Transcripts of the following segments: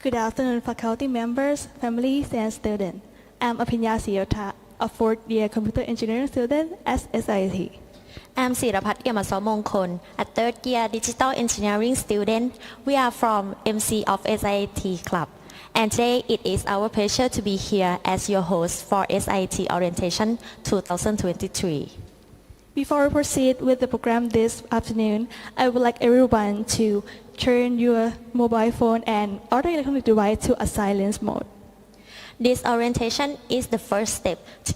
Good afternoon, faculty members, families, and students. I'm Pruettha, a fourth-year computer engineering student at SIIT. I'm Mongkon, a third-year digital engineering student. We are from MC of SIIT Club. And today it is our pleasure to be here as your host for SIIT Orientation 2023. Before we proceed with the program this afternoon, I would like everyone to turn your mobile phone and other electronic device to a silence mode. This orientation is the first step to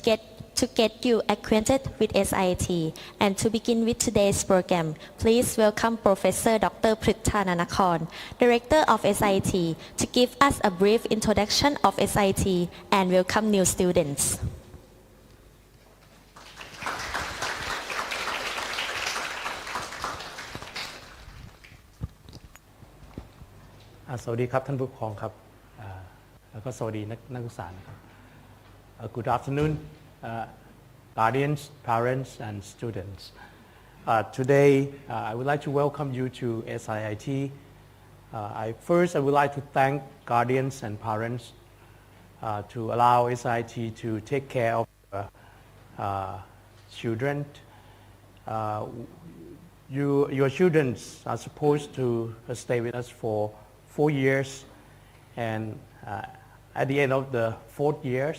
get you acquainted with SIIT. And to begin with today's program, please welcome Professor Dr. Pruettha Nanakorn, Director of SIIT, to give us a brief introduction of SIIT and welcome new students. Good afternoon, guardians, parents, and students. Today, I would like to welcome you to SIIT. I would like to thank guardians and parents to allow SIIT to take care of children. Your children are supposed to stay with us for 4 years, and at the end of the 4th year,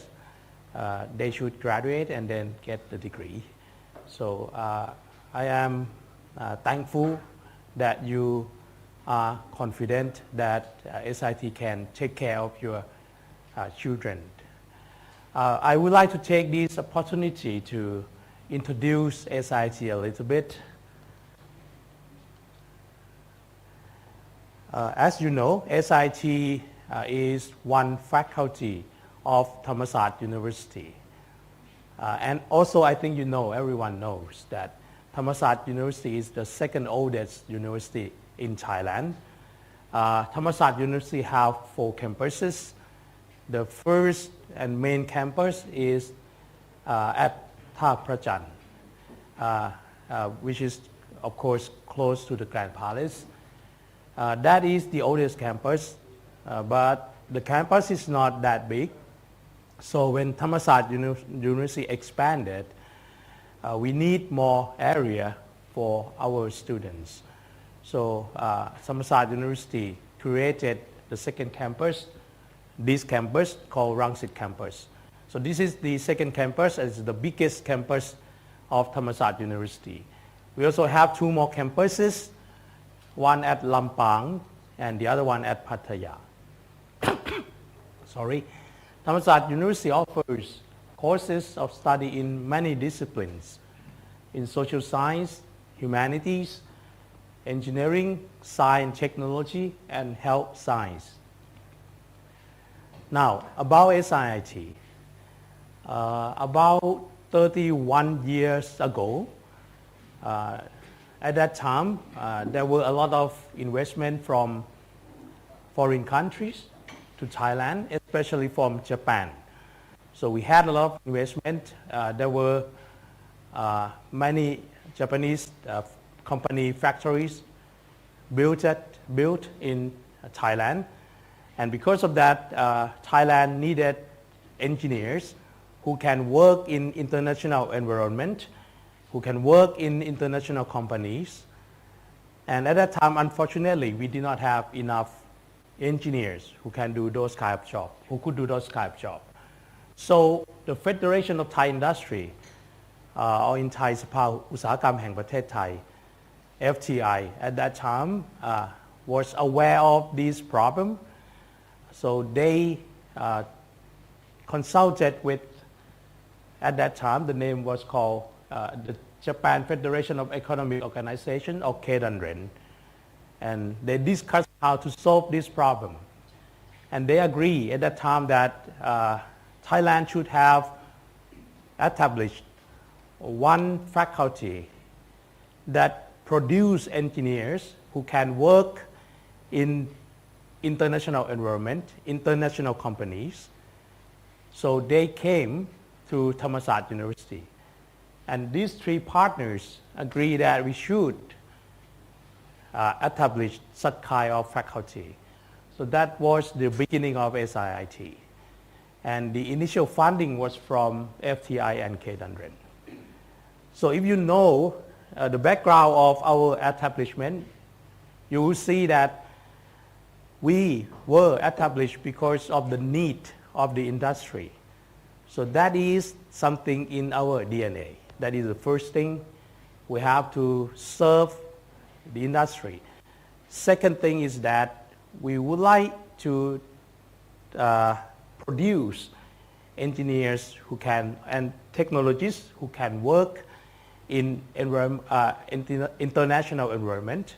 they should graduate and then get the degree. So I am thankful that you are confident that SIIT can take care of your children. I would like to take this opportunity to introduce SIIT a little bit. As you know, SIIT is one faculty of Thammasat University. And also I think everyone knows that Thammasat University is the second oldest university in Thailand. Thammasat University have 4 campuses. The first and main campus is at Tha Prachan, which is of course close to the Grand Palace. That is the oldest campus, but the campus is not that big. So when Thammasat University expanded, we need more area for our students. So Thammasat University created the second campus, this campus called Rangsit campus. So this is the second campus, it's the biggest campus of Thammasat University. We also have 2 more campuses, one at Lampang and the other one at Pattaya. Thammasat University offers courses of study in many disciplines, in social science, humanities, engineering, science, technology, and health science. Now, about SIIT. About 31 years ago, at that time, there were a lot of investment from foreign countries to Thailand, especially from Japan. So we had a lot of investment. There were many Japanese company factories built in Thailand. And because of that, Thailand needed engineers who can work in international environment, who can work in international companies. And at that time, unfortunately, we did not have enough engineers who can do those kind of jobs, who could do those kind of jobs. So the Federation of Thai Industry, or in Thai สภาอุตสาหกรรมแห่งประเทศไทย FTI, at that time was aware of this problem. So they consulted with, at that time, the name was called the Japan Federation of Economic Organization, or KEDANREN. And they discussed how to solve this problem. And they agree at that time that Thailand should have established one faculty that produce engineers who can work in international environment, international companies. So they came to Thammasat University. And these 3 partners agree that we should establish such kind of faculty. So that was the beginning of SIIT. And the initial funding was from FTI and K100. So if you know the background of our establishment, you will see that we were established because of the need of the industry. So that is something in our DNA. That is the first thing. We have to serve the industry. Second thing is that we would like to produce engineers who can and technologists who can work in international environment.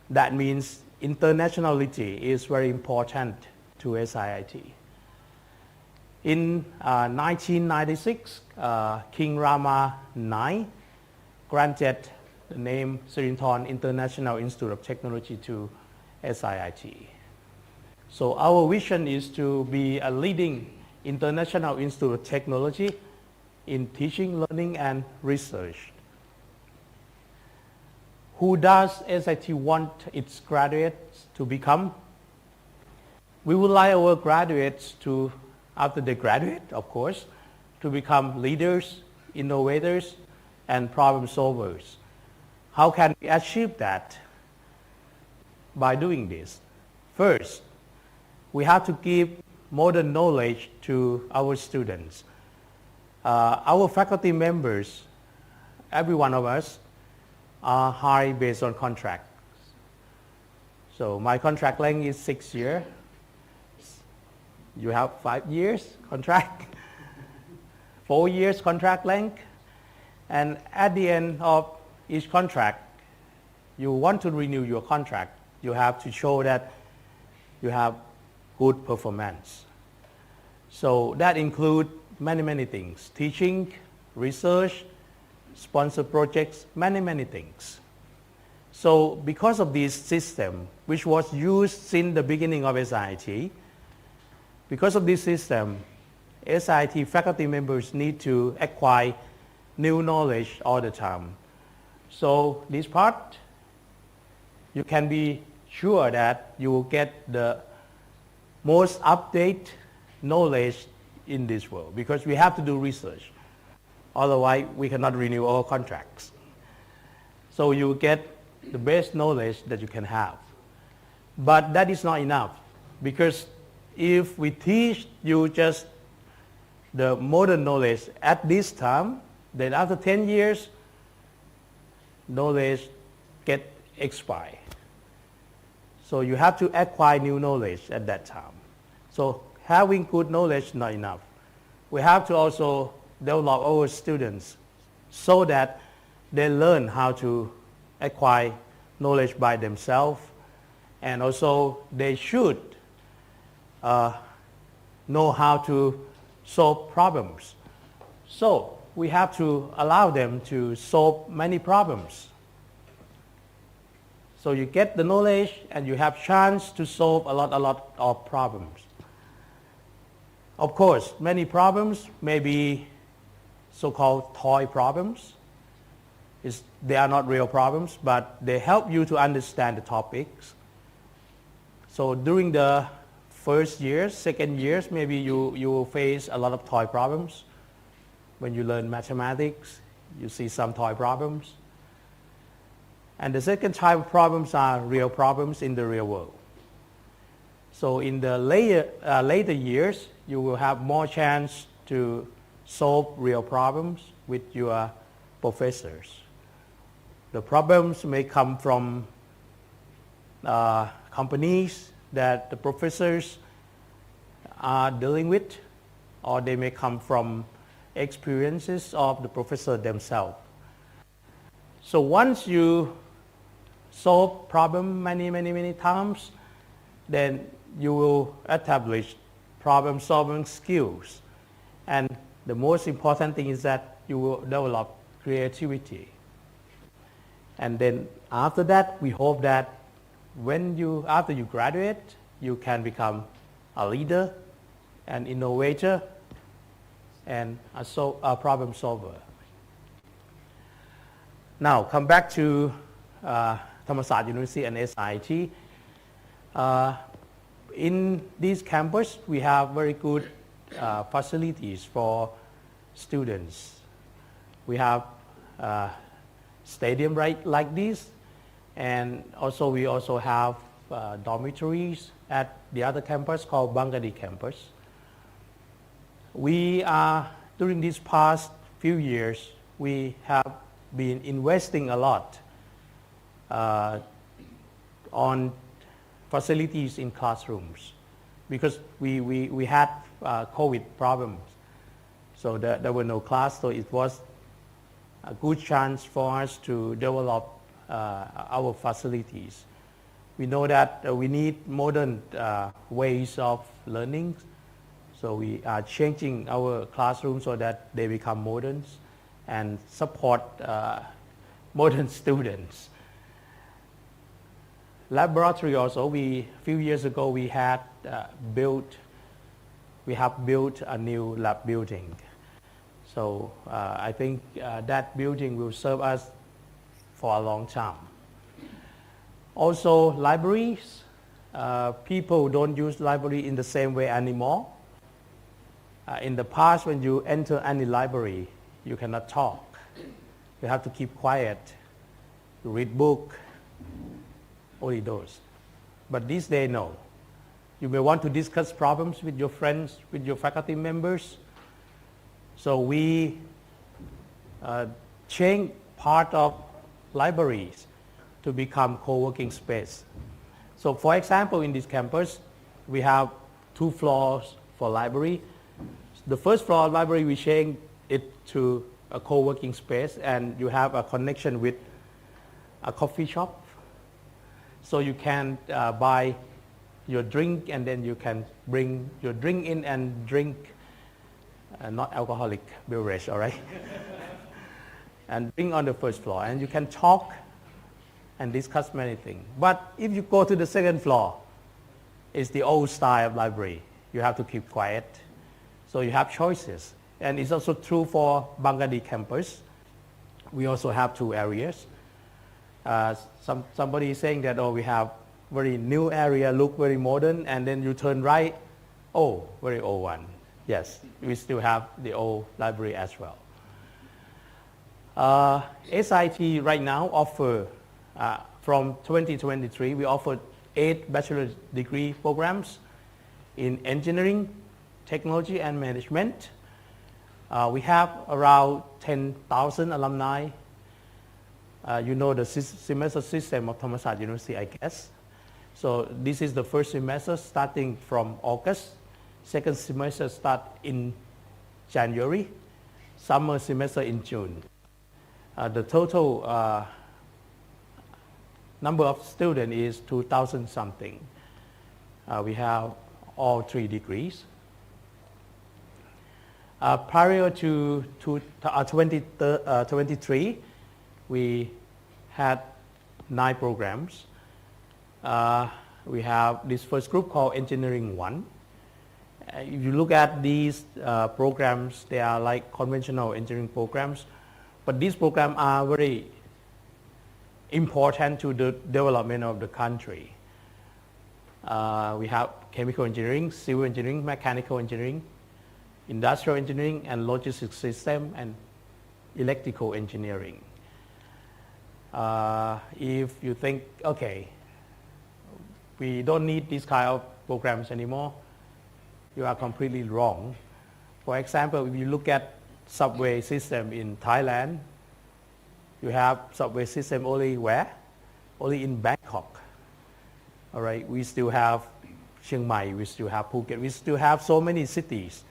That means internationality is very important to SIIT. In 1996, King Rama IX granted the name Sirinthorn International Institute of Technology to SIIT. So our vision is to be a leading international institute of technology in teaching, learning, and research. Who does SIIT want its graduates to become? We would like our graduates to, after they graduate, of course, to become leaders, innovators, and problem solvers. How can we achieve that? By doing this. First, we have to give modern knowledge to our students. Our faculty members, every one of us, are hired based on contracts. So my contract length is 6 years. You have 5 years contract, 4 years contract length, and at the end of each contract, you want to renew your contract, you have to show that you have good performance. So that includes many things: teaching, research, sponsor projects, many things. So because of this system, which was used since the beginning of SIIT, because of this system, SIIT faculty members need to acquire new knowledge all the time. So this part, you can be sure that you will get the most updated knowledge in this world, because we have to do research. Otherwise, we cannot renew our contracts. So you get the best knowledge that you can have. But that is not enough, because if we teach you just the modern knowledge at this time, then after 10 years, knowledge get expired. So you have to acquire new knowledge at that time. So having good knowledge not enough. We have to also develop our students so that they learn how to acquire knowledge by themselves, and also they should know how to solve problems. So we have to allow them to solve many problems. So you get the knowledge and you have chance to solve a lot of problems. Of course, many problems may be so-called toy problems. They are not real problems, but they help you to understand the topics. So during the first years, second years, maybe you will face a lot of toy problems. When you learn mathematics, you see some toy problems. And the second type of problems are real problems in the real world. So in the later years, you will have more chance to solve real problems with your professors. The problems may come from companies that the professors are dealing with, or they may come from experiences of the professor themselves. So once you solve problem many times, then you will establish problem solving skills. And the most important thing is that you will develop creativity. And then after that, we hope that after you graduate, you can become a leader, an innovator, and a problem solver. Now, come back to Thammasat University and SIIT. in this campus, we have very good facilities for students. We have stadium like this, and also we also have dormitories at the other campus called Bangadi campus. We are, during these past few years, we have been investing a lot on facilities in classrooms because we had COVID problems. So there were no class, so it was a good chance for us to develop our facilities. We know that we need modern ways of learning, so we are changing our classrooms so that they become modern and support modern students. Laboratory also, few years ago we have built a new lab building. So I think that building will serve us for a long time. Also libraries, people don't use library in the same way anymore. In the past, when you enter any library, you cannot talk. You have to keep quiet, to read book, only those. But these days, no. You may want to discuss problems with your friends, with your faculty members. So we change part of libraries to become co-working space. So for example, in this campus, we have 2 floors for library. The first floor of library, we change it to a co-working space, and you have a connection with a coffee shop. So you can buy your drink, and then you can bring your drink in and drink not alcoholic beverage, all right? And drink on the first floor, and you can talk and discuss many things. But if you go to the second floor, it's the old style of library. You have to keep quiet. So you have choices. And it's also true for Bangadi campus. We also have 2 areas. Somebody is saying that, oh, we have very new area, look very modern, and then you turn right, oh, very old one. Yes, we still have the old library as well. SIIT right now offer, from 2023, we offer 8 bachelor's degree programs in engineering, technology, and management. We have around 10,000 alumni. You know the semester system of Thammasat University, I guess. So this is the first semester starting from August. Second semester start in January. Summer semester in June. The total number of students is 2,000 something. We have all 3 degrees. Prior to 2023, we had 9 programs. We have this first group called Engineering 1. If you look at these programs, they are like conventional engineering programs, but these programs are very important to the development of the country. We have chemical engineering, civil engineering, mechanical engineering, industrial engineering, and logistics system, and electrical engineering. If you think, okay, we don't need these kind of programs anymore, you are completely wrong. For example, if you look at subway system in Thailand, you have subway system only where? Only in Bangkok. All right, we still have Chiang Mai, we still have Phuket, we still have so many cities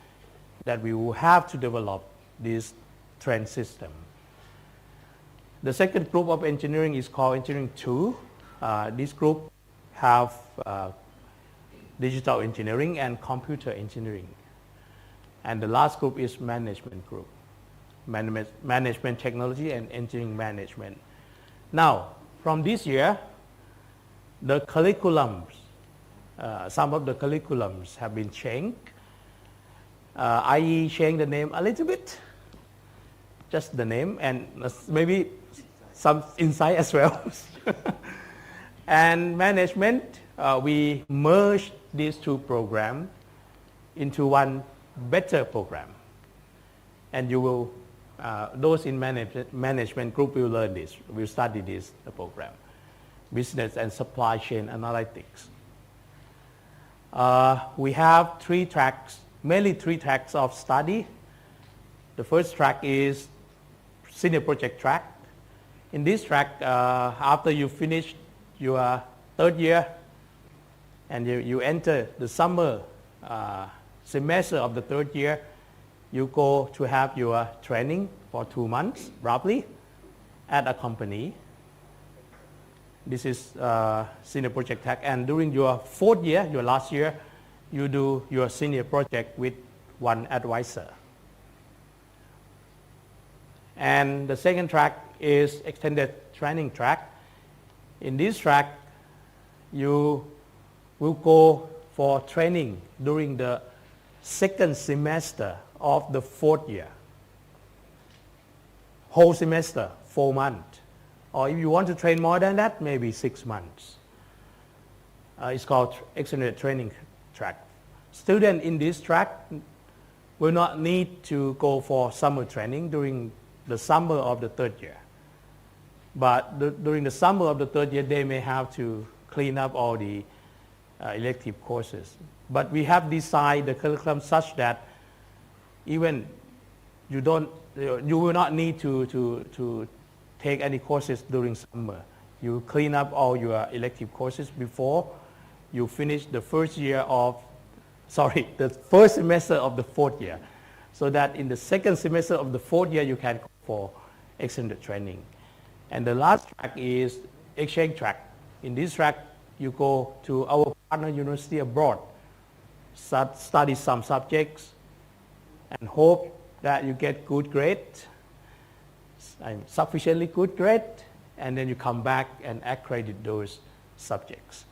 that we will have to develop this train system. The second group of engineering is called Engineering 2. This group have digital engineering and computer engineering. And the last group is management group, management technology and engineering management. Now, from this year, the curriculums, some of the curriculums have been changed. I changed the name a little bit, just the name, and maybe some insight as well. And management, we merged these two programs into one better program. And you will, those in management group will learn this, will study this program, business and supply chain analytics. We have three tracks, mainly three tracks of study. The first track is senior project track. In this track, after you finish your third year and you enter the summer semester of the third year, you go to have your training for 2 months, roughly, at a company. This is senior project track. And during your fourth year, your last year, you do your senior project with one advisor. And the second track is extended training track. In this track, you will go for training during the second semester of the fourth year. Whole semester, 4 months. Or if you want to train more than that, maybe 6 months. It's called extended training track. Students in this track will not need to go for summer training during the summer of the third year. But during the summer of the third year, they may have to clean up all the elective courses. But we have designed the curriculum such that even you will not need to take any courses during summer. You clean up all your elective courses before you finish the first semester of the fourth year, so that in the second semester of the fourth year you can go for extended training. And the last track is exchange track. In this track, you go to our partner university abroad, study some subjects, and hope that you get good grade, sufficiently good grade, and then you come back and accredit those subjects.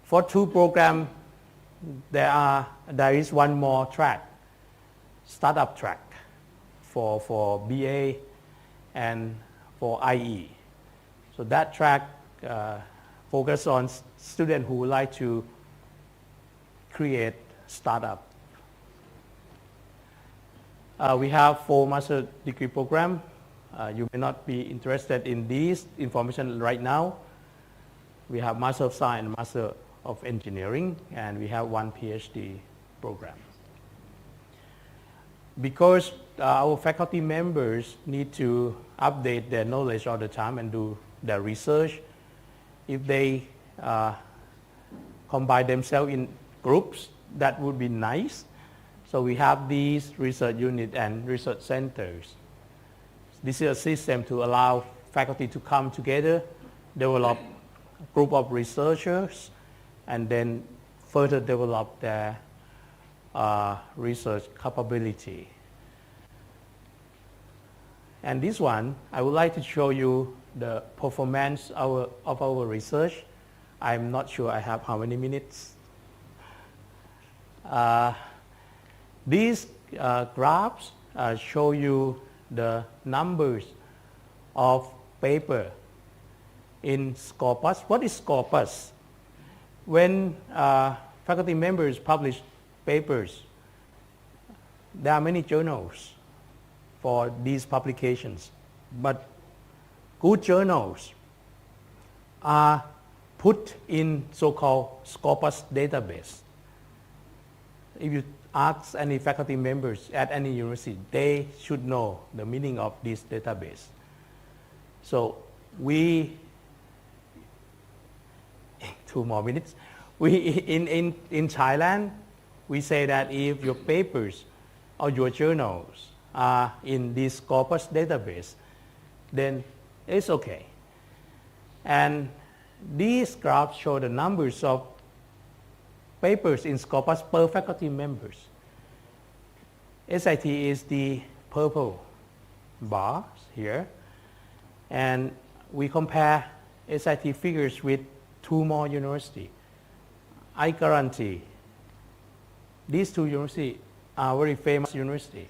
For 2 programs, there is one more track, startup track for BA and for IE. So that track focuses on students who would like to create startup. We have 4 master degree programs. You may not be interested in these information right now. We have Master of Science and Master of Engineering, and we have 1 PhD program. Because our faculty members need to update their knowledge all the time and do their research, if they combine themselves in groups, that would be nice. So we have these research units and research centers. This is a system to allow faculty to come together, develop a group of researchers, and then further develop their research capability. And this one, I would like to show you the performance of our research. I'm not sure I have how many minutes. These graphs show you the numbers of paper in Scopus. What is Scopus? When faculty members publish papers, there are many journals for these publications, but good journals are put in so-called Scopus database. If you ask any faculty members at any university, they should know the meaning of this database. So we, 2 more minutes. In Thailand, we say that if your papers or your journals are in this Scopus database, then it's okay. And these graphs show the numbers of papers in Scopus per faculty members. SIT is the purple bars here, and we compare SIT figures with 2 more universities. I guarantee these 2 universities are very famous universities.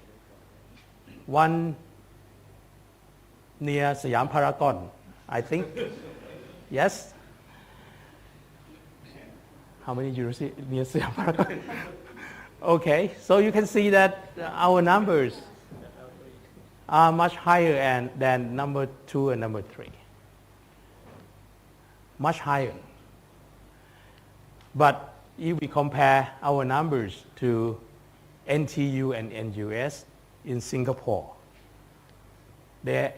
One near Siam Paragon, I think. Yes? How many universities near Paragon? Okay, so you can see that our numbers are much higher than number 2 and number 3. Much higher. But if we compare our numbers to NTU and NUS in Singapore, they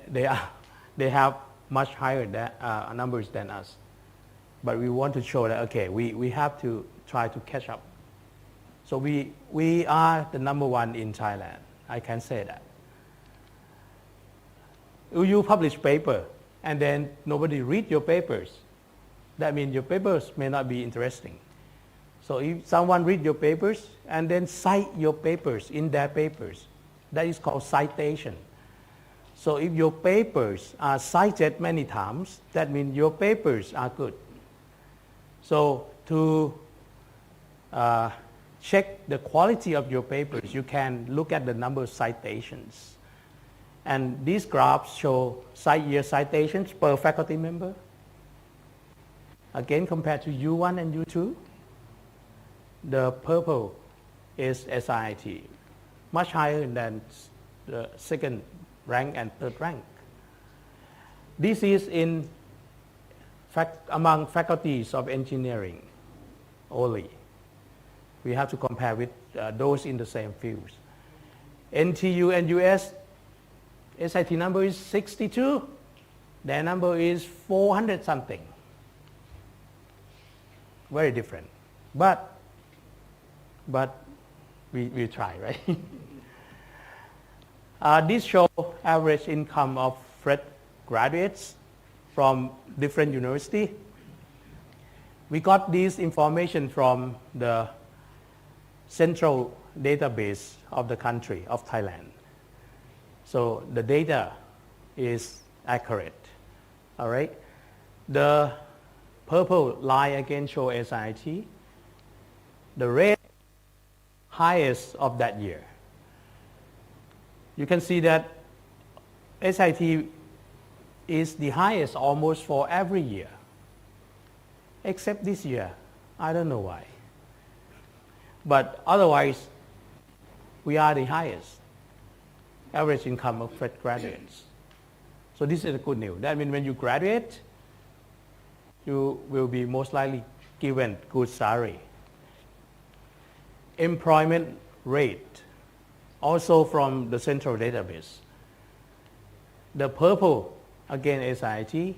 have much higher numbers than us. But we want to show that, okay, we have to try to catch up. So we are the number 1 in Thailand. I can say that. You publish paper and then nobody read your papers. That means your papers may not be interesting. So if someone read your papers and then cite your papers in their papers, that is called citation. So if your papers are cited many times, that means your papers are good. So to check the quality of your papers, you can look at the number of citations. And these graphs show year citations per faculty member. Again, compared to U1 and U2, the purple is SIIT, much higher than the second rank and third rank. This is among faculties of engineering only. We have to compare with those in the same fields. NTU and US, SIT number is 62. Their number is 400 something. Very different. But we try, right? This shows average income of fresh graduates from different universities. We got this information from the central database of the country, of Thailand. So the data is accurate, all right? The purple line again shows SIT. The red highest of that year. You can see that SIT is the highest almost for every year, except this year. I don't know why. But otherwise, we are the highest average income of fresh graduates. So this is a good news. That means when you graduate, you will be most likely given good salary. Employment rate, also from the central database. The purple, again SIT.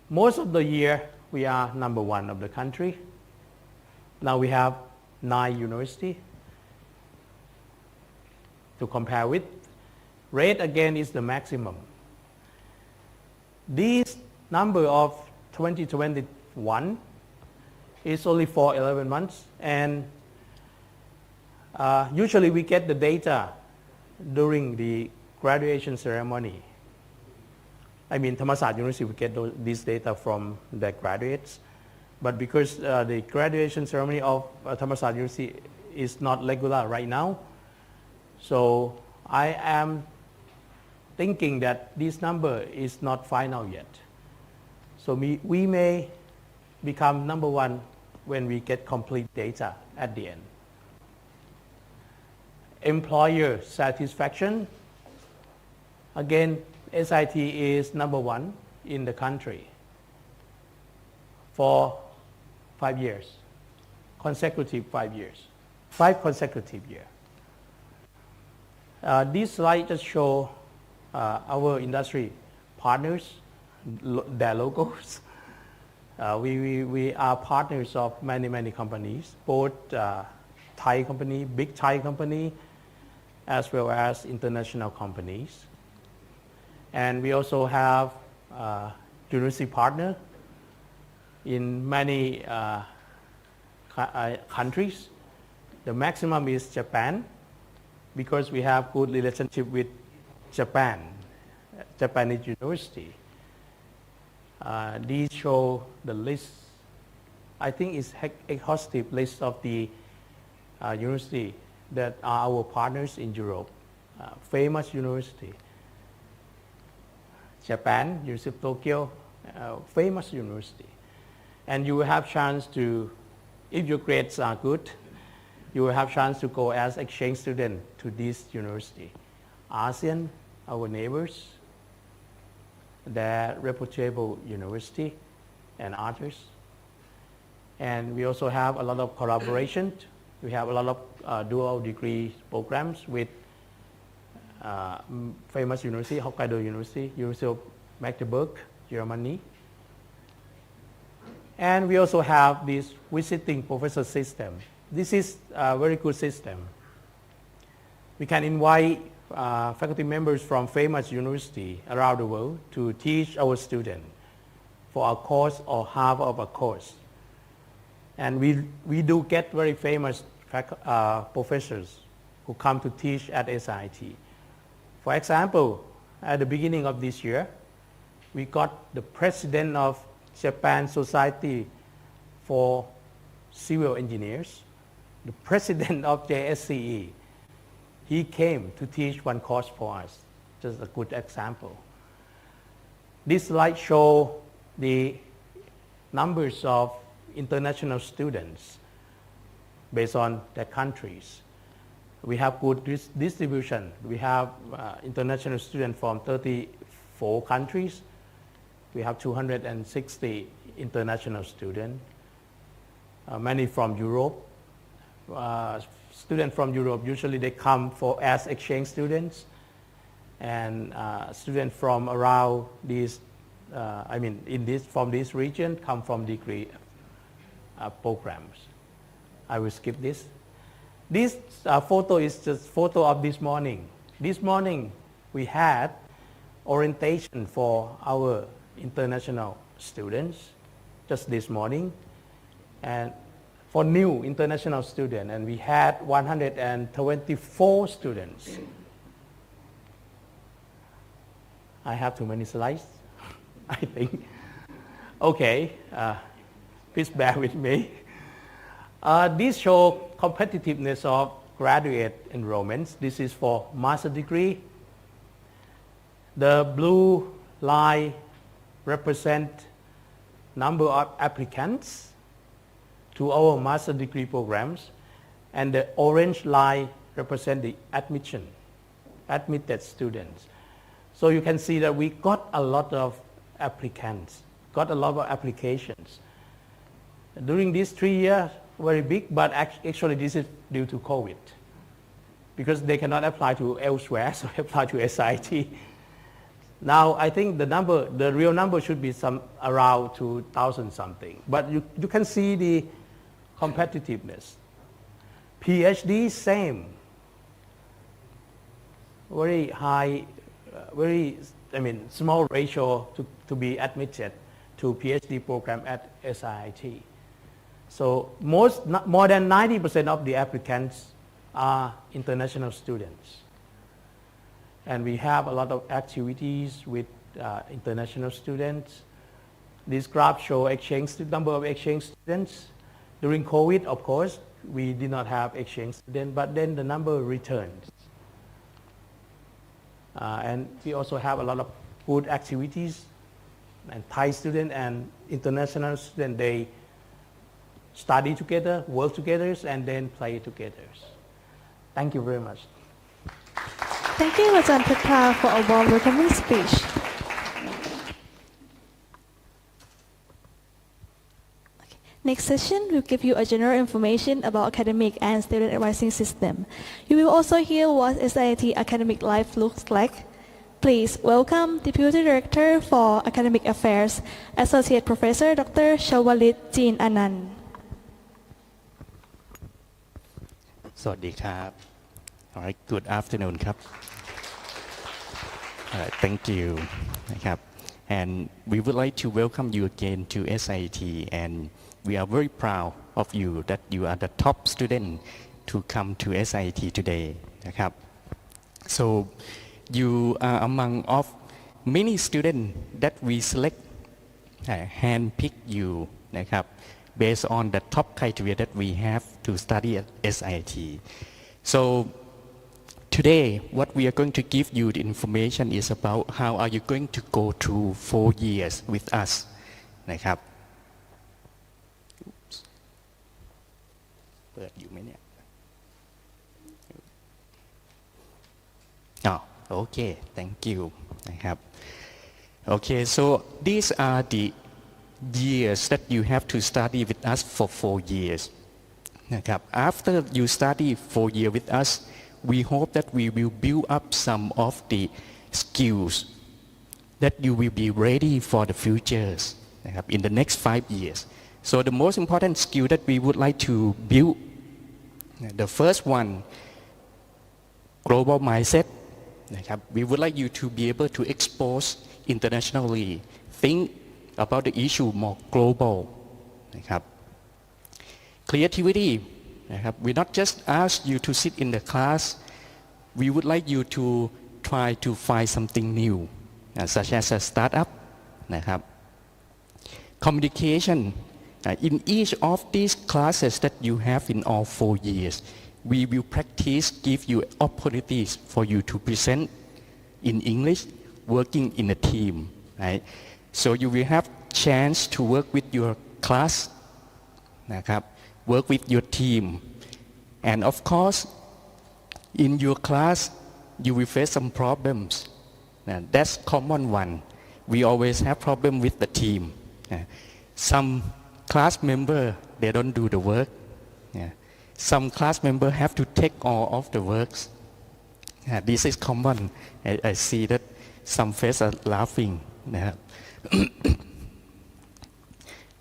Most of the year, we are number 1 of the country. Now we have 9 universities to compare with. Rate again is the maximum. This number of 2021 is only for 11 months, and usually we get the data during the graduation ceremony. I mean, Thammasat University, we get this data from the graduates, but because the graduation ceremony of Thammasat University is not regular right now, so I am thinking that this number is not final yet. So we may become number 1 when we get complete data at the end. Employer satisfaction, again, SIT is number 1 in the country for 5 years, consecutive 5 years, 5 consecutive years. This slide just shows our industry partners, their logos. We are partners of many companies, both Thai company, big Thai company, as well as international companies. And we also have university partner in many countries. The maximum is Japan, because we have good relationship with Japan, Japanese university. These show the list. I think it's exhaustive list of the university that are our partners in Europe. Famous university. Japan, University of Tokyo, famous university. and you will have chance to, if your grades are good, you will have chance to go as exchange student to this university. ASEAN, our neighbors, their reputable university, and others. And we also have a lot of collaboration. We have a lot of dual degree programs with famous university, Hokkaido University, University of Magdeburg, Germany. And we also have this visiting professor system. This is a very good system. We can invite faculty members from famous university around the world to teach our students for a course or half of a course. And we do get very famous professors who come to teach at SIIT. For example, at the beginning of this year, we got the president of Japan Society for Civil Engineers, the president of JSCE. He came to teach one course for us, just a good example. This slide shows the numbers of international students based on their countries. We have good distribution. We have international students from 34 countries. We have 260 international students, many from Europe. Students from Europe, usually they come as exchange students, and students from around these, from this region come from degree programs. I will skip this. This photo is just photo of this morning. This morning we had orientation for our international students, just this morning, and for new international students, and we had 124 students. I have too many slides, I think. Okay, please bear with me. This shows competitiveness of graduate enrollments. This is for master degree. The blue line represent number of applicants to our master degree programs, and the orange line represent the admitted students. So you can see that we got a lot of applicants, got a lot of applications. During these 3 years, very big, but actually this is due to COVID, because they cannot apply to elsewhere, so apply to SIIT. Now I think the real number should be around 2,000 something, but you can see the competitiveness. PhD, same. Very high, small ratio to be admitted to PhD program at SIIT. So more than 90% of the applicants are international students. And we have a lot of activities with international students. This graph shows number of exchange students. During COVID, of course, we did not have exchange students, but then the number returned. And we also have a lot of good activities, and Thai students and international students, they study together, work together, and then play together. Thank you very much. Thank you, Ajahn Pruettha, for a warm welcoming speech. Okay. Next session will give you a general information about academic and student advising system. You will also hear what SIIT academic life looks like. Please welcome Deputy Director for Academic Affairs, Associate Professor Dr. Chawalit Jeenanunta. สวัสดีครับ Alright, good afternoon ครับ Thank you นะครับ and we would like to welcome you again to SIIT, and we are very proud of you that you are the top student to come to SIIT today นะครับ so you are among of many students that we select handpick you นะครับ based on the top criteria that we have to study at SIIT. So today what we are going to give you the information is about how are you going to go through 4 years with us นะครับ เปิดอยู่ไหมเนี่ยokay thank you นะครับ okay so these are the years that you have to study with us for 4 years นะครับ after you study 4 years with us we hope that we will build up some of the skills that you will be ready for the futures นะครับ in the next 5 years so the most important skill that we would like to build the first one global mindset นะครับ we would like you to be able to expose internationally think about the issue more global นะครับ creativity นะครับ we not just ask you to sit in the class we would like you to try to find something new such as a startup นะครับ communication in each of these classes that you have in all 4 years we will practice give you opportunities for you to present in English working in a team right so you will have chance to work with your class นะครับ work with your team and of course in your class you will face some problems that's common one we always have problem with the team some class member they don't do the work some class member have to take all of the works this is common I see that some face are laughing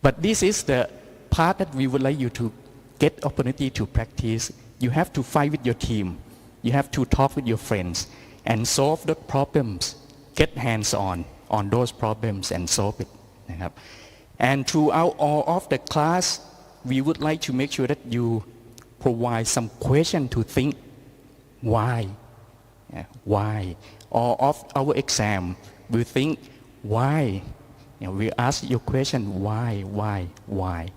but this is the part that we would like you to get opportunity to practice you have to fight with your team you have to talk with your friends and solve the problems get hands on those problems and solve it นะครับ and throughout all of the class we would like to make sure that you provide some question to think why all of our exam we think why we ask your question why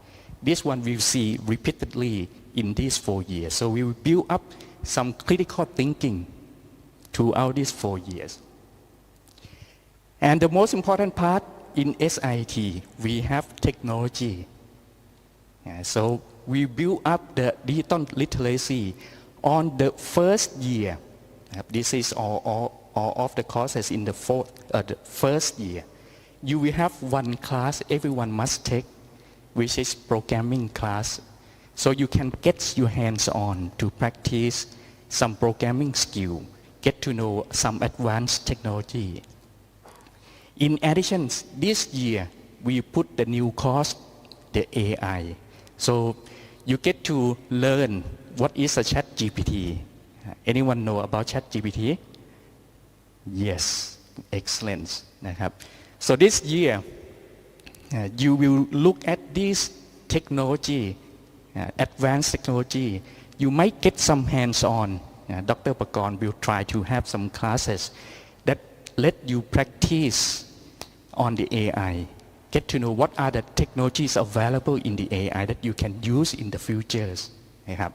this one we'll see repeatedly in these 4 years so we will build up some critical thinking throughout these 4 years and the most important part in SIIT we have technology so we build up the digital literacy on the first year this is all of the courses in the first year you will have one class everyone must take which is programming class so you can get your hands on to practice some programming skill get to know some advanced technology in addition this year we put the new course the AI so you get to learn what is a chat GPT anyone know about chat GPT yes excellent นะครับ so this year you will look at this technology advanced technology you might get some hands on Dr. Pakorn will try to have some classes that let you practice on the AI get to know what are the technologies available in the AI that you can use in the futures นะครับ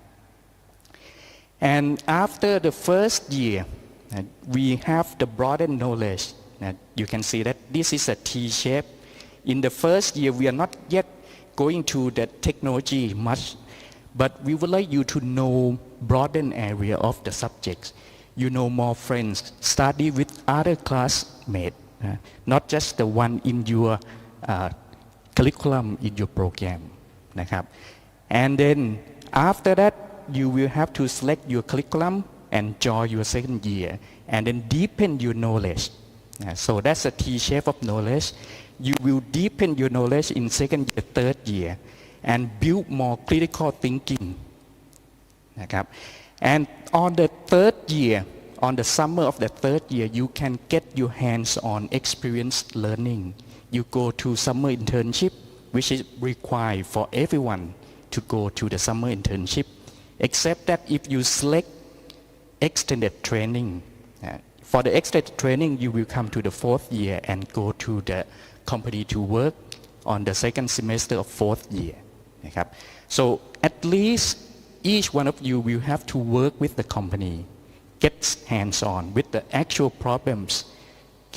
and after the first year we have the broadened knowledge you can see that this is a T shape in the first year we are not yet going to the technology much but we would like you to know broaden area of the subjects you know more friends study with other classmates not just the one in your curriculum in your program นะครับ and then after that you will have to select your curriculum and join your second year and then deepen your knowledge so that's a T shape of knowledge you will deepen your knowledge in second year third year and build more critical thinking นะครับ and on the third year on the summer of the third year you can get your hands on experience learning you go to summer internship which is required for everyone to go to the summer internship except that if you select extended training for the extended training you will come to the fourth year and go to the company to work on the second semester of fourth year นะครับ so at least each one of you will have to work with the company get hands-on with the actual problems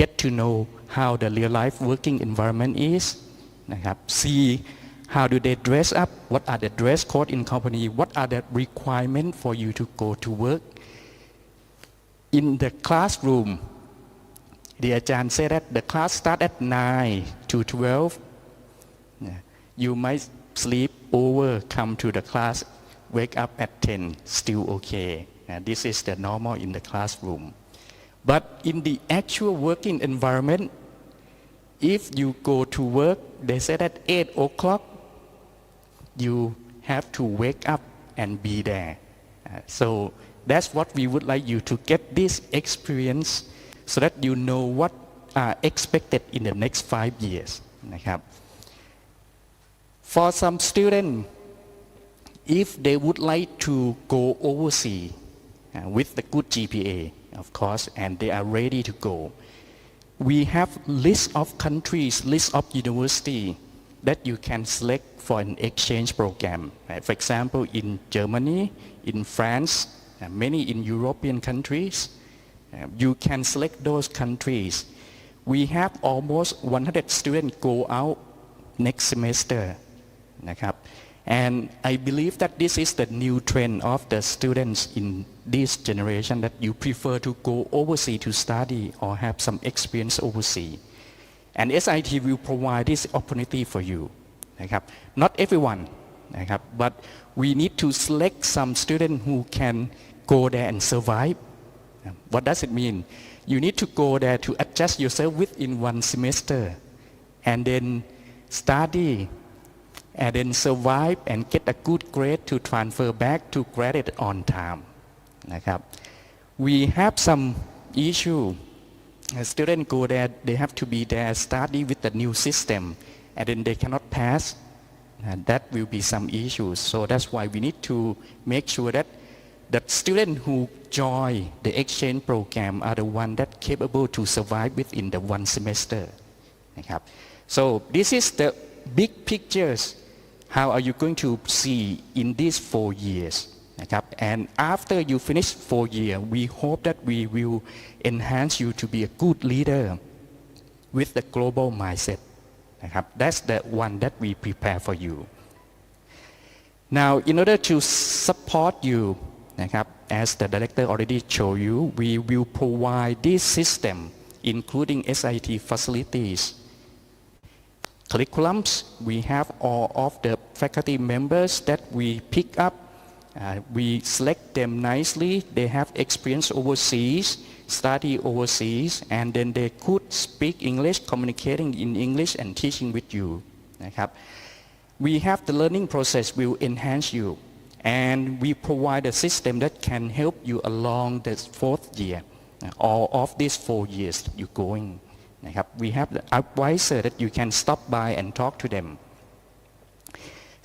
get to know how the real life working environment is นะครับ see how do they dress up, what are the dress code in company, what are the requirements for you to go to work. In the classroom, the Ajahn said that the class start at 9 to 12. You might sleep over, come to the class, wake up at 10, still okay. This is the normal in the classroom. But in the actual working environment, if you go to work, they said at 8 o'clock, you have to wake up and be there. So that's what we would like you to get this experience so that you know what are expected in the next 5 years นะครับ For some students, if they would like to go overseas with the good GPA, of course, and they are ready to go, we have list of countries, list of university that you can select for an exchange program. For example, in Germany, in France, many in European countries, you can select those countries. We have almost 100 students go out next semester นะครับ and I believe that this is the new trend of the students in this generation that you prefer to go overseas to study or have some experience overseas. And SIT will provide this opportunity for you นะครับ Not everyone นะครับ but we need to select some students who can go there and survive. What does it mean? You need to go there to adjust yourself within one semester and then study and then survive and get a good grade to transfer back to graduate on time นะครับ We have some issue. Students go there, they have to be there, study with the new system, and then they cannot pass. That will be some issues. So that's why we need to make sure that the students who join the exchange program are the ones that capable to survive within the one semester นะครับ So this is the big pictures. How are you going to see in these 4 years นะครับ And after you finish 4 years, we hope that we will enhance you to be a good leader with the global mindset นะครับ That's the one that we prepare for you. Now, in order to support you, นะครับ as the director already showed you, we will provide this system, including SIT facilities. Curriculums, we have all of the faculty members that we pick up. We select them nicely. They have experience overseas, study overseas, and then they could speak English, communicating in English and teaching with you นะครับ We have the learning process will enhance you, and we provide a system that can help you along the 4th year, all of these 4 years you're going นะครับ We have the advisor that you can stop by and talk to them.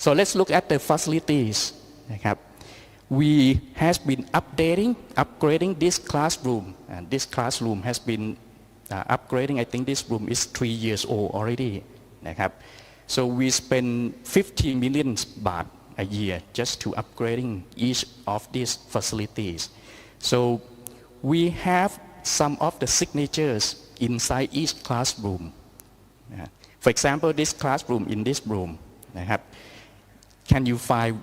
So let's look at the facilities นะครับ We has been upgrading this classroom, and this classroom has been upgrading. I think this room is 3 years old already นะครับ So we spend 50 million baht a year just to upgrading each of these facilities. So we have some of the signatures inside each classroom. For example, this classroom in this room, นะครับ Can you find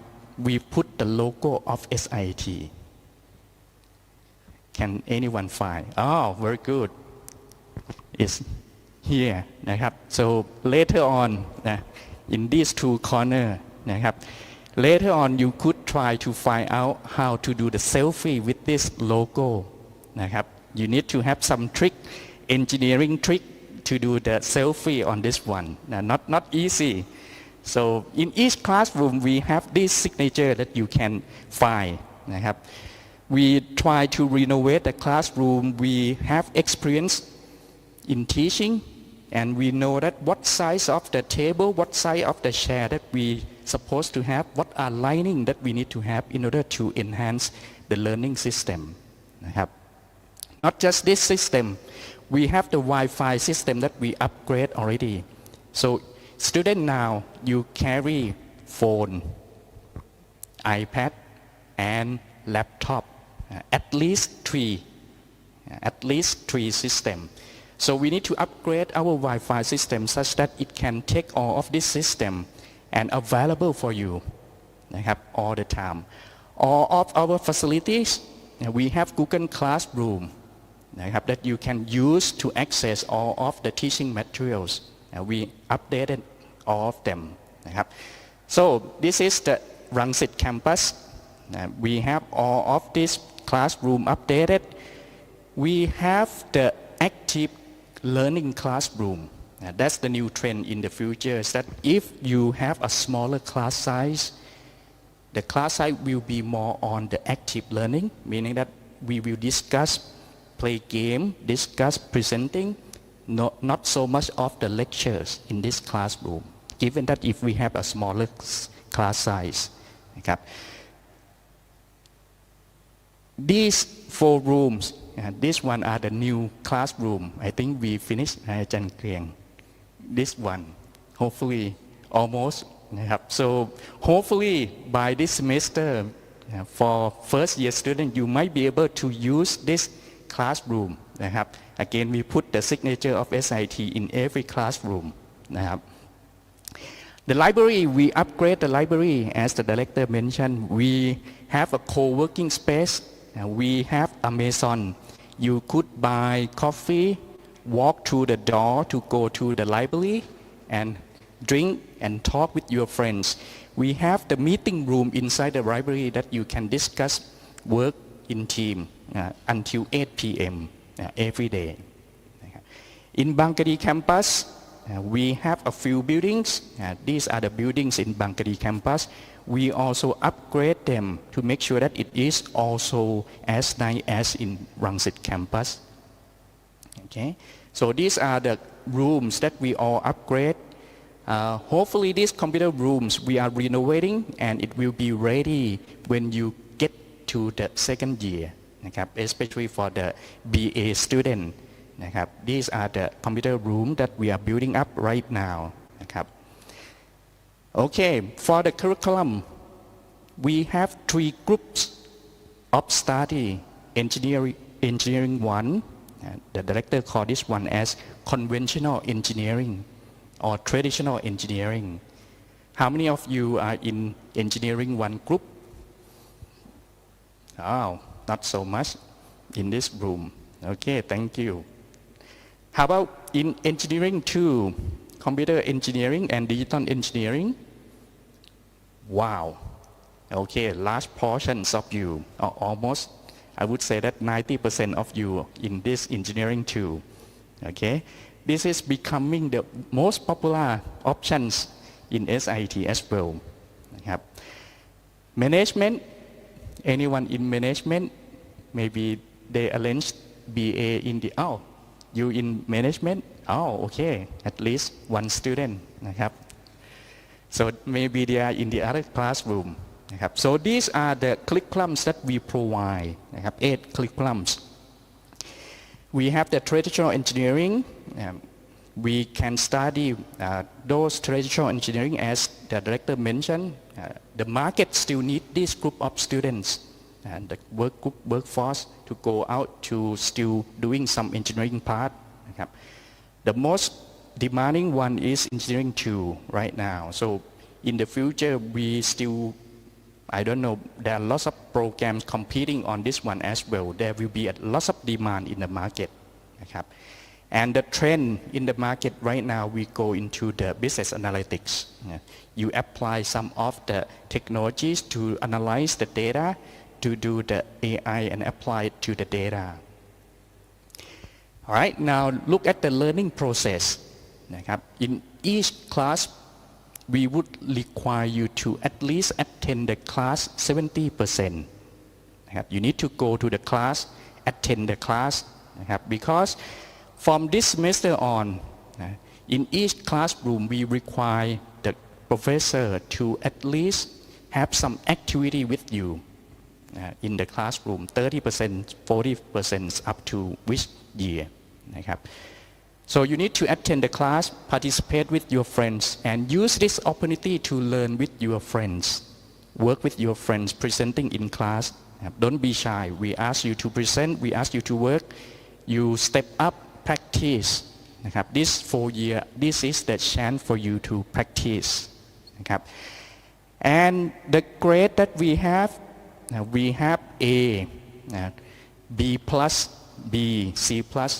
we put the logo of SIT? Can anyone find? Oh, very good. It's here นะครับ So later on in these 2 corners นะครับ Later on you could try to find out how to do the selfie with this logo นะครับ You need to have some engineering trick to do the selfie on this one. Not easy. So in each classroom we have this signature that you can find นะครับ We try to renovate the classroom. We have experience in teaching, and we know that what size of the table, what size of the chair that we supposed to have, what are lining that we need to have in order to enhance the learning system นะครับ Not just this system, we have the Wi-Fi system that we upgrade already. So student now, you carry phone, iPad, and laptop, at least three systems. So we need to upgrade our Wi-Fi system such that it can take all of this system and available for you นะครับ all the time all of our facilities we have Google Classroom นะครับ that you can use to access all of the teaching materials we updated all of them นะครับ so this is the Rangsit campus we have all of this classroom updated we have the active learning classroom that's the new trend in the future is that if you have a smaller class size the class size will be more on the active learning meaning that we will discuss play game discuss presenting not so much of the lectures in this classroom given that if we have a smaller class size นะครับ these 4 rooms this one are the new classroom I think we finished อาจารย์เกรียง this one hopefully almost นะครับ so hopefully by this semester for first year student you might be able to use this classroom นะครับ again we put the signature of SIT in every classroom นะครับ the library we upgrade the library as the director mentioned we have a co-working space we have Amazon you could buy coffee walk through the door to go to the library and drink and talk with your friends we have the meeting room inside the library that you can discuss work in team until 8 p.m. Every day in Bangkadi campus we have a few buildings these are the buildings in Bangkadi campus we also upgrade them to make sure that it is also as nice as in Rangsit campus okay so these are the rooms that we all upgrade hopefully these computer rooms we are renovating and it will be ready when you get to the second year นะครับ especially for the BA student นะครับ these are the computer room that we are building up right now นะครับ okay for the curriculum we have 3 groups of study engineering 1 the director call this one as conventional engineering or traditional engineering how many of you are in engineering 1 group oh not so much in this room okay thank you how about in engineering 2 computer engineering and digital engineering wow okay large portions of you or almost I would say that 90% of you in this engineering 2 okay this is becoming the most popular options in SIT as well นะครับ management anyone in management maybe they arranged BA in the you in management okay at least 1 student นะครับ so maybe they are in the other classroom นะครับ so these are the curriculums that we provide นะครับ 8 curriculums we have the traditional engineering we can study those traditional engineering as the director mentioned the market still need this group of students and the workforce to go out to still doing some engineering part นะครับ the most demanding one is engineering 2 right now so in the future we still I don't know there are lots of programs competing on this one as well there will be a lots of demand in the market นะครับ and the trend in the market right now we go into the business analytics you apply some of the technologies to analyze the data to do the AI and apply it to the data all right now look at the learning process นะครับ in each class we would require you to at least attend the class 70% นะครับ you need to go to the class attend the class นะครับ because from this semester on in each classroom we require the professor to at least have some activity with you in the classroom 30% 40% up to which year นะครับ so you need to attend the class participate with your friends and use this opportunity to learn with your friends work with your friends presenting in class don't be shy we ask you to present we ask you to work you step up practice นะครับ this 4 year this is the chance for you to practice นะครับ and the grade that we have A B plus B C plus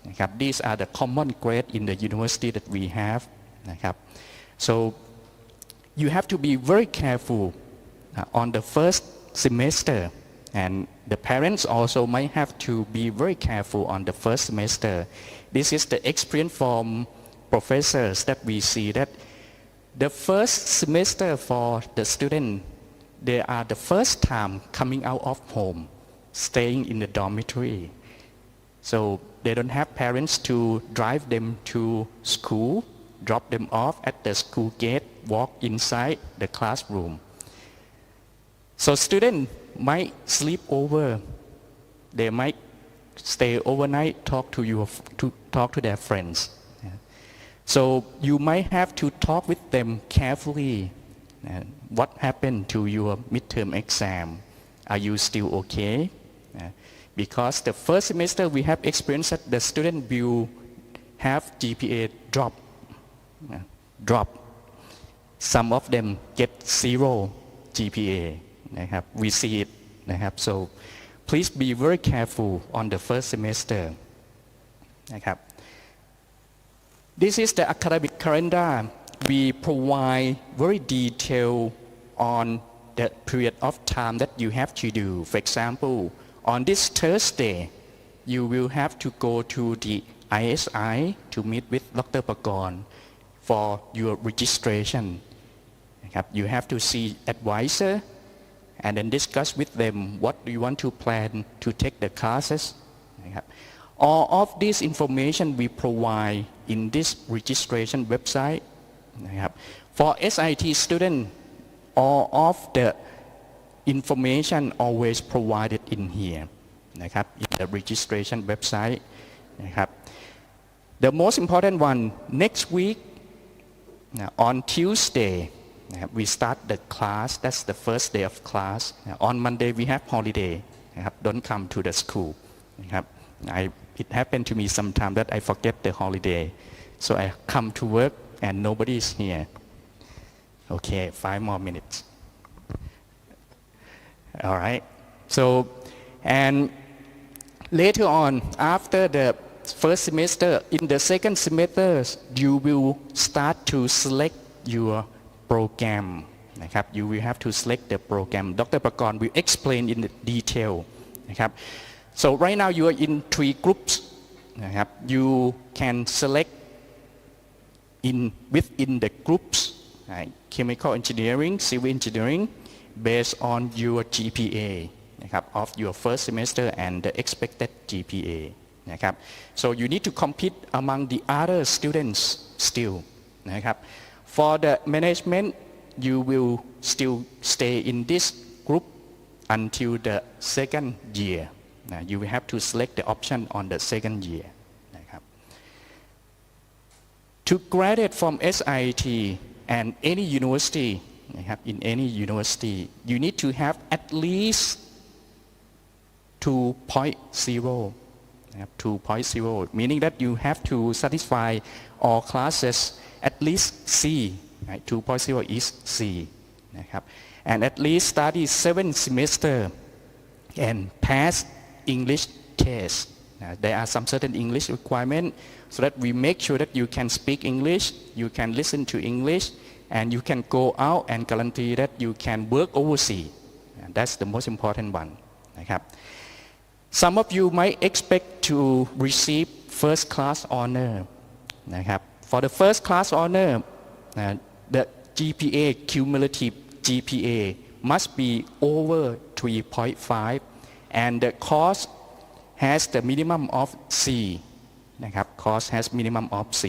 นะครับ these are the common grade in the university that we have นะครับ so you have to be very careful on the first semester and the parents also might have to be very careful on the first semester. This is the experience from professors that we see that the first semester for the student, they are the first time coming out of home, staying in the dormitory. So they don't have parents to drive them to school, drop them off at the school gate, walk inside the classroom. So students might sleep over, they might stay overnight, talk to their friends. So you might have to talk with them carefully. What happened to your midterm exam? Are you still okay? Because the first semester we have experienced that the student will have GPA drop. Some of them get 0 GPA. นะครับ we see it นะครับ so please be very careful on the first semester นะครับ this is the academic calendar we provide very detail on the period of time that you have to do for example on this Thursday you will have to go to the ISI to meet with Dr. Pakorn for your registration นะครับ you have to see advisor and then discuss with them what do you want to plan to take the classes. All of this information we provide in this registration website. For SIT students, all of the information always provided in here, in the registration website. The most important one, next week on Tuesday, we start the class, that's the first day of class. On Monday we have holiday. Don't come to the school. It happened to me sometime that I forget the holiday. So I come to work and nobody is here. Okay, 5 more minutes. All right. So, and later on, after the first semester, in the second semester, you will start to select your program นะครับ you will have to select the program Dr. Pakorn will explain in detail นะครับ so right now you are in 3 groups นะครับ you can select within the groups chemical engineering civil engineering based on your GPA นะครับ of your first semester and the expected GPA นะครับ so you need to compete among the other students still นะครับ For the management, you will still stay in this group until the second year. You will have to select the option on the second year. To graduate from SIT and any university, in any university, you need to have at least 2.0. 2.0, meaning that you have to satisfy all classes at least C, right? 2.0 is C, นะครับ and at least study 7 semester and pass English test. There are some certain English requirements so that we make sure that you can speak English, you can listen to English, and you can go out and guarantee that you can work overseas. And that's the most important one, นะครับ Some of you might expect to receive first class honor, นะครับ For the first class honor, the GPA, cumulative GPA, must be over 3.5 and the course has the minimum of C. นะครับ Course has minimum of C.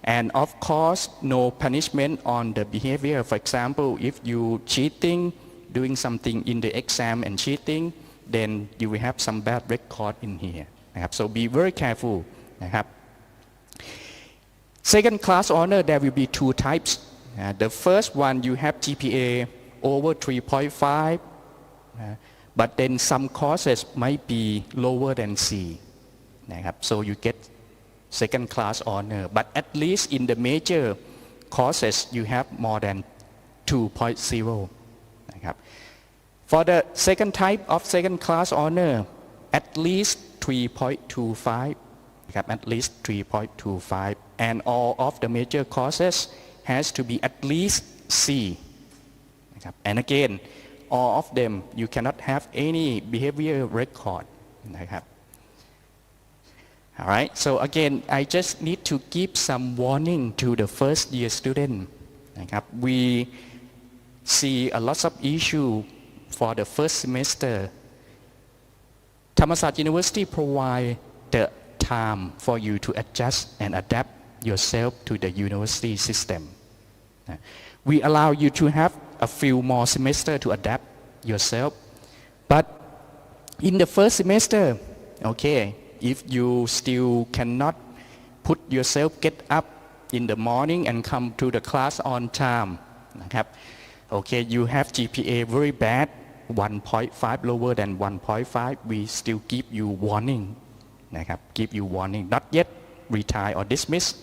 And of course, no punishment on the behavior. For example, if you cheating, doing something in the exam and cheating, then you will have some bad record in here. นะครับ So be very careful. นะครับ Second class honor, there will be 2 types. The first one, you have GPA over 3.5, but then some courses might be lower than C. นะครับ So you get second class honor, but at least in the major courses you have more than 2.0 นะครับ For the second type of second class honor at least 3.25 นะครับ at least 3.25 and all of the major courses has to be at least C นะครับ and again all of them you cannot have any behavior record นะครับ Alright, so again I just need to give some warning to the first year student นะครับ we see a lot of issue for the first semester Thammasat University provide the time for you to adjust and adapt yourself to the university system. We allow you to have a few more semester to adapt yourself. But in the first semester, okay, if you still cannot put yourself, get up in the morning and come to the class on time, okay, you have GPA very bad, 1.5 lower than 1.5, we still give you warning, give you warning, not yet retire or dismiss.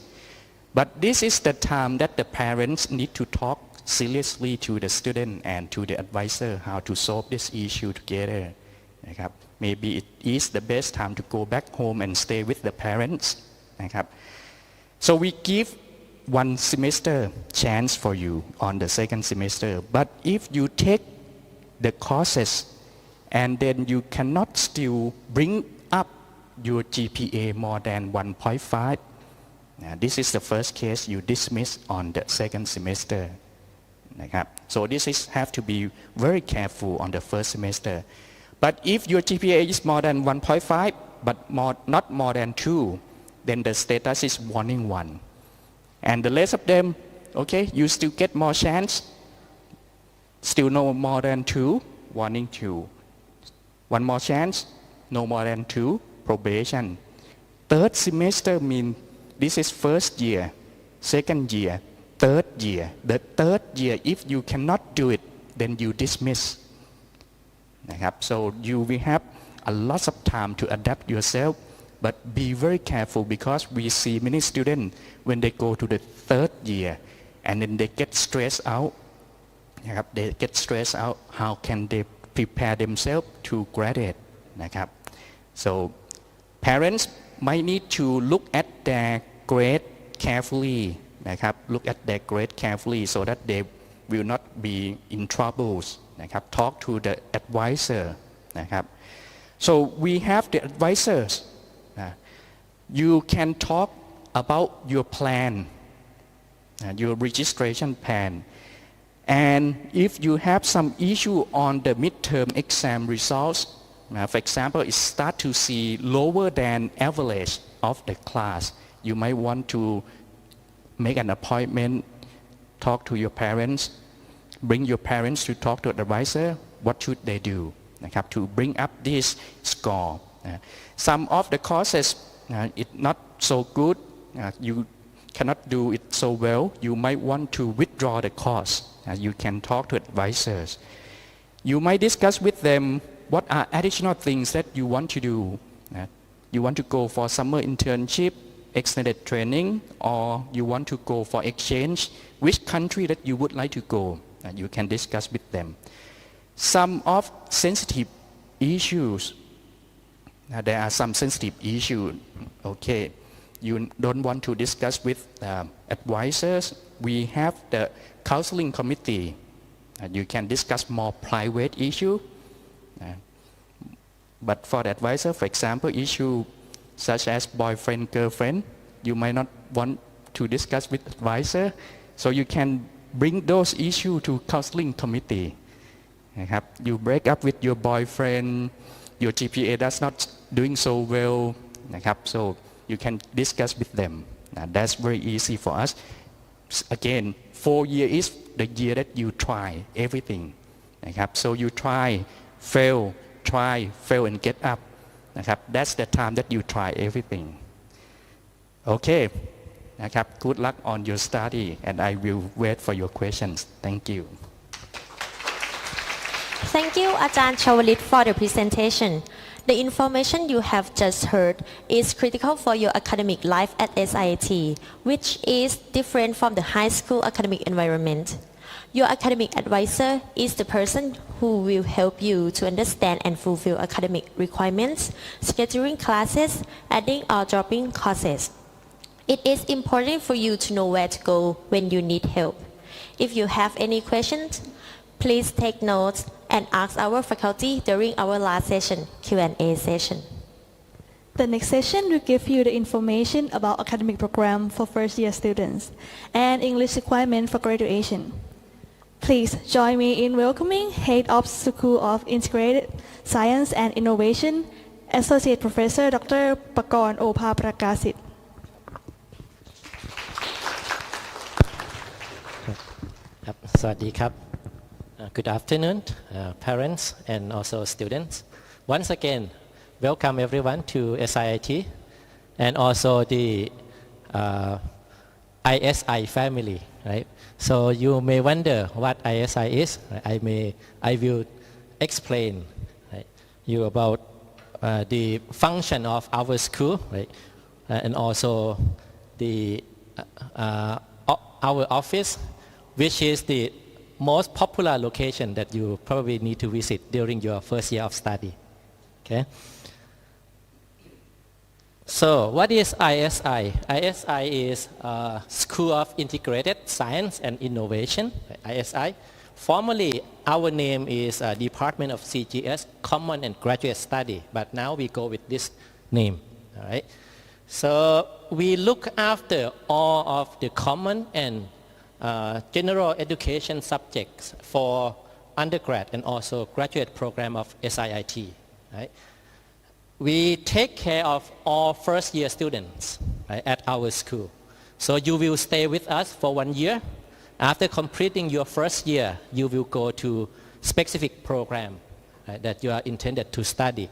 But this is the time that the parents need to talk seriously to the student and to the advisor how to solve this issue together. Maybe it is the best time to go back home and stay with the parents. So we give one semester chance for you on the second semester. But if you take the courses and then you cannot still bring up your GPA more than 1.5, this is the first case you dismiss on the second semester. So this is have to be very careful on the first semester. But if your GPA is more than 1.5 but not more than 2, then the status is warning 1. And the rest of them, okay, you still get more chance. Still no more than 2, warning 2. One more chance, no more than 2, probation. Third semester means this is first year, second year, third year. The third year, if you cannot do it, then you dismiss. So you will have a lot of time to adapt yourself, but be very careful because we see many students when they go to the third year and then they get stressed out. They get stressed out. How can they prepare themselves to graduate? So parents might need to look at their grade carefully. Look at their grade carefully so that they will not be in troubles. Talk to the advisor. So we have the advisors. You can talk about your plan, your registration plan. And if you have some issue on the midterm exam results, for example, it start to see lower than average of the class, you might want to make an appointment, talk to your parents, bring your parents to talk to the advisor, what should they do to bring up this score. Some of the courses, it's not so good, you cannot do it so well, you might want to withdraw the course. You can talk to advisors. You might discuss with them what are additional things that you want to do. You want to go for summer internship, extended training, or you want to go for exchange, which country that you would like to go. You can discuss with them. Some of sensitive issues, there are some sensitive issues, okay, you don't want to discuss with advisors. We have the counseling committee. You can discuss more private issue. But for the advisor, for example, issue such as boyfriend, girlfriend, you might not want to discuss with advisor. So you can bring those issues to counseling committee. You break up with your boyfriend, your GPA that's not doing so well. So you can discuss with them. That's very easy for us. Again, 4 years is the year that you try everything. So you try, fail, and get up. That's the time that you try everything. Okay. Good luck on your study and I will wait for your questions. Thank you. Thank you, Ajahn Chawalit, for the presentation. The information you have just heard is critical for your academic life at SIIT, which is different from the high school academic environment. Your academic advisor is the person who will help you to understand and fulfill academic requirements, scheduling classes, adding or dropping courses. It is important for you to know where to go when you need help. If you have any questions, please take notes and ask our faculty during our last session, Q&A session. The next session will give you the information about academic program for first year students and English requirement for graduation. Please join me in welcoming Head of School of Integrated Science and Innovation, Associate Professor Dr. Pakorn Opaprakasit. ครับสวัสดีครับ Good afternoon, parents and also students. Once again, welcome everyone to SIIT and also the ISI family, right? So you may wonder what ISI is. I will explain, right, you about the function of our school, right, and also the our office, which is the most popular location that you probably need to visit during your first year of study. Okay. So what is ISI? ISI is School of Integrated Science and Innovation, ISI. Formerly, our name is Department of CGS, Common and Graduate Study, but now we go with this name. All right. So we look after all of the common and general education subjects for undergrad and also graduate program of SIIT. Right? We take care of all first year students, right, at our school. So you will stay with us for 1 year. After completing your first year, you will go to specific program, right, that you are intended to study.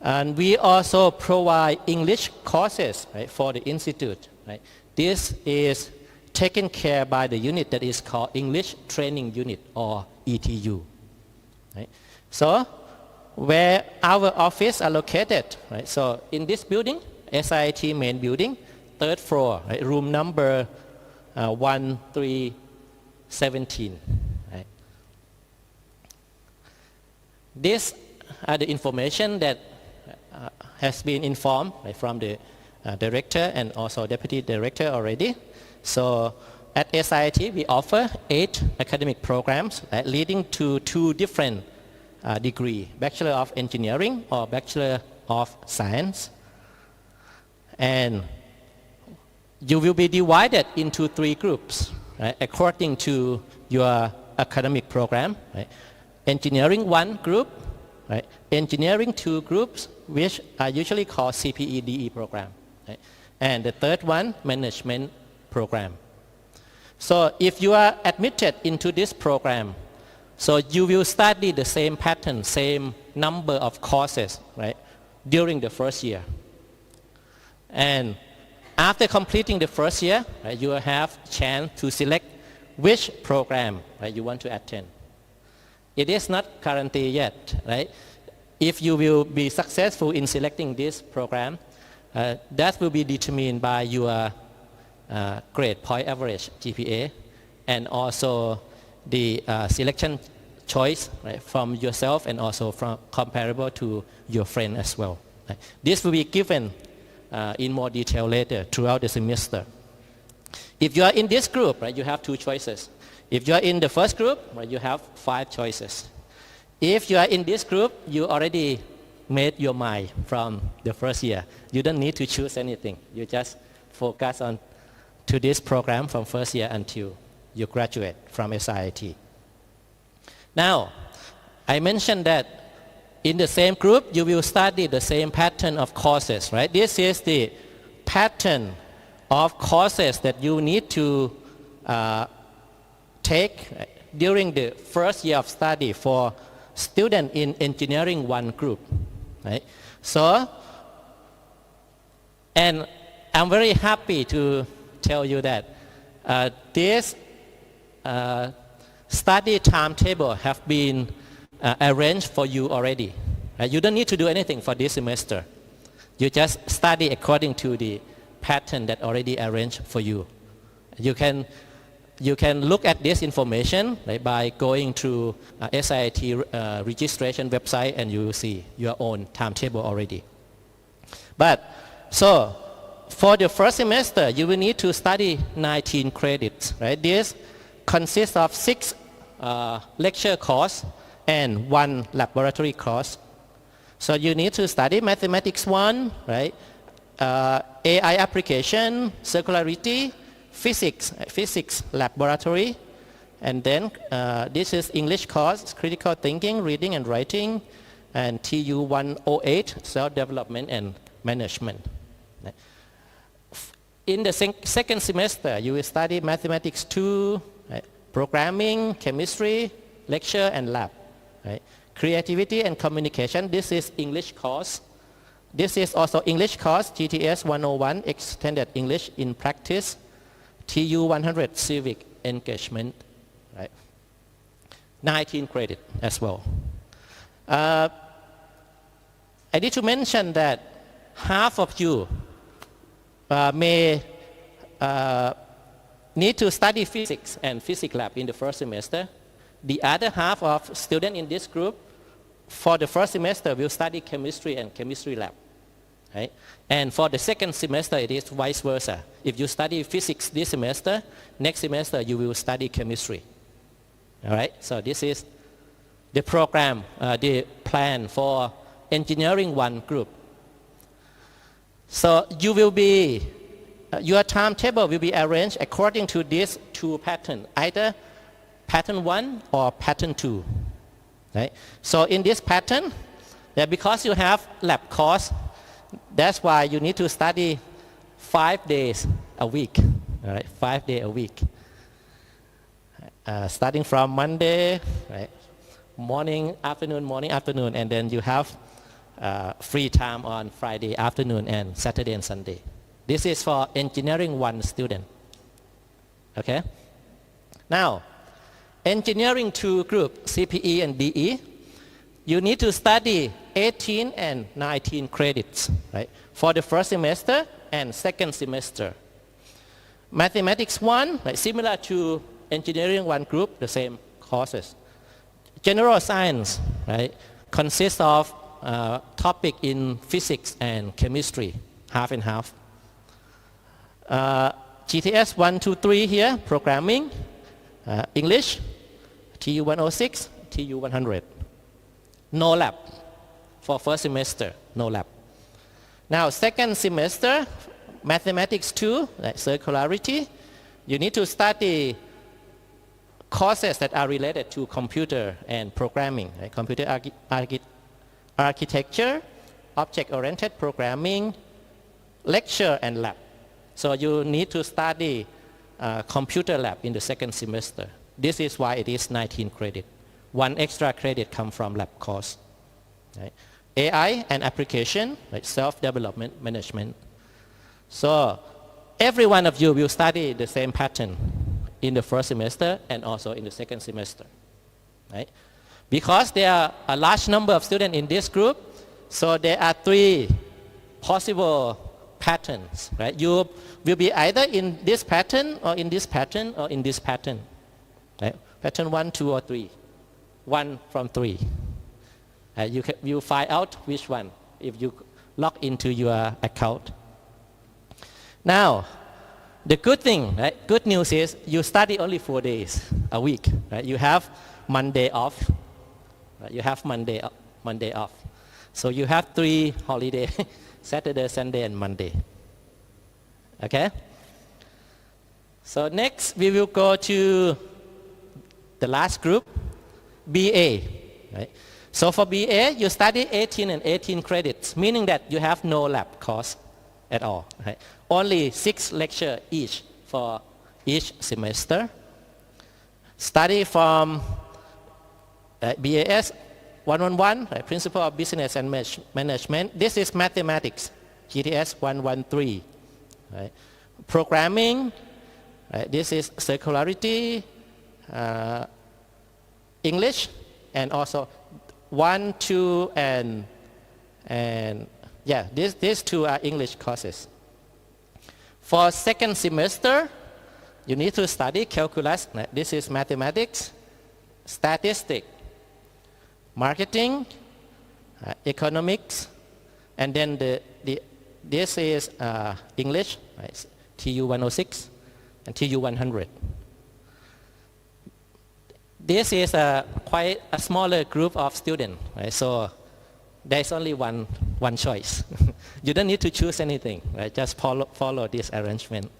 And we also provide English courses, right, for the institute. Right? This is taken care by the unit that is called English Training Unit or ETU. Right? So where our office are located, right? So in this building, SIIT main building, third floor, right? Room number 1317. Right? These are the information that has been informed, right, from the director and also deputy director already. So at SIIT, we offer 8 academic programs, right, leading to 2 different degree, Bachelor of Engineering or Bachelor of Science. And you will be divided into 3 groups, right, according to your academic program. Right? Engineering 1 group, right? Engineering 2 groups, which are usually called CPE-DE program. Right? And the third one, Management program. So if you are admitted into this program, so you will study the same pattern, same number of courses, right, during the first year. And after completing the first year, right, you will have chance to select which program, right, you want to attend. It is not guaranteed yet, right? If you will be successful in selecting this program, that will be determined by your grade point average GPA and also the selection choice, right, from yourself and also from comparable to your friend as well. Right? This will be given in more detail later throughout the semester. If you are in this group, right, you have 2 choices. If you are in the first group, right, you have 5 choices. If you are in this group, you already made your mind from the first year. You don't need to choose anything. You just focus on to this program from first year until you graduate from SIIT. Now, I mentioned that in the same group, you will study the same pattern of courses, right? This is the pattern of courses that you need to take during the first year of study for student in Engineering 1 group, right? So, and I'm very happy to tell you that this study timetable have been arranged for you already. You don't need to do anything for this semester. You just study according to the pattern that already arranged for you. You can You can look at this information right, by going to SIIT registration website and you will see your own timetable already. But so for the first semester, you will need to study 19 credits. Right? This consists of 6 lecture course and 1 laboratory course. So you need to study mathematics 1, right? AI application, circularity, physics laboratory, and then this is English course, critical thinking, reading and writing, and TU 108, self-development and management. In the second semester, you will study mathematics 2, right? Programming, chemistry, lecture and lab. Right? Creativity and communication, this is English course. This is also English course, GTS 101, extended English in practice. TU 100 civic engagement, right? 19 credit as well. I need to mention that half of you may need to study physics and physics lab in the first semester. The other half of students in this group for the first semester will study chemistry and chemistry lab. Right? And for the second semester, it is vice versa. If you study physics this semester, next semester you will study chemistry. All right? So this is the program, the plan for engineering 1 group. So you will be, your timetable will be arranged according to these 2 patterns, either pattern 1 or pattern 2. Right? So in this pattern, because you have lab course, that's why you need to study 5 days a week, all right? 5 days a week. Starting from Monday, right? Morning, afternoon, and then you have free time on Friday afternoon and Saturday and Sunday. This is for engineering 1 student, okay? Now, engineering 2 group, CPE and DE, you need to study 18 and 19 credits, right? For the first semester and second semester. Mathematics 1, right, similar to engineering 1 group, the same courses. General science, right, consists of topic in physics and chemistry, half and half. GTS 1, 2, 3 here, programming, English, TU 106, TU 100. No lab for first semester, no lab. Now second semester, mathematics 2, like circularity, you need to study courses that are related to computer and programming, right? Computer architecture, object-oriented programming, lecture and lab. So you need to study computer lab in the second semester. This is why it is 19 credit. 1 extra credit come from lab course. Right? AI and application, right? Self-development management. So every one of you will study the same pattern in the first semester and also in the second semester. Right? Because there are a large number of students in this group, so there are 3 possible patterns. Right? You will be either in this pattern or in this pattern or in this pattern. Right? Pattern 1, 2, or 3. 1 from 3. You find out which one if you log into your account. Now, the good thing, right? Good news is you study only 4 days a week. Right? You have Monday off. Right? You have Monday off. So you have 3 holidays, Saturday, Sunday, and Monday. Okay? So next we will go to the last group, BA. Right? So for BA, you study 18 and 18 credits, meaning that you have no lab course at all. Right? Only 6 lectures each for each semester. Study from BAS 111, right? Principle of Business and Management. This is mathematics, GTS 113. Right? Programming, right? This is circularity, English, and also 1, 2, and yeah, these 2 are English courses. For second semester, you need to study calculus. This is mathematics, statistics, marketing, economics, and then this is English, right? TU 106 and TU 100. This is quite a smaller group of students, right? So there's only one choice. You don't need to choose anything, right? Just follow this arrangement.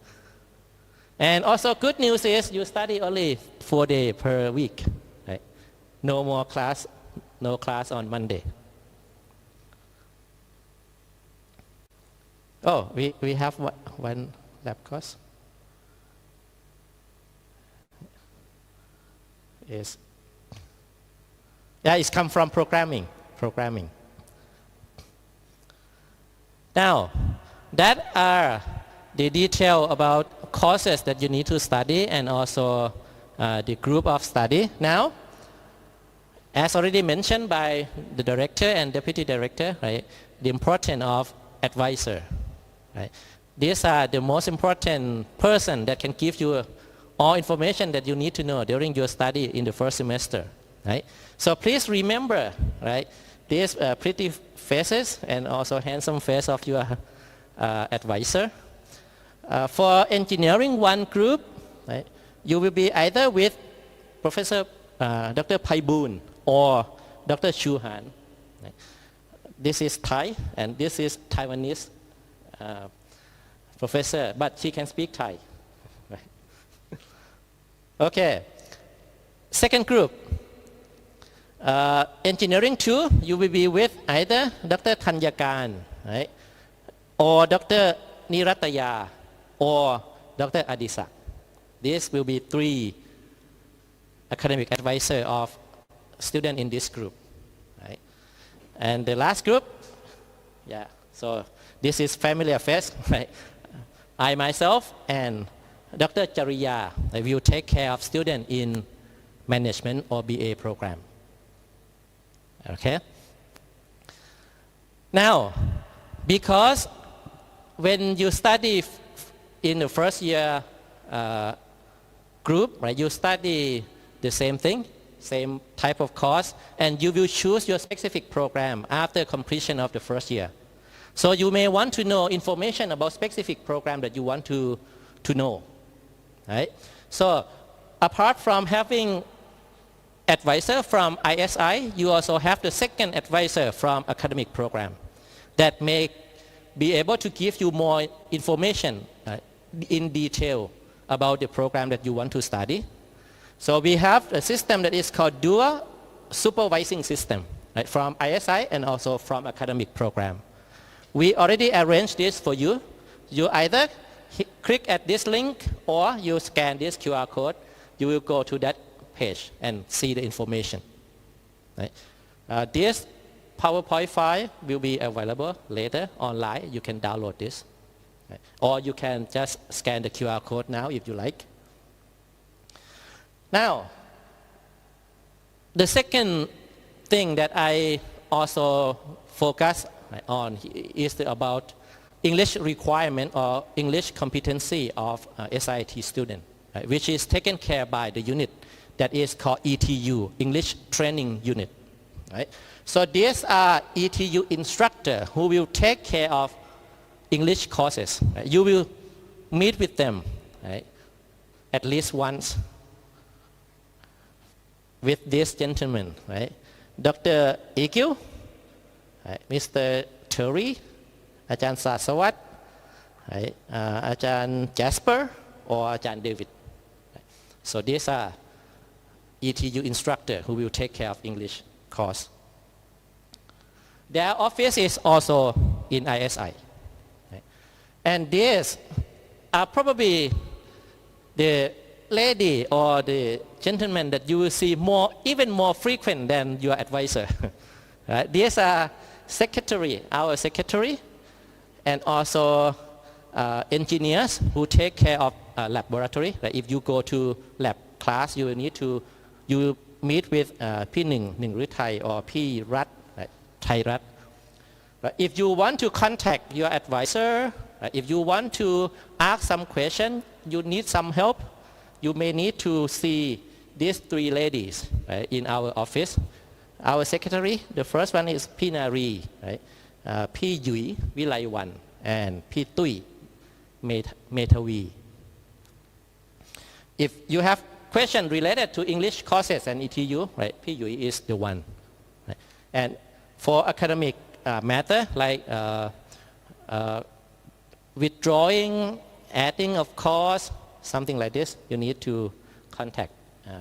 And also good news is you study only 4 days per week, right? No more class, no class on Monday. Oh, we have one lab course. It's come from programming. Now, that are the detail about courses that you need to study and also the group of study. Now, as already mentioned by the director and deputy director, right, the importance of advisor. Right? These are the most important person that can give you all information that you need to know during your study in the first semester. Right? So please remember, right, these pretty faces and also handsome face of your advisor. For engineering one group, right, you will be either with Professor Dr. Paiboon or Dr. Chuhan. Right? This is Thai and this is Taiwanese professor, but she can speak Thai. Right? Okay. Second group. Engineering 2, you will be with either Dr. Tanyakan, right, or Dr. Nirataya, or Dr. Adisa. This will be 3 academic advisor of students in this group. Right? And the last group, so this is family affairs. Right? I myself and Dr. Chariya will take care of students in management or BA program. Okay? Now, because when you study in the first year group, right, you study the same thing, same type of course, and you will choose your specific program after completion of the first year. So you may want to know information about specific program that you want to know, right? So apart from having advisor from ISI, you also have the second advisor from academic program that may be able to give you more information in detail about the program that you want to study. So we have a system that is called dual supervising system, right, from ISI and also from academic program. We already arranged this for you. You either click at this link or you scan this QR code. You will go to that page and see the information. Right? This PowerPoint file will be available later online. You can download this. Right? Or you can just scan the QR code now if you like. Now, the second thing that I also focus on is about English requirement or English competency of SIIT student, right, which is taken care by the unit that is called ETU, English Training Unit. Right? So these are ETU instructor who will take care of English courses. Right? You will meet with them, right, at least once with this gentleman, right? Dr. EQ, right, Mr. Terry, อาจารย์ศาสวัสดิ์ right, อาจารย์ Jasper or อาจารย์ David. Right? So these are ETU instructor who will take care of English course. Their office is also in ISI. Right? And these are probably the lady or the gentleman that you will see even more frequent than your advisor. Right? These are our secretary, and also engineers who take care of laboratory. Like if you go to lab class, you meet with พี่หนึ่งฤทัย or พี่รัฐ ไทยรัฐ. But if you want to contact your advisor, if you want to ask some question, you need some help, you may need to see these three ladies, right, in our office. Our secretary, the first one is Pinari, right? P. Yui Vilaiwan and P. Tui Metavi. If you have questions related to English courses and ETU, right, P. Yui is the one. Right? And for academic matter like withdrawing, adding of course, something like this, you need to contact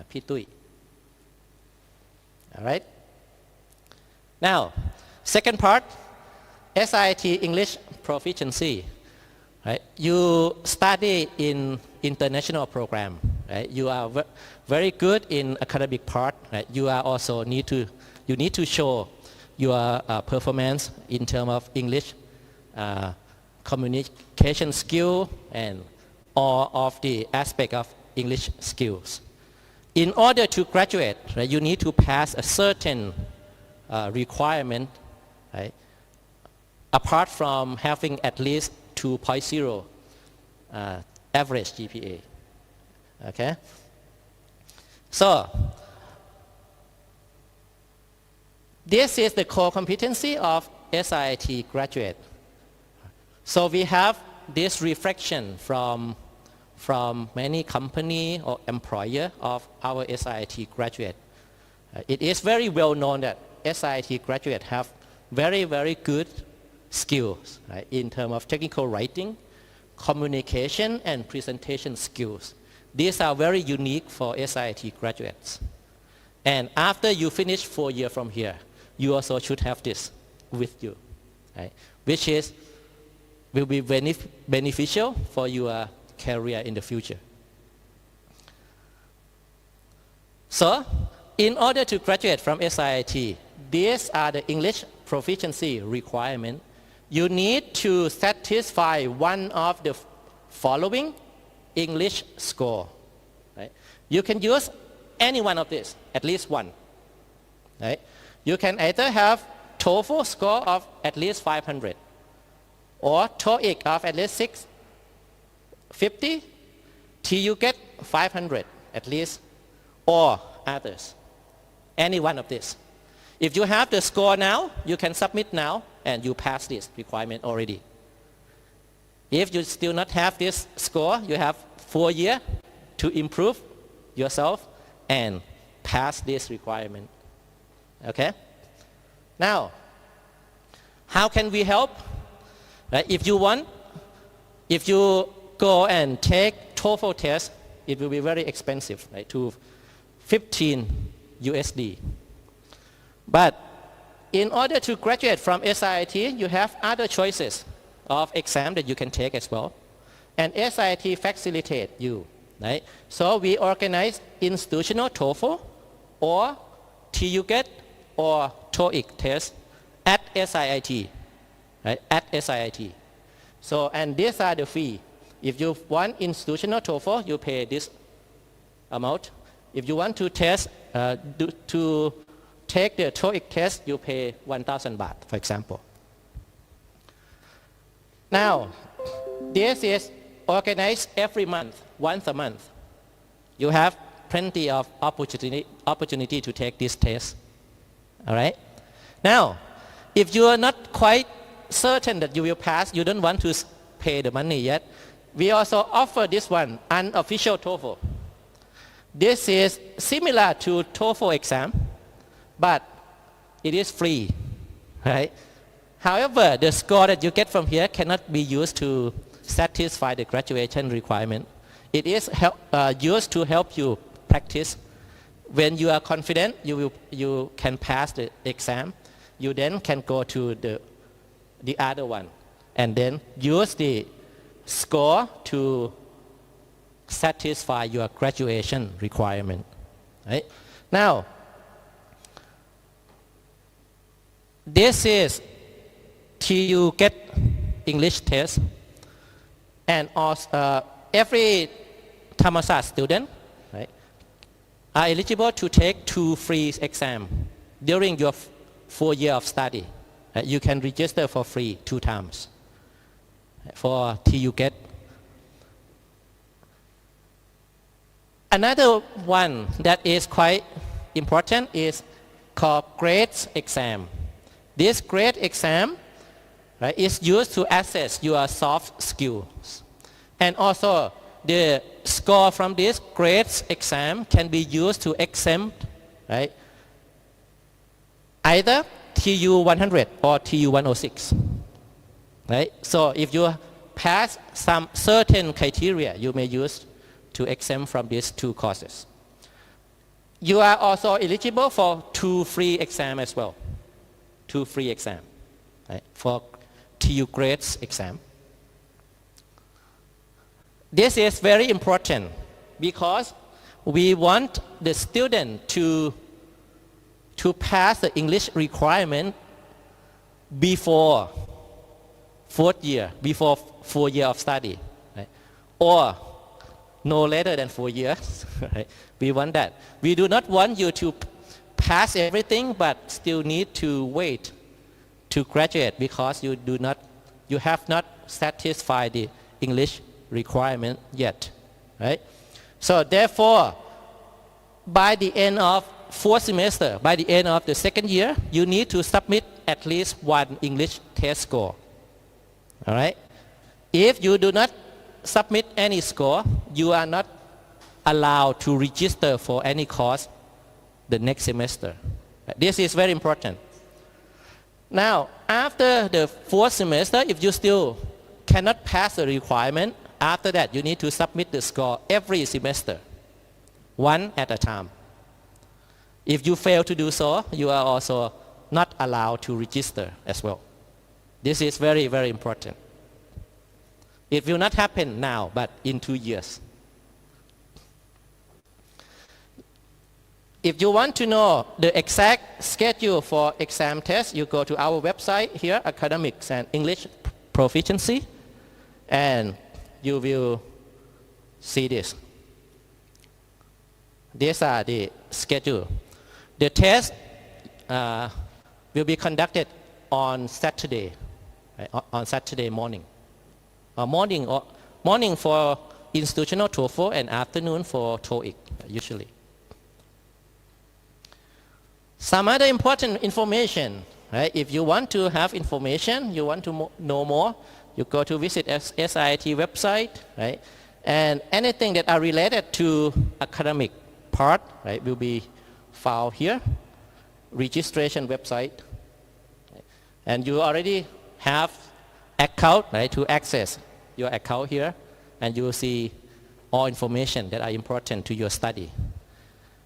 P. Tui. All right? Now, second part, SIIT English proficiency. Right? You study in international program. Right? You are very good in academic part. Right? You are also need to show your performance in terms of English communication skill and all of the aspect of English skills. In order to graduate, right, you need to pass a certain requirement, right, apart from having at least 2.0 average GPA. Okay? So, this is the core competency of SIIT graduate. So we have this reflection from many company or employer of our SIIT graduate. It is very well known that SIIT graduate have very, very good skills, right, in terms of technical writing, communication, and presentation skills. These are very unique for SIIT graduates. And after you finish 4 years from here, you also should have this with you, right, which will be beneficial for your career in the future. So, in order to graduate from SIIT, these are the English proficiency requirements. You need to satisfy one of the following English score. Right? You can use any one of these, at least one. Right? You can either have TOEFL score of at least 500 or TOEIC of at least 650 till you get 500 at least, or others. Any one of these. If you have the score now, you can submit now and you pass this requirement already. If you still not have this score, you have 4 years to improve yourself and pass this requirement. Okay? Now, how can we help? Right? If you go and take TOEFL test, it will be very expensive, right, to 15 USD. But in order to graduate from SIIT, you have other choices of exam that you can take as well. And SIIT facilitate you, right? So we organize institutional TOEFL or TUGET or TOEIC test at SIIT, right? At SIIT. So, and these are the fee. If you want institutional TOEFL, you pay this amount. If you want to test, to take the TOEIC test, you pay 1,000 baht, for example. Now, this is organized every month, once a month. You have plenty of opportunity to take this test. All right? Now, if you are not quite certain that you will pass, you don't want to pay the money yet, we also offer this one, unofficial TOEFL. This is similar to TOEFL exam, but it is free, right? However, the score that you get from here cannot be used to satisfy the graduation requirement. It is used to help you practice. When you are confident you can pass the exam, you then can go to the other one and then use the score to satisfy your graduation requirement. Right? Now, this is till you get English test, and also, every Thammasat student, right, are eligible to take 2 free exams during your 4 years of study. You can register for free 2 times for till you get. Another one that is quite important is called grades exam. This grade exam, right, is used to assess your soft skills. And also the score from this grades exam can be used to exempt, right, either TU 100 or TU 106. Right? So if you pass some certain criteria, you may use to exempt from these two courses. You are also eligible for 2 free exams as well. 2 free exams, right, for TU grades exam. This is very important because we want the student to pass the English requirement before 4th year, before 4 years of study, right? Or no later than 4 years. Right? We want that. We do not want you to pass everything but still need to wait to graduate because you have not satisfied the English requirement yet, right? So therefore, by the end of 4th semester, by the end of the 2nd year, you need to submit at least 1 English test score. All right? If you do not submit any score, you are not allowed to register for any course the next semester. This is very important. Now, after the 4th semester, if you still cannot pass the requirement, after that you need to submit the score every semester, 1 at a time. If you fail to do so, you are also not allowed to register as well. This is very, very important. It will not happen now, but in 2 years. If you want to know the exact schedule for exam tests, you go to our website here, Academics and English Proficiency, and you will see this. These are the schedule. The test will be conducted on Saturday, right, on Saturday morning. Morning for institutional TOEFL and afternoon for TOEIC, usually. Some other important information, right? If you want to have information, you want to know more, you go to visit SIIT website, right? And anything that are related to academic part, right, will be found here. Registration website, right? And you already have account, right, to access your account here, and you will see all information that are important to your study.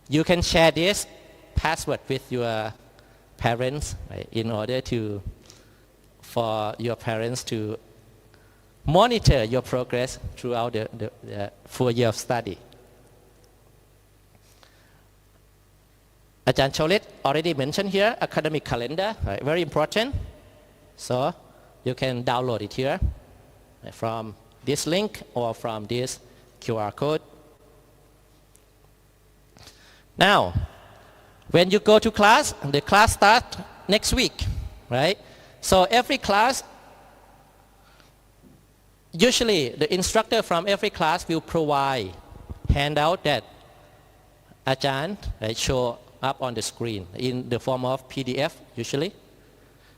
You can share this password with your parents, right, in order for your parents to monitor your progress throughout the 4 years of study. Ajahn Chawalit already mentioned here academic calendar, right, very important. So you can download it here, right, from this link or from this QR code. Now, when you go to class, the class starts next week, right? So every class, usually the instructor from every class will provide handout that Ajahn, right, show up on the screen in the form of PDF usually.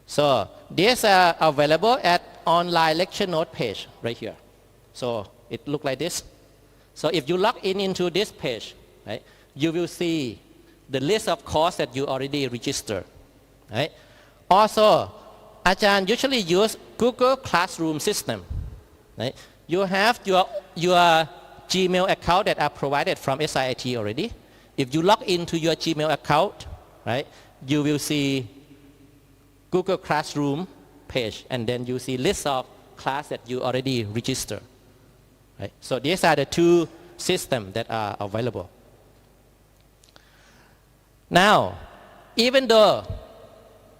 So these are available at online lecture note page right here. So it looks like this. So if you log in into this page, right, you will see the list of courses that you already registered, right? Also, Ajahn usually use Google Classroom system, right? You have your Gmail account that are provided from SIIT already. If you log into your Gmail account, right, you will see Google Classroom page, and then you see list of class that you already registered, right? So these are the 2 systems that are available. Now, even though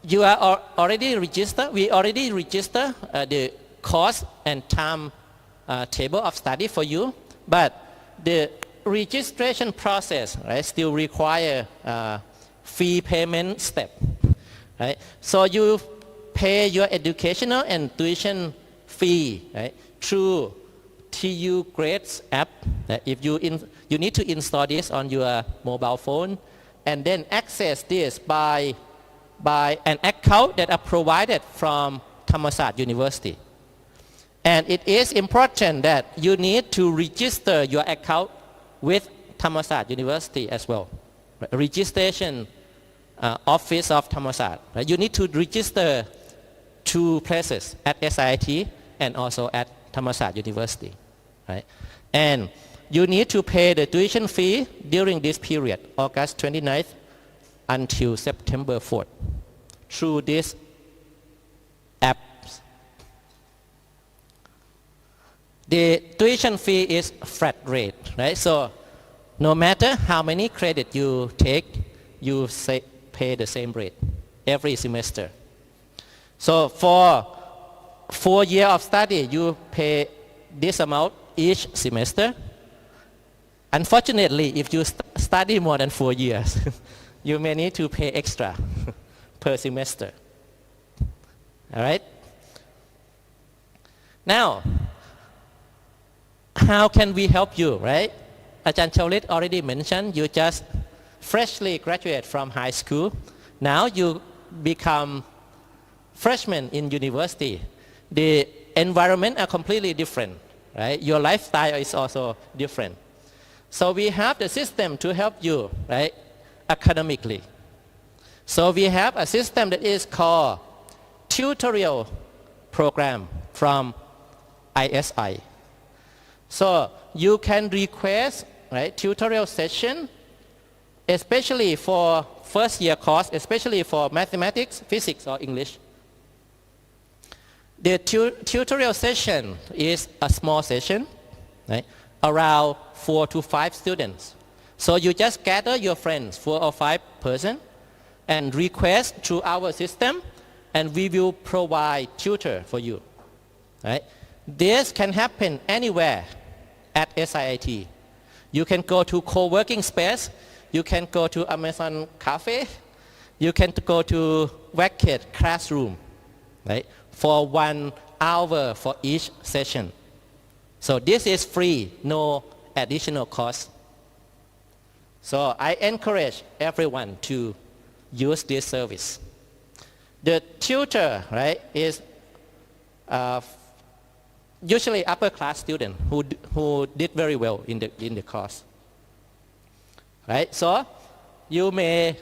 you are already registered, we already register the course and time table of study for you, but the registration process, right, still require fee payment step, right? So you pay your educational and tuition fee, right, through TU Grades app. If you need to install this on your mobile phone and then access this by an account that are provided from Thammasat University. And it is important that you need to register your account with Thammasat University as well. Registration office of Thammasat. You need to register 2 places at SIIT and also at Thammasat University. Right? And you need to pay the tuition fee during this period, August 29th until September 4th, through this app. The tuition fee is flat rate, right? So no matter how many credit you take, you pay the same rate every semester. So for 4 years of study, you pay this amount each semester. Unfortunately, if you study more than 4 years, you may need to pay extra per semester. All right? Now, how can we help you, right? Ajahn Chawalit already mentioned you just freshly graduate from high school. Now you become freshmen in university. The environment are completely different, right? Your lifestyle is also different. So we have the system to help you, right, academically. So we have a system that is called tutorial program from ISI. So you can request, right, tutorial session, especially for first year course, especially for mathematics, physics, or English. The tutorial session is a small session, right, around 4 to 5 students. So you just gather your friends, 4 or 5 person, and request through our system, and we will provide tutor for you. Right? This can happen anywhere at SIIT. You can go to co-working space, you can go to Amazon Cafe, you can go to Wackett classroom, right, for 1 hour for each session. So this is free, no additional cost. So I encourage everyone to use this service. The tutor, right, is usually upper class student who did very well in the course. Right? So you may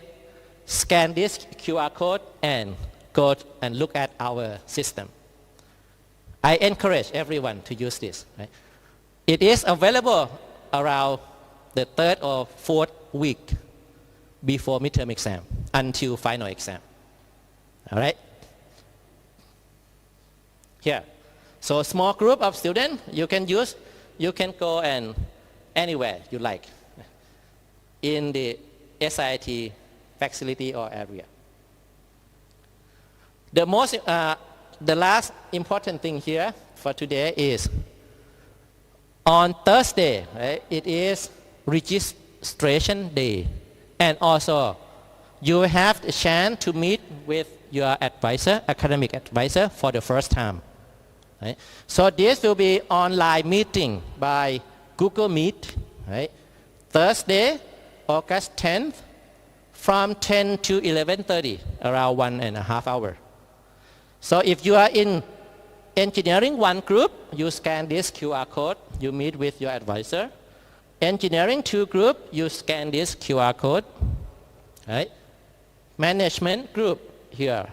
scan this QR code and go and look at our system. I encourage everyone to use this. Right? It is available around the 3rd or 4th week before midterm exam until final exam. All right? Here. So small group of students you can use, you can go and anywhere you like in the SIIT facility or area. The last important thing here for today is on Thursday, right, it is registration day, and also you have the chance to meet with your advisor, academic advisor, for the first time. Right? So this will be online meeting by Google Meet, right? Thursday, August 10th, from 10 to 11:30, around 1.5 hours. So if you are in engineering 1 group, you scan this QR code, you meet with your advisor. Engineering 2 group, you scan this QR code. Right? Management group here.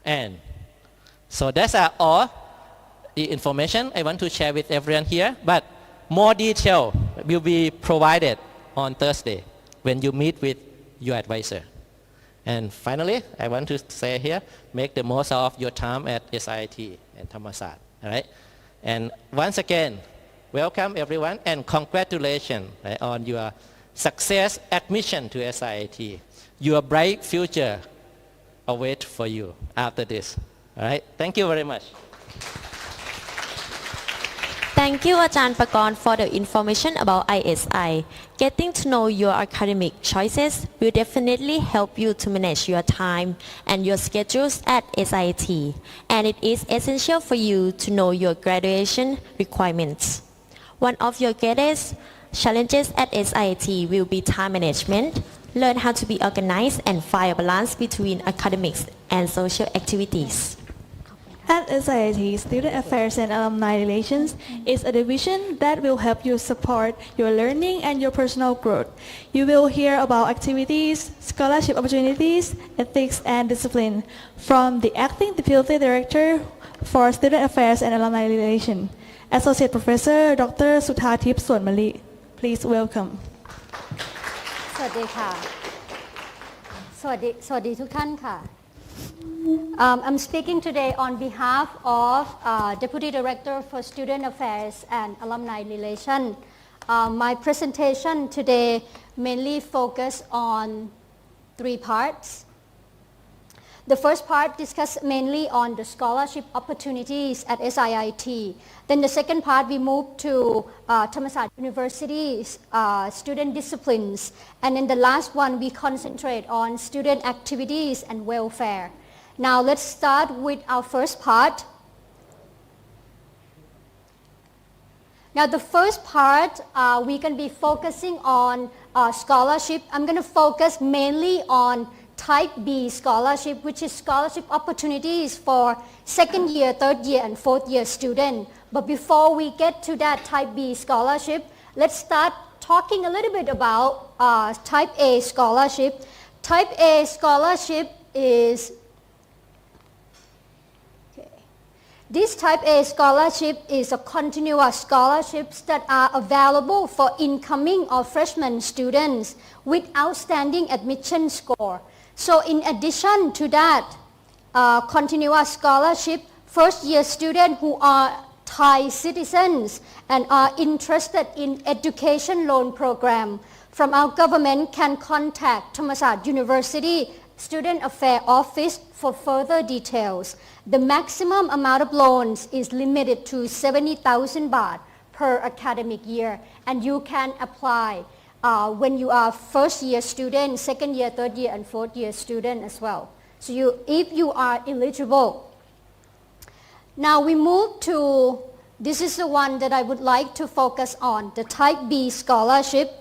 And so that's all the information I want to share with everyone here, but more detail will be provided on Thursday when you meet with your advisor. And finally, I want to say here, make the most of your time at SIIT and Thammasat. All right? And once again, welcome everyone and congratulations, right, on your success admission to SIIT. Your bright future awaits for you after this. All right? Thank you very much. Thank you, Ajahn Pakorn, for the information about ISI. Getting to know your academic choices will definitely help you to manage your time and your schedules at SIIT, and it is essential for you to know your graduation requirements. One of your greatest challenges at SIIT will be time management. Learn how to be organized and find a balance between academics and social activities. At SIIT, Student Affairs and Alumni Relations is a division that will help you support your learning and your personal growth. You will hear about activities, scholarship opportunities, ethics, and discipline from the Acting Deputy Director for Student Affairs and Alumni Relations, Associate Professor Dr. Suthatip Suanmali. Please welcome. สวัสดีค่ะสวัสดีทุกท่านค่ะ I'm speaking today on behalf of Deputy Director for Student Affairs and Alumni Relations. My presentation today mainly focus on 3 parts. The first part discussed mainly on the scholarship opportunities at SIIT. Then the second part we move to Thammasat University's student disciplines. And then the last one we concentrate on student activities and welfare. Now let's start with our first part. Now the first part we can be focusing on scholarship. I'm going to focus mainly on Type B scholarship, which is scholarship opportunities for second year, third year, and fourth year student. But before we get to that Type B scholarship, let's start talking a little bit about Type A scholarship. Type A scholarship is This Type A scholarship is a continuous scholarships that are available for incoming or freshman students with outstanding admission score. So in addition to that continuous scholarship, first year students who are Thai citizens and are interested in education loan program from our government can contact Thammasat University Student Affairs Office for further details. The maximum amount of loans is limited to 70,000 baht per academic year, and you can apply when you are first year student, second year, third year, and fourth year student as well. So if you are eligible. Now we move to, this is the one that I would like to focus on, the Type B scholarship.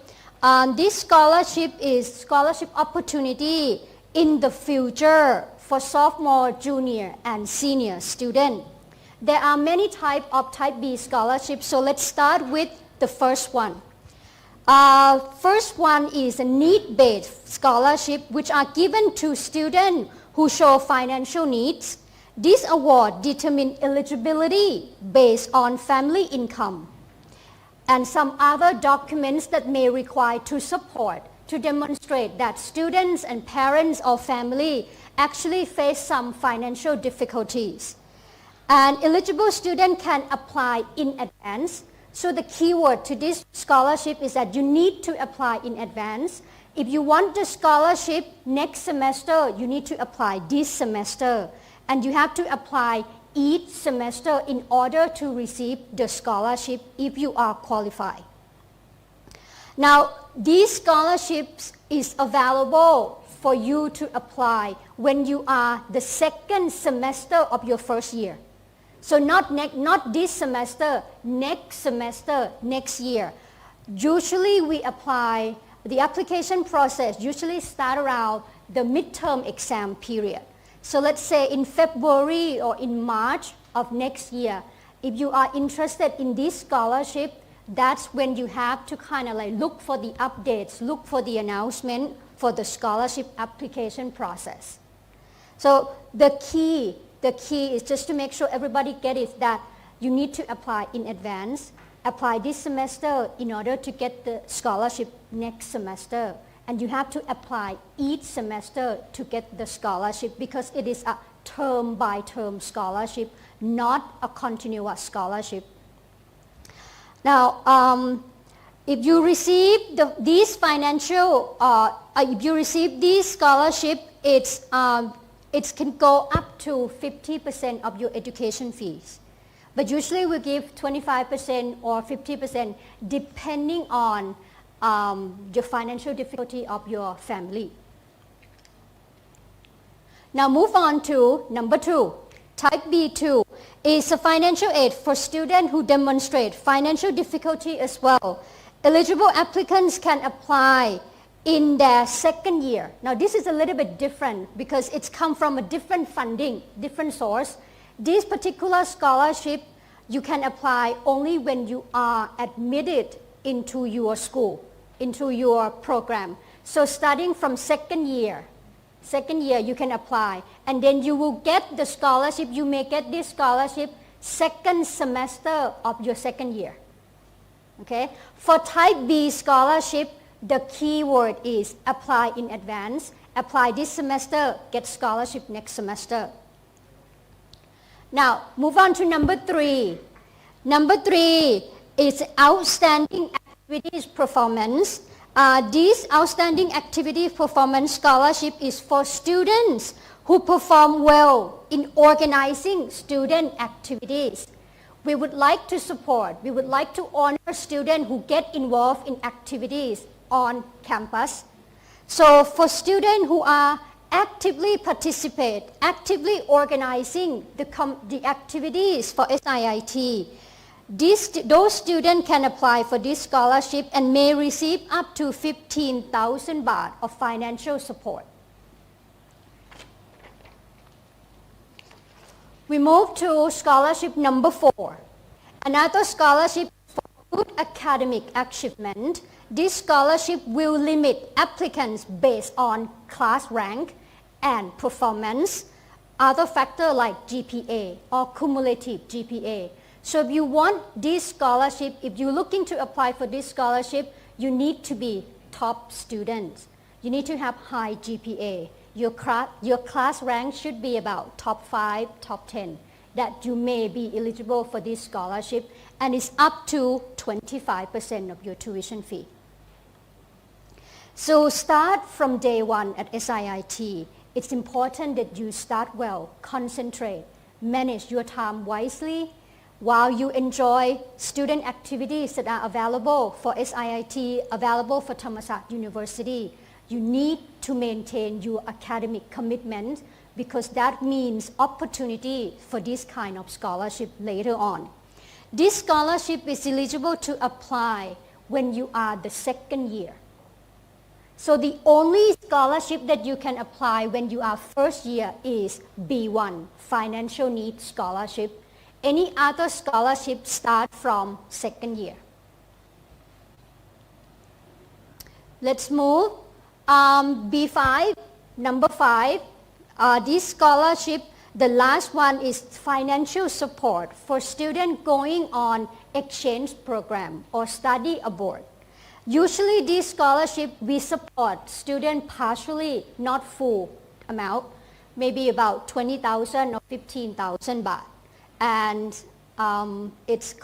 This scholarship is scholarship opportunity in the future for sophomore, junior, and senior student. There are many types of Type B scholarships, so let's start with the first one. First one is a need-based scholarship, which are given to students who show financial needs. This award determines eligibility based on family income and some other documents that may require to support to demonstrate that students and parents or family actually face some financial difficulties. An eligible student can apply in advance. So the keyword to this scholarship is that you need to apply in advance. If you want the scholarship next semester, you need to apply this semester. And you have to apply each semester in order to receive the scholarship if you are qualified. Now, these scholarships is available for you to apply when you are the second semester of your first year. So not this semester, next semester, next year. Usually we apply, the application process usually start around the midterm exam period. So let's say in February or in March of next year, if you are interested in this scholarship, that's when you have to kind of like look for the updates, look for the announcement for the scholarship application process. So the key is just to make sure everybody get it that you need to apply in advance, apply this semester in order to get the scholarship next semester. And you have to apply each semester to get the scholarship because it is a term by term scholarship, not a continuous scholarship. Now, if you receive these financial, if you receive this scholarship, it can go up to 50% of your education fees. But usually we give 25% or 50% depending on the financial difficulty of your family. Now move on to number 2. Type B2 is a financial aid for students who demonstrate financial difficulty as well. Eligible applicants can apply in their second year. Now this is a little bit different because it's come from a different funding, different source. This particular scholarship you can apply only when you are admitted into your school, into your program. So starting from second year you can apply, and then you will get the scholarship. You may get this scholarship second semester of your second year. Okay? For type B scholarship, the key word is apply in advance. Apply this semester, get scholarship next semester. Now, move on to number 3. Number 3 is outstanding activities performance. This outstanding activity performance scholarship is for students who perform well in organizing student activities. We would like to support, we would like to honor students who get involved in activities on campus. So for students who are actively participate, actively organizing the activities for SIIT, those students can apply for this scholarship and may receive up to 15,000 baht of financial support. We move to scholarship number 4. Another scholarship for good academic achievement. This scholarship will limit applicants based on class rank and performance, other factors like GPA or cumulative GPA. So if you want this scholarship, if you're looking to apply for this scholarship, you need to be top students. You need to have high GPA. Your class rank should be about top 5, top 10, that you may be eligible for this scholarship, and it's up to 25% of your tuition fee. So start from day 1 at SIIT. It's important that you start well, concentrate, manage your time wisely, while you enjoy student activities that are available for SIIT, available for Thammasat University. You need to maintain your academic commitment because that means opportunity for this kind of scholarship later on. This scholarship is eligible to apply when you are the second year. So the only scholarship that you can apply when you are first year is B1, Financial Needs Scholarship. Any other scholarship start from second year. Let's move. B5, number 5. This scholarship, the last one is financial support for students going on exchange program or study abroad. Usually this scholarship we support students partially, not full amount, maybe about 20,000 or 15,000 baht. And it's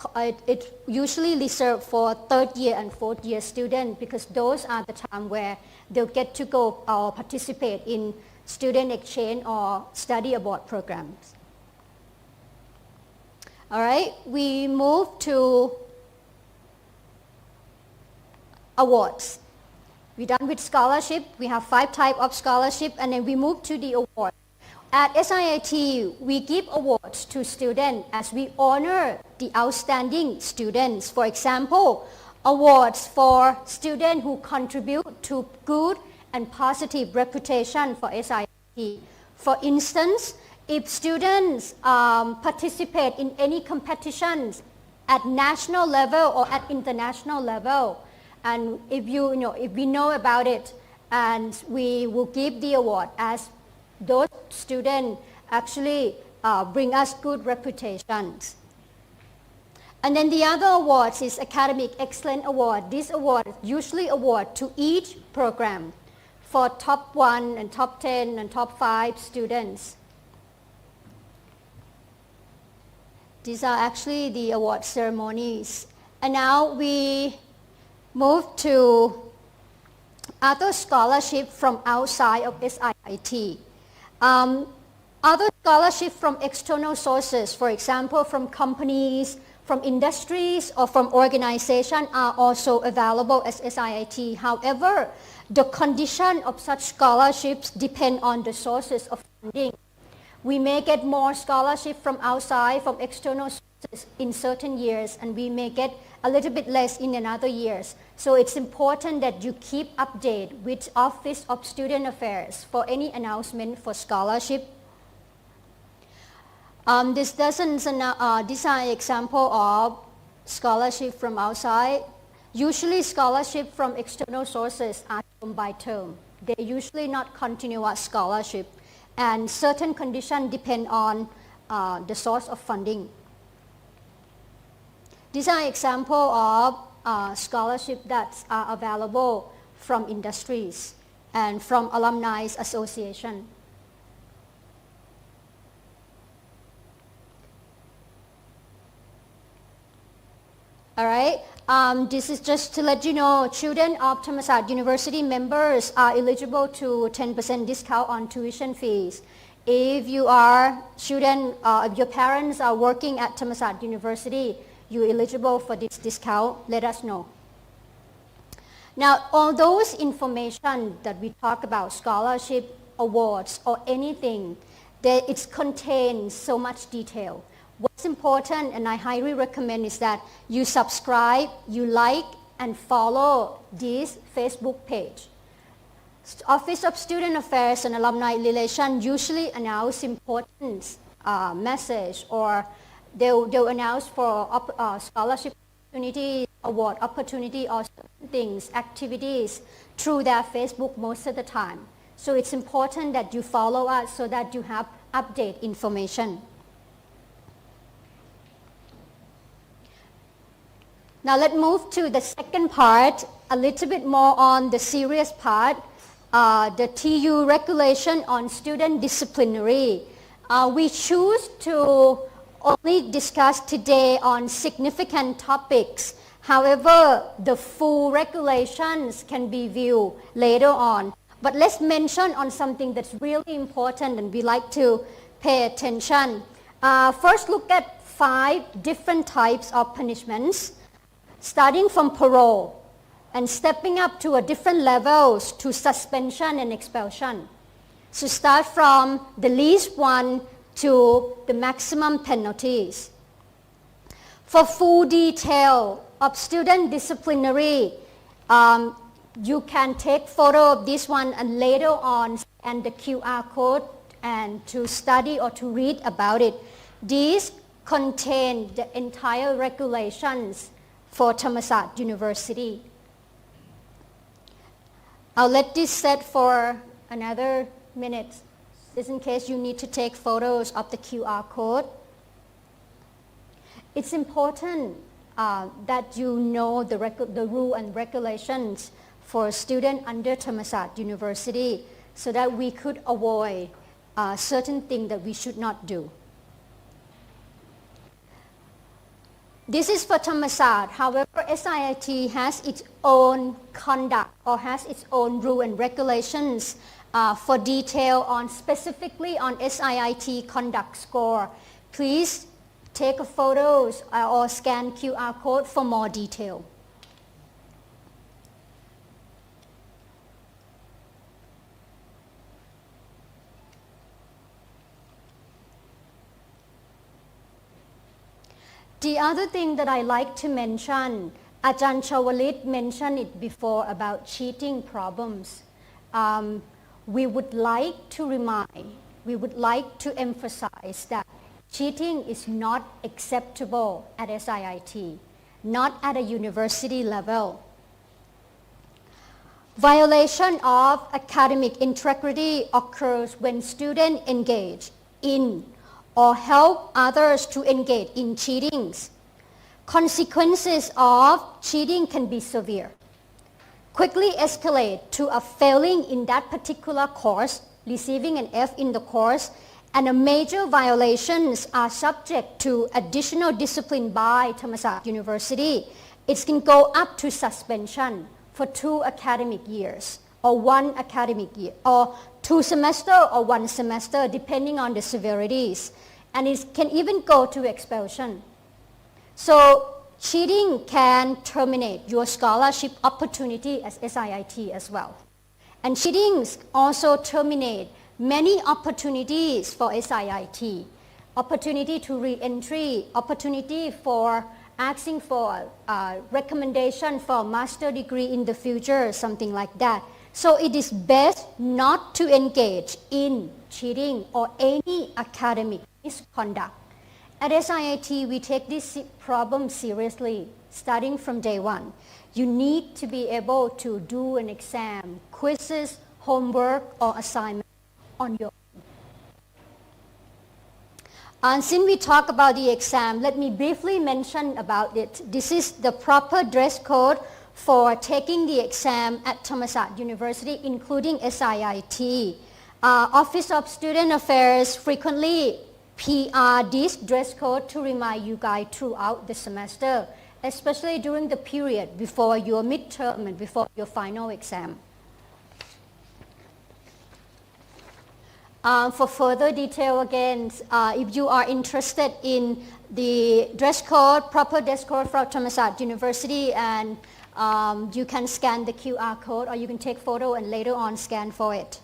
usually reserved for third year and fourth year students because those are the time where they'll get to go or participate in student exchange or study abroad programs. All right, we move to awards. We're done with scholarship. We have 5 types of scholarship, and then we move to the award. At SIIT, we give awards to students as we honor the outstanding students. For example, awards for students who contribute to good and positive reputation for SIIT. For instance, if students participate in any competitions at national level or at international level, and if we know about it, and we will give the award as those students actually bring us good reputations. And then the other awards is Academic Excellence Award. This award is usually award to each program for top 1 and top 10 and top 5 students. These are actually the award ceremonies. And now we move to other scholarship from outside of SIIT. Other scholarship from external sources, for example, from companies, from industries, or from organizations are also available as SIIT. However, the condition of such scholarships depend on the sources of funding. We may get more scholarship from outside, from external sources in certain years, and we may get a little bit less in another years. So it's important that you keep update with Office of Student Affairs for any announcement for scholarship. This is an example of scholarship from outside. Usually scholarship from external sources are term by term. They're usually not continuous scholarship, and certain conditions depend on the source of funding. These are examples of scholarship that are available from industries and from alumni association. All right. This is just to let you know, children of Thammasat University members are eligible to 10% discount on tuition fees. If you are student, if your parents are working at Thammasat University, you're eligible for this discount. Let us know. Now, all those information that we talk about, scholarship, awards, or anything, it contains so much detail. What's important, and I highly recommend, is that you subscribe, you like, and follow this Facebook page. Office of Student Affairs and Alumni Relations usually announce important message, or they'll announce for scholarship opportunity, award opportunity, or certain things, activities through their Facebook most of the time. So it's important that you follow us so that you have update information. Now let's move to the second part, a little bit more on the serious part, the TU regulation on student disciplinary. We choose to only discuss today on significant topics. However, the full regulations can be viewed later on. But let's mention on something that's really important and we like to pay attention. First, look at 5 different types of punishments, starting from parole and stepping up to a different levels to suspension and expulsion. So start from the least one to the maximum penalties. For full detail of student disciplinary, you can take photo of this one and later on scan the QR code and to study or to read about it. These contain the entire regulations for Thammasat University. I'll let this set for another minute, just in case you need to take photos of the QR code. It's important that you know the rule and regulations for students under Thammasat University so that we could avoid certain things that we should not do. This is for Thammasat. However, SIIT has its own conduct or has its own rule and regulations for detail on specifically on SIIT conduct score. Please take photos or scan QR code for more detail. The other thing that I like to mention, Ajahn Chawalit mentioned it before about cheating problems. We would like to remind, we would like to emphasize that cheating is not acceptable at SIIT, not at a university level. Violation of academic integrity occurs when students engage in or help others to engage in cheating. Consequences of cheating can be severe. Quickly escalate to a failing in that particular course, receiving an F in the course, and a major violations are subject to additional discipline by Thammasat University. It can go up to suspension for 2 academic years or 1 academic year or 2 semester or 1 semester depending on the severities, and it can even go to expulsion. So cheating can terminate your scholarship opportunity as SIIT as well. And cheating also terminate many opportunities for SIIT. Opportunity to re-entry, opportunity for asking for recommendation for a master degree in the future, something like that. So it is best not to engage in cheating or any academic misconduct. At SIIT, we take this problem seriously, starting from day one. You need to be able to do an exam, quizzes, homework, or assignment on your own. And since we talk about the exam, let me briefly mention about it. This is the proper dress code for taking the exam at Thammasat University, including SIIT. Office of Student Affairs frequently PR this dress code to remind you guys throughout the semester, especially during the period before your midterm and before your final exam. For further detail again, if you are interested in the dress code, proper dress code from Thammasat University, and you can scan the QR code or you can take photo and later on scan for it.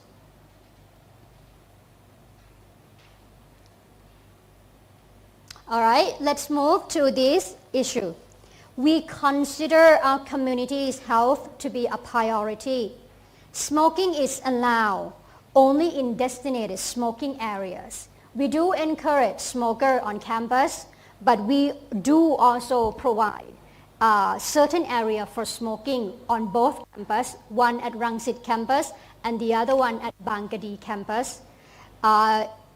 All right, let's move to this issue. We consider our community's health to be a priority. Smoking is allowed only in designated smoking areas. We do encourage smokers on campus, but we do also provide certain area for smoking on both campus, one at Rangsit campus and the other one at Bangkadi campus.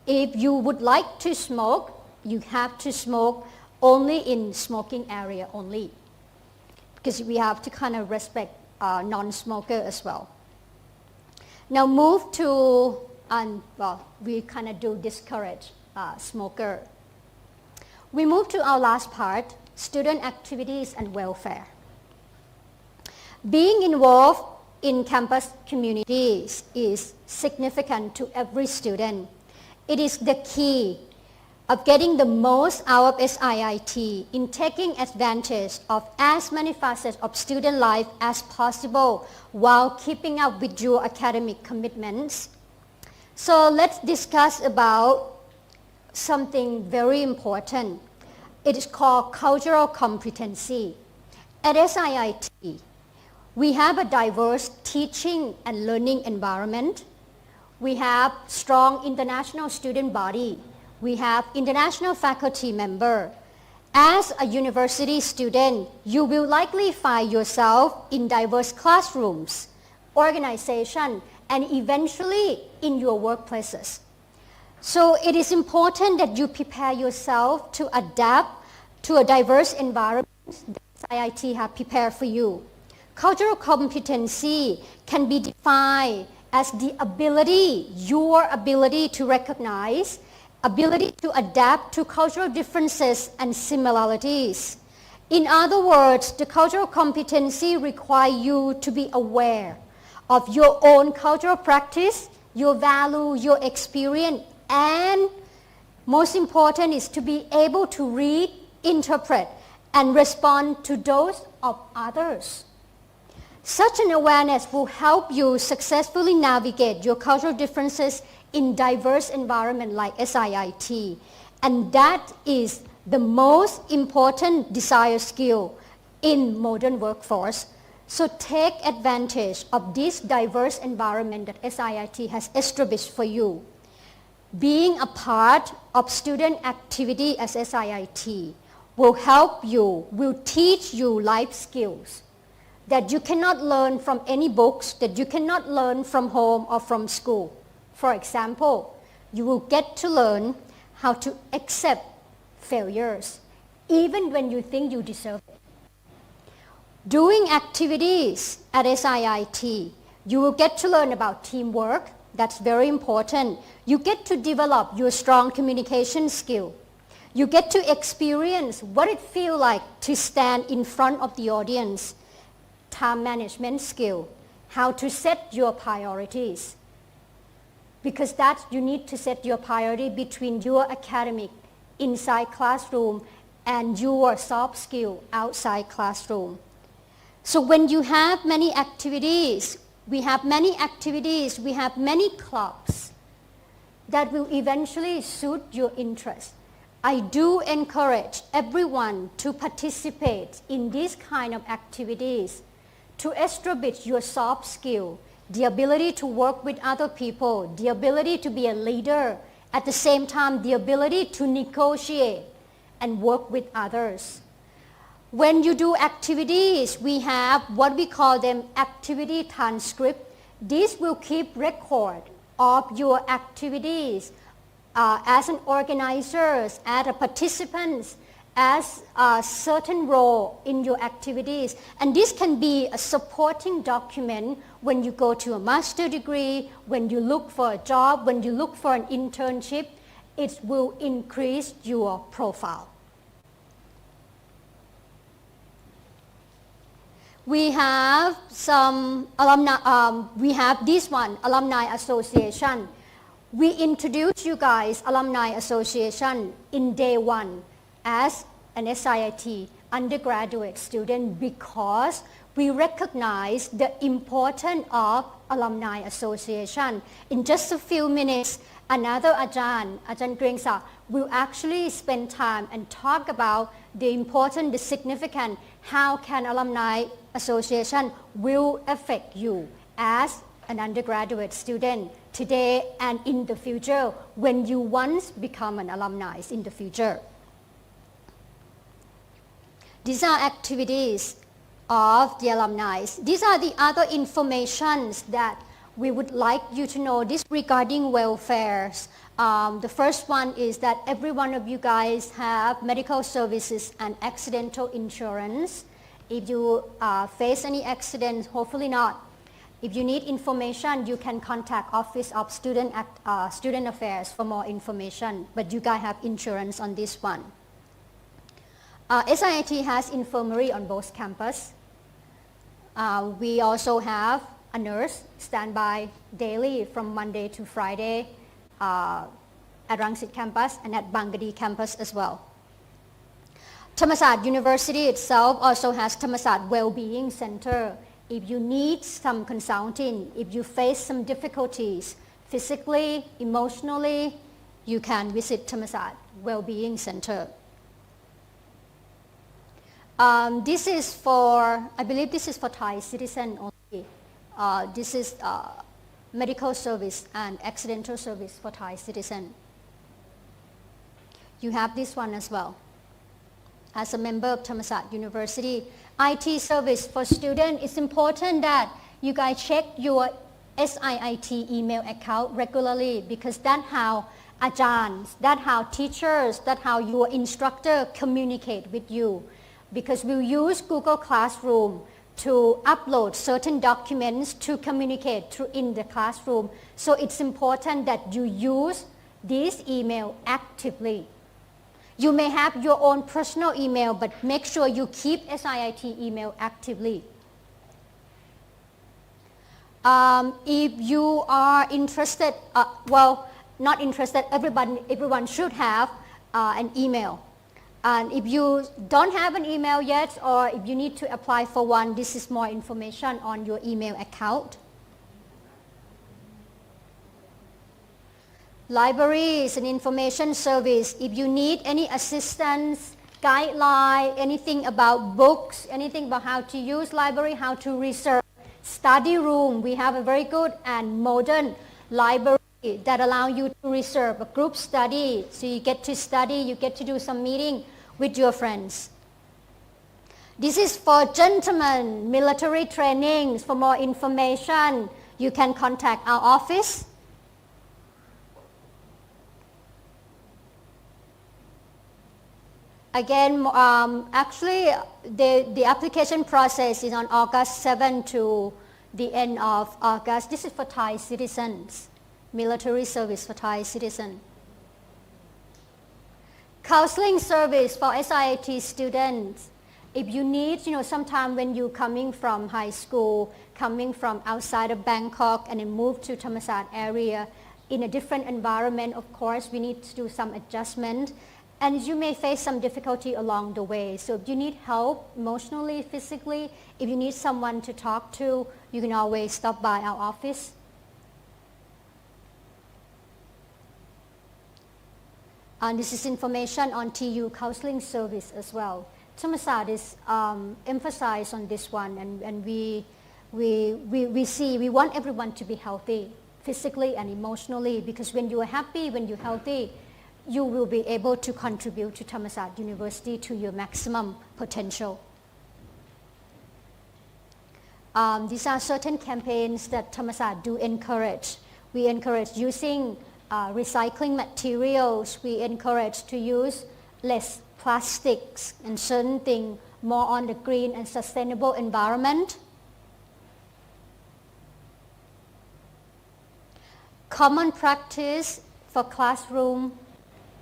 If you would like to smoke, you have to smoke only in smoking area only, because we have to kind of respect non-smoker as well. Now move to, we kind of do discourage smoker. We move to our last part, student activities and welfare. Being involved in campus communities is significant to every student. It is the key of getting the most out of SIIT in taking advantage of as many facets of student life as possible while keeping up with your academic commitments. So let's discuss about something very important. It is called cultural competency. At SIIT, we have a diverse teaching and learning environment. We have strong international student body. We have international faculty member. As a university student, you will likely find yourself in diverse classrooms, organization, and eventually in your workplaces. So it is important that you prepare yourself to adapt to a diverse environment that IIT have prepared for you. Cultural competency can be defined as the ability, your ability to recognize, ability to adapt to cultural differences and similarities. In other words, the cultural competency requires you to be aware of your own cultural practice, your value, your experience, and most important is to be able to read, interpret, and respond to those of others. Such an awareness will help you successfully navigate your cultural differences in diverse environment like SIIT, and that is the most important desired skill in modern workforce. So take advantage of this diverse environment that SIIT has established for you. Being a part of student activity as SIIT will help you, will teach you life skills that you cannot learn from any books, that you cannot learn from home or from school. For example, you will get to learn how to accept failures, even when you think you deserve it. Doing activities at SIIT, you will get to learn about teamwork. That's very important. You get to develop your strong communication skill. You get to experience what it feels like to stand in front of the audience. Time management skill, how to set your priorities. because that you need to set your priority between your academic inside classroom and your soft skill outside classroom. So when you have many activities, we have many clubs that will eventually suit your interest. I do encourage everyone to participate in these kind of activities to establish your soft skill, the ability to work with other people, the ability to be a leader, at the same time the ability to negotiate and work with others. When you do activities, we have what we call them activity transcript. This will keep record of your activities as an organizer, as a participant, as a certain role in your activities. And this can be a supporting document when you go to a master's degree, when you look for a job, when you look for an internship. It will increase your profile. We have some alumni, we have this one, Alumni Association. We introduce you guys Alumni Association in day one as an SIIT undergraduate student because we recognize the importance of Alumni Association. In just a few minutes, another Ajahn Grengsa, will actually spend time and talk about the important, the significant, how can Alumni Association will affect you as an undergraduate student today and in the future when you once become an alumni in the future. These are activities of the alumni. These are the other informations that we would like you to know this regarding welfares. The first one is that every one of you guys have medical services and accidental insurance. If you face any accidents, hopefully not. If you need information, you can contact Office of Student Affairs for more information, but you guys have insurance on this one. SIIT has infirmary on both campus. We also have a nurse standby daily from Monday to Friday at Rangsit campus and at Bangadi campus as well. Thammasat University itself also has Thammasat Wellbeing Center. If you need some consulting, if you face some difficulties physically, emotionally, you can visit Thammasat Wellbeing Center. This is for, I believe this is for Thai citizen only. This is medical service and accidental service for Thai citizen. You have this one as well. As a member of Thammasat University, IT service for students, it's important that you guys check your SIIT email account regularly because that's how Ajahns, that's how teachers, that's how your instructor communicate with you. Because we use Google Classroom to upload certain documents to communicate through in the classroom. So it's important that you use this email actively. You may have your own personal email, but make sure you keep SIIT email actively. If you are interested, well, not interested, everyone should have an email. And if you don't have an email yet, or if you need to apply for one, this is more information on your email account. Library is an information service. If you need any assistance, guideline, anything about books, anything about how to use library, how to research, study room, we have a very good and modern library that allow you to reserve a group study. So you get to study, you get to do some meeting with your friends. This is for gentlemen, military trainings. For more information, you can contact our office. Again, actually, the application process is on August 7 to the end of August. This is for Thai citizens, military service for Thai citizens. Counseling service for SIIT students. If you need, sometime when you're coming from high school, coming from outside of Bangkok and then move to Thammasat area, in a different environment. Of course, we need to do some adjustment, and you may face some difficulty along the way. So if you need help emotionally, physically, if you need someone to talk to, you can always stop by our office. And this is information on TU counseling service as well. Thammasat is emphasized on this one, and we want everyone to be healthy, physically and emotionally, because when you are happy, when you're healthy, you will be able to contribute to Thammasat University to your maximum potential. These are certain campaigns that Thammasat do encourage. We encourage using recycling materials. We encourage to use less plastics and certain things, more on the green and sustainable environment. Common practice for classroom,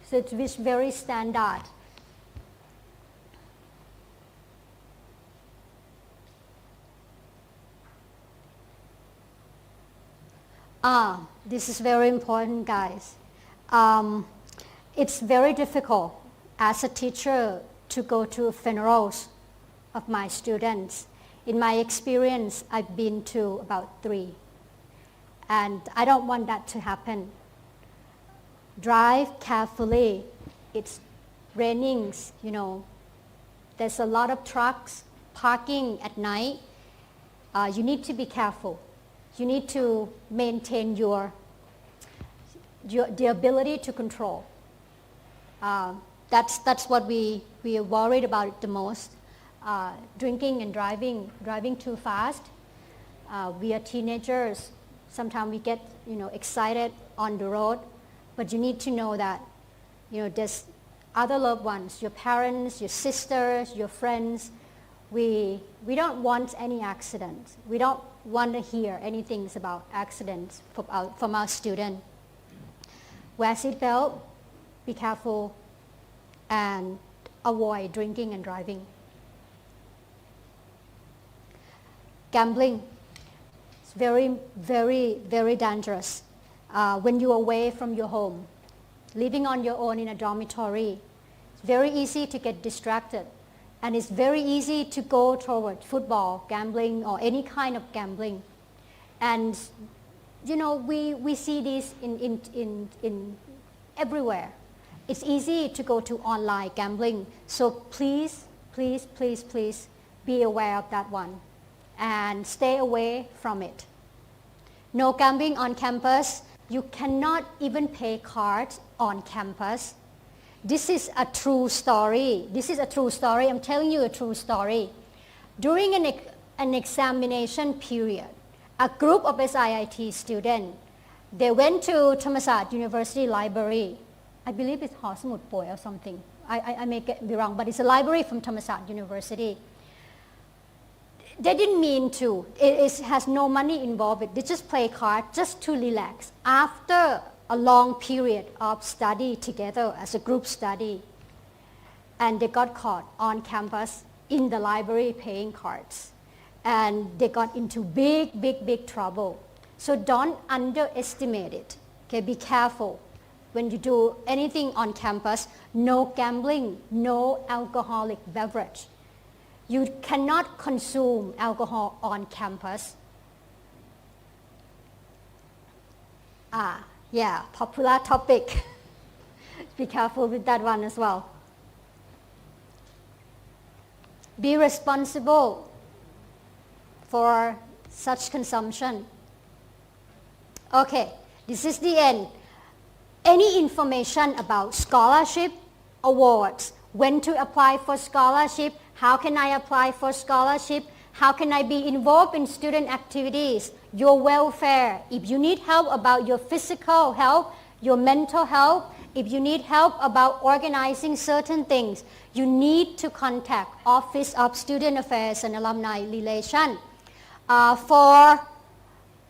so it's very standard. This is very important, guys. It's very difficult as a teacher to go to funerals of my students. In my experience, I've been to about 3. And I don't want that to happen. Drive carefully. It's raining, you know. There's a lot of trucks parking at night. You need to be careful. You need to maintain the ability to control. That's what we are worried about the most. Drinking and driving too fast. We are teenagers. Sometimes we get, excited on the road, but you need to know that, there's other loved ones, your parents, your sisters, your friends. We don't want any accidents. We don't want to hear anything about accidents from our students. Wear seatbelt, be careful, and avoid drinking and driving. Gambling. It's very, very, very dangerous when you're away from your home. Living on your own in a dormitory, it's very easy to get distracted. And it's very easy to go toward football, gambling, or any kind of gambling. And, we see this in everywhere. It's easy to go to online gambling. So please, please, please, please be aware of that one. And stay away from it. No gambling on campus. You cannot even pay cards on campus. This is a true story. I'm telling you a true story. During an examination period, a group of SIIT students, they went to Thammasat University Library. I believe it's Hall Samut Poi or something. I may be wrong, but it's a library from Thammasat University. They didn't mean to. It has no money involved. They just play cards just to relax. After a long period of study together as a group study, and they got caught on campus in the library playing cards, and they got into big, big, big trouble. So don't underestimate it. Okay, be careful when you do anything on campus. No gambling, no alcoholic beverage. You cannot consume alcohol on campus. Yeah, popular topic. Be careful with that one as well. Be responsible for such consumption. Okay, this is the end. Any information about scholarship, awards, when to apply for scholarship, how can I apply for scholarship, how can I be involved in student activities, your welfare, if you need help about your physical health, your mental health, if you need help about organizing certain things, you need to contact Office of Student Affairs and Alumni Relations. For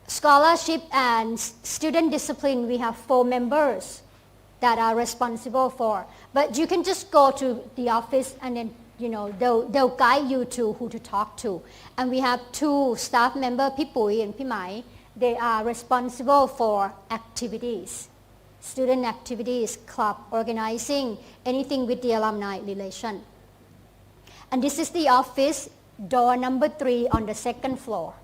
scholarship and student discipline, we have 4 members that are responsible for. But you can just go to the office and then they'll guide you to who to talk to. And we have 2 staff members, Pi Pui and Pi Mai, They are responsible for activities, student activities, club, organizing, anything with the alumni relation. And this is the office, door number 3 on the second floor.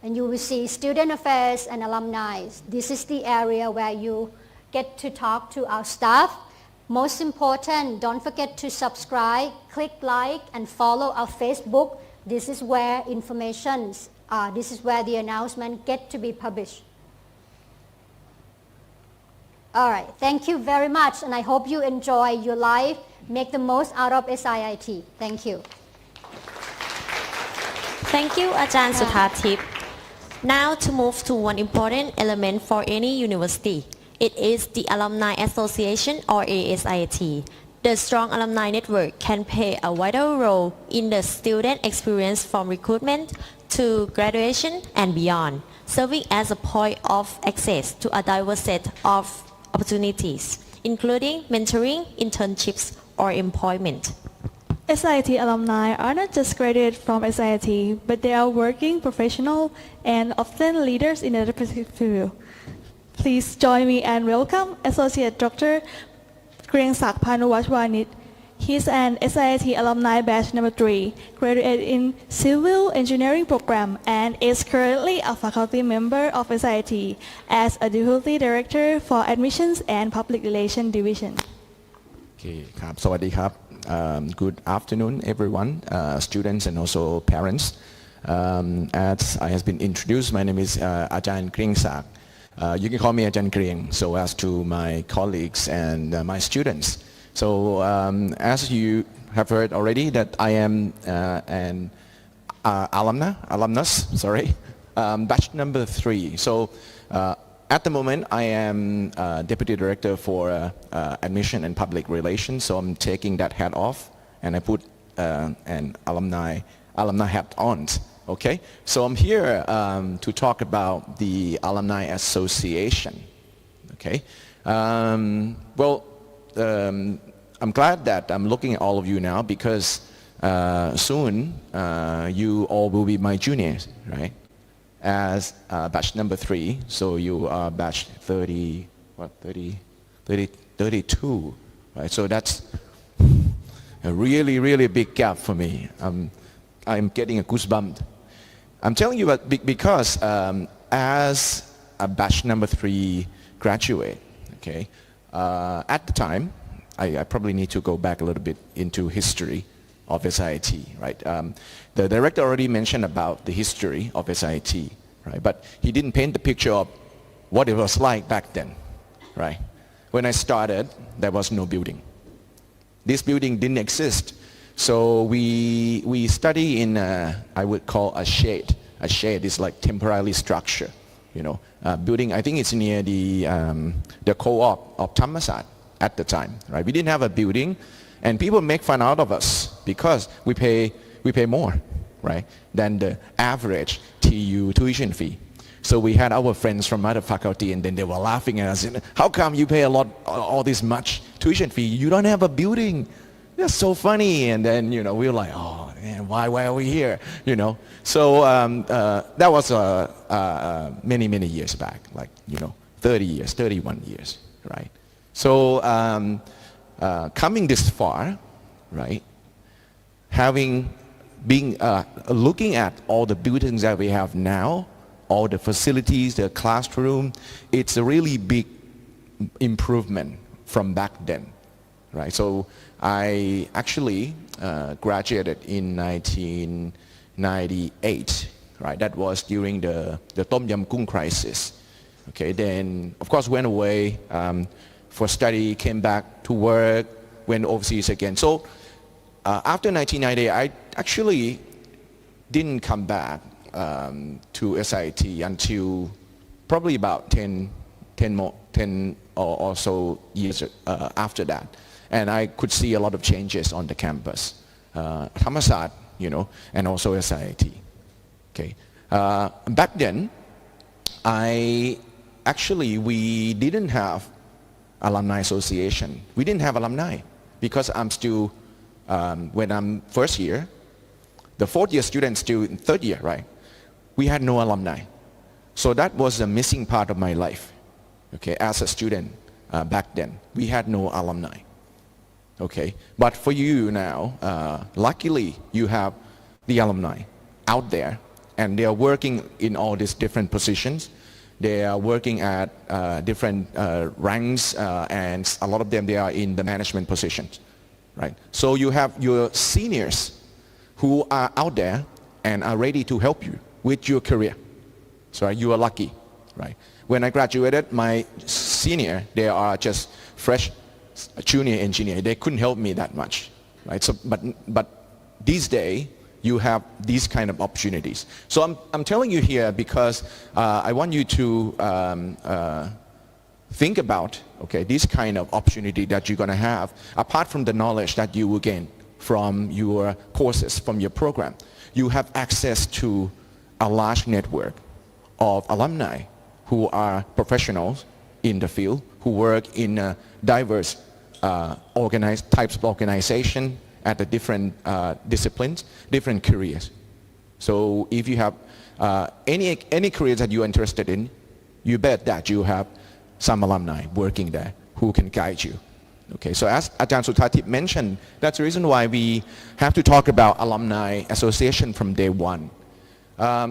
And you will see student affairs and alumni. This is the area where you get to talk to our staff. Most important, don't forget to subscribe, click like, and follow our Facebook. This is where this is where the announcement get to be published. All right, thank you very much, and I hope you enjoy your life. Make the most out of SIIT. Thank you. Thank you, อาจารย์สุธาทิพย์ Now to move to one important element for any university. It is the Alumni Association or ASIT. The strong alumni network can play a vital role in the student experience from recruitment to graduation and beyond, serving as a point of access to a diverse set of opportunities, including mentoring, internships, or employment. SIIT alumni are not just graduated from SIIT, but they are working professional and often leaders in their respective field. Please join me and welcome Associate Dr. Kriengsak Panuwachwanit. He is an SIIT alumni batch number 3, graduated in Civil Engineering program and is currently a faculty member of SIIT as a Deputy Director for Admissions and Public Relations Division. Okay, ครับ สวัสดีครับ Good afternoon everyone, students and also parents. As I has been introduced, my name is Ajahn Kriengsak. You can call me Ajahn Krieng, so as to my colleagues and my students. So as you have heard already that I am an alumnus, batch number 3. So at the moment I am Deputy Director for Admission and Public Relations, so I'm taking that hat off and I put an alumni hat on. Okay, so I'm here to talk about the Alumni Association. Okay, I'm glad that I'm looking at all of you now because soon you all will be my juniors, right? As batch number 3, so you are batch 32, right? So that's a really big gap for me. I'm getting a goosebump. I'm telling you because as a batch number 3 graduate, okay, at the time, I probably need to go back a little bit into history of SIIT, right? The director already mentioned about the history of SIIT, right? But he didn't paint the picture of what it was like back then, right? When I started, there was no building. This building didn't exist. So we study in I would call a shade. A shade is like temporary structure, you know. Building, I think it's near the co-op of Thammasat at the time, right? We didn't have a building, and people make fun out of us because we pay more, right, than the average TU tuition fee. So we had our friends from other faculty, and then they were laughing at us. How come you pay all this much tuition fee? You don't have a building. That's so funny. And then we were like, oh man, why are we here? So that was many years back, like 30 years, 31 years, right? So coming this far, right, looking at all the buildings that we have now, all the facilities, the classroom, it's a really big improvement from back then, right? So I actually graduated in 1998, right? That was during the Tom Yam Kung crisis. Okay, then of course went away for study, came back to work, went overseas again. So after 1998, I actually didn't come back to SIIT until probably about 10 or so years after that. And I could see a lot of changes on the campus, Thammasat, and also SIIT. Okay, back then, we didn't have alumni association. We didn't have alumni because I'm still, when I'm first year, the fourth year students still in third year, right? We had no alumni. So that was the missing part of my life. Okay, as a student back then, we had no alumni. Okay, but for you now, luckily you have the alumni out there, and they are working in all these different positions. They are working at different ranks, and a lot of them, they are in the management positions, right? So you have your seniors who are out there and are ready to help you with your career. So you are lucky, right? When I graduated, my senior, they are just fresh junior engineer. They couldn't help me that much, right? So, but these days, you have these kind of opportunities. So I'm telling you here because I want you to think about, okay, this kind of opportunity that you're going to have, apart from the knowledge that you will gain from your courses, from your program. You have access to a large network of alumni who are professionals in the field, who work in diverse types of organization at the different disciplines, different careers. So if you have any career that you are interested in, you bet that you have some alumni working there who can guide you. Okay, so as Ajahn Suthatit mentioned, that's the reason why we have to talk about alumni association from day one.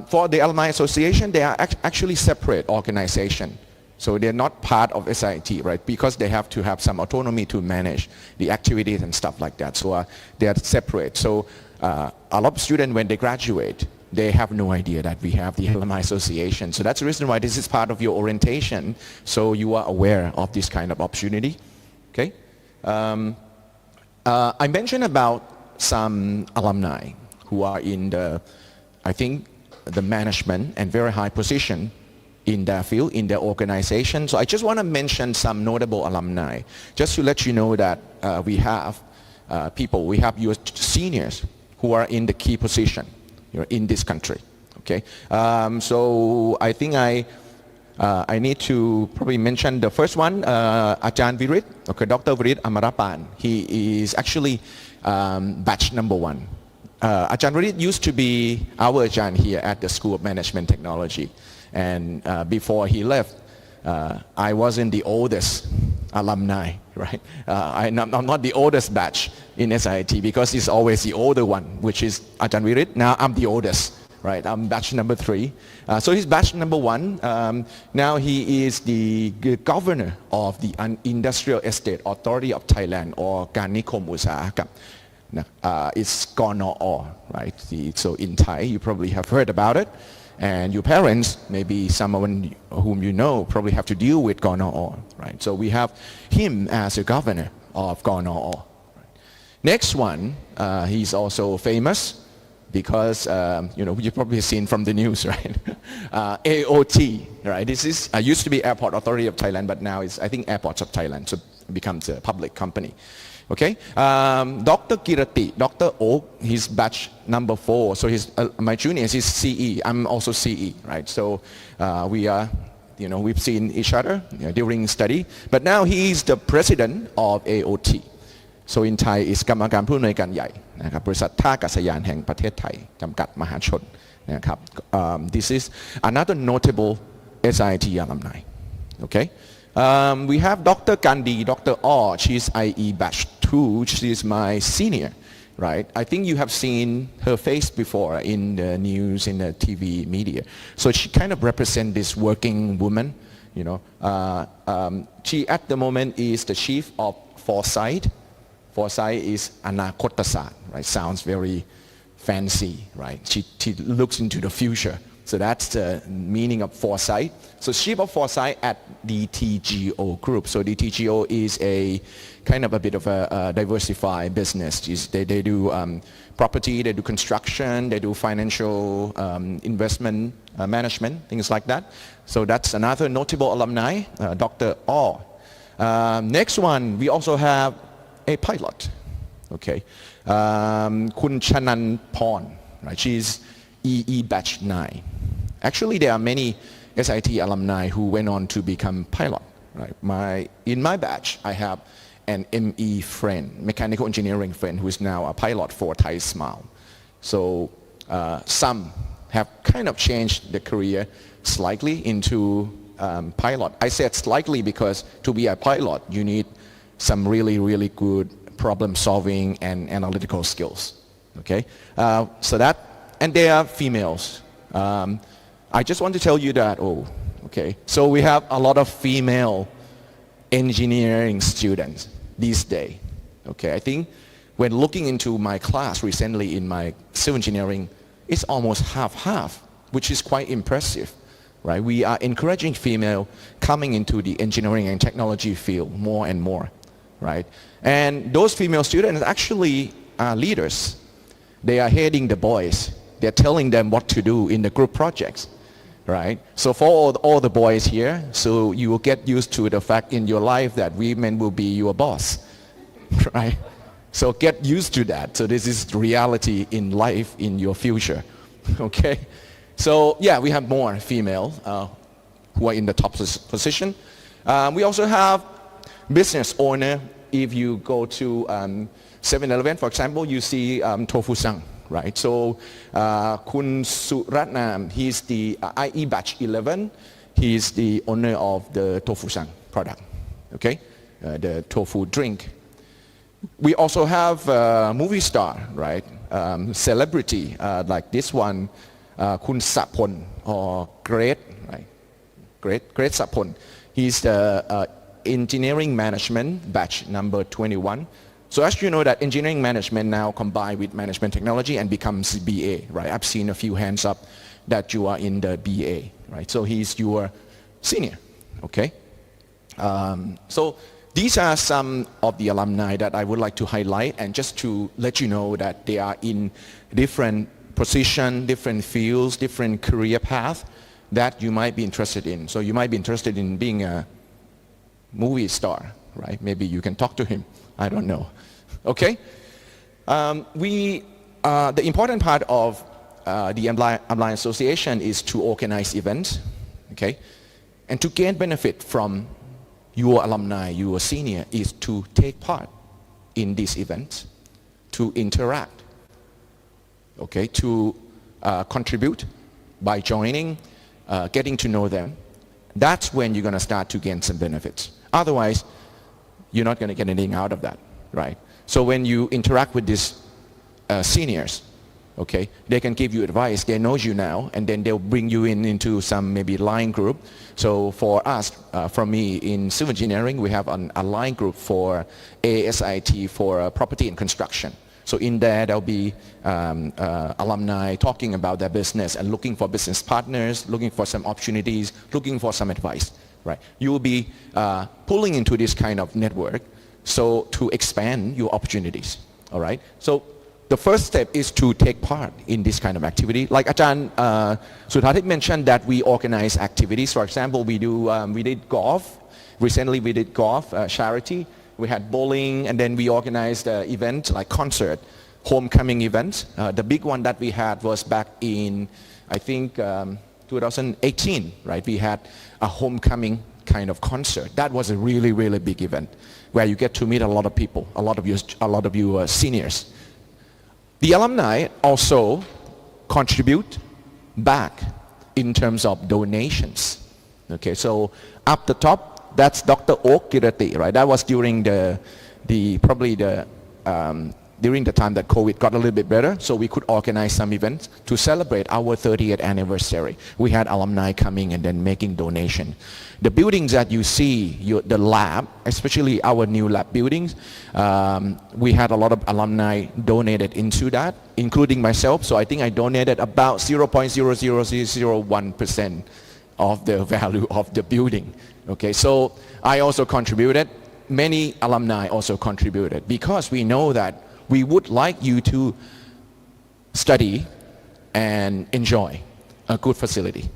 For the alumni association, they are actually separate organization. So they're not part of SIIT, right? Because they have to have some autonomy to manage the activities and stuff like that. So they are separate. So a lot of students, when they graduate, they have no idea that we have the alumni association. So that's the reason why this is part of your orientation. So you are aware of this kind of opportunity. Okay. I mentioned about some alumni who are in the, I think, the management and very high position in their field, in their organization. So I just want to mention some notable alumni, just to let you know that we have people, we have your seniors who are in the key position in this country. Okay, so I think I need to probably mention the first one, Ajahn Virit, okay, Dr. Virit Amarapan. He is actually batch number 1. Ajahn Virit used to be our Ajahn here at the School of Management Technology. And before he left, I wasn't the oldest alumni, right? I'm not the oldest batch in SIIT because it's always the older one, which is Ajahn Virit. Now I'm the oldest, right? I'm batch number 3. So he's batch number 1. Now he is the governor of the Industrial Estate Authority of Thailand, or Garnikom Usahakam. It's GONO, right? So in Thai, you probably have heard about it. And your parents, maybe someone whom you know, probably have to deal with GONO, right? So we have him as a governor of GONO. Next one, he's also famous because, you've probably seen from the news, right? AOT, right? This is, used to be Airport Authority of Thailand, but now it's, I think, Airports of Thailand, so it becomes a public company. Okay, Dr. Kirati, Dr. Oak, he's batch number 4. So he's my junior is CE. I'm also CE, right? So we are, we've seen each other during study. But now he is the president of AOT. So in Thai is กรรมการผู้อำนวยการใหญ่นะครับบริษัทท่าอากาศยานแห่งประเทศไทยจำกัดมหาชนนะครับ This is another notable SIIT alumni. Okay. We have Dr. Gandhi, Dr. Orr, she's IE batch 2, she's my senior, right? I think you have seen her face before in the news, in the TV media. So she kind of represents this working woman, she at the moment is the chief of Foresight. Foresight is Nanakorn, right? Sounds very fancy, right? She looks into the future. So that's the meaning of Foresight. So chief of Foresight at DTGO Group. So DTGO is a kind of a bit of a diversified business. They do property, they do construction, they do financial investment management, things like that. So that's another notable alumni, Dr. Orr. Next one, we also have a pilot. Okay, Kun Chanan-porn, right? She's EE batch 9. Actually, there are many SIIT alumni who went on to become pilot. Right? In my batch, I have an ME friend, mechanical engineering friend, who is now a pilot for Thai Smile. So some have kind of changed the career slightly into pilot. I said slightly because to be a pilot, you need some really good problem solving and analytical skills. Okay, so that, and they are females. I just want to tell you that. Oh, okay. So we have a lot of female engineering students these days. Okay, I think when looking into my class recently in my civil engineering, it's almost half, which is quite impressive. Right? We are encouraging female coming into the engineering and technology field more and more, right? And those female students actually are leaders. They are heading the boys. They're telling them what to do in the group projects, right? So for all the boys here, so you will get used to the fact in your life that women will be your boss, right? So get used to that. So this is reality in life in your future, okay? So yeah, we have more female who are in the top position. We also have business owner. If you go to 7-Eleven, for example, you see tofu sang, right? So Kun Suratnam, he's the IE batch 11. He's the owner of the tofu sang product, okay? The tofu drink. We also have movie star, right? Celebrity like this one. Kun Sapon or Great, right? Great Sapon. He's the engineering management batch number 21. So as you know that engineering management now combined with management technology and becomes BA, right? I've seen a few hands up that you are in the BA, right? So he's your senior, okay? So these are some of the alumni that I would like to highlight, and just to let you know that they are in different position, different fields, different career path that you might be interested in. So you might be interested in being a movie star, right? Maybe you can talk to him. I don't know. Okay? The important part of the Alumni Association is to organize events, okay? And to gain benefit from your alumni, your senior, is to take part in these events, to interact, okay, to contribute by joining, getting to know them. That's when you're going to start to gain some benefits. Otherwise, you're not going to get anything out of that, right? So when you interact with these seniors, okay, they can give you advice. They know you now, and then they'll bring you into some maybe line group. So for us, from me in civil engineering, we have a line group for SIIT for property and construction. So in there, there'll be alumni talking about their business and looking for business partners, looking for some opportunities, looking for some advice, right? You will be pulling into this kind of network so to expand your opportunities, all right? So the first step is to take part in this kind of activity. Like Ajahn Sudhatit mentioned that we organize activities. For example, we did golf. Recently, we did golf charity. We had bowling, and then we organized events like concert, homecoming events. The big one that we had was back in, I think, 2018, right? We had a homecoming kind of concert. That was a really big event where you get to meet a lot of people, a lot of you seniors. The alumni also contribute back in terms of donations. Okay, so up the top, that's Dr. Oak Kirati, right? That was during during the time that COVID got a little bit better, so we could organize some events to celebrate our 30th anniversary. We had alumni coming and then making donation. The buildings that you see, the lab, especially our new lab buildings, we had a lot of alumni donated into that, including myself. So I think I donated about 0.00001% of the value of the building. Okay, so I also contributed. Many alumni also contributed because we know that we would like you to study and enjoy a good facility,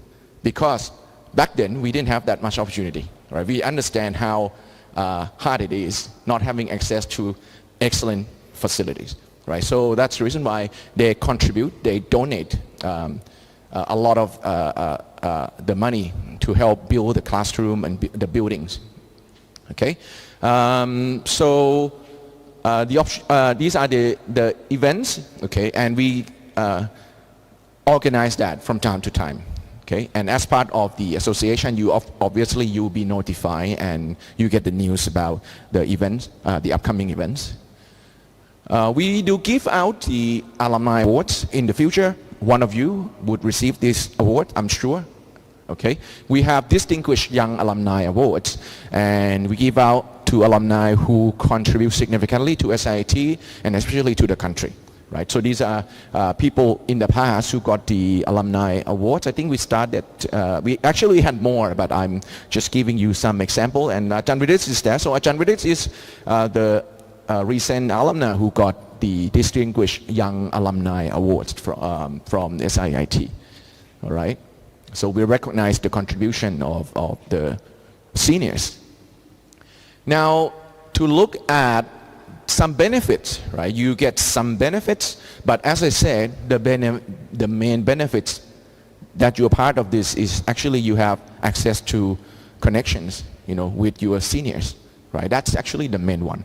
because back then we didn't have that much opportunity, right? We understand how hard it is not having access to excellent facilities, right? So that's the reason why they contribute, they donate a lot of the money to help build the classroom and the buildings, okay? These are the events, okay, and we organize that from time to time, okay? Okay, and as part of the association, obviously you'll be notified and you get the news about the events, the upcoming events. We do give out the alumni awards in the future. One of you would receive this award, I'm sure. Okay, we have Distinguished Young Alumni Awards, and we give out to alumni who contribute significantly to SIIT and especially to the country. Right, so these are people in the past who got the alumni awards. I think we started, we actually had more, but I'm just giving you some example. And Ajahn Vidit is there. So Ajahn Vidit is the recent alumni who got the Distinguished Young Alumni Awards from SIIT. All right, so we recognize the contribution of the seniors. Now, to look at some benefits, right? You get some benefits, but as I said, the main benefits that you're part of this is actually you have access to connections, with your seniors, right? That's actually the main one.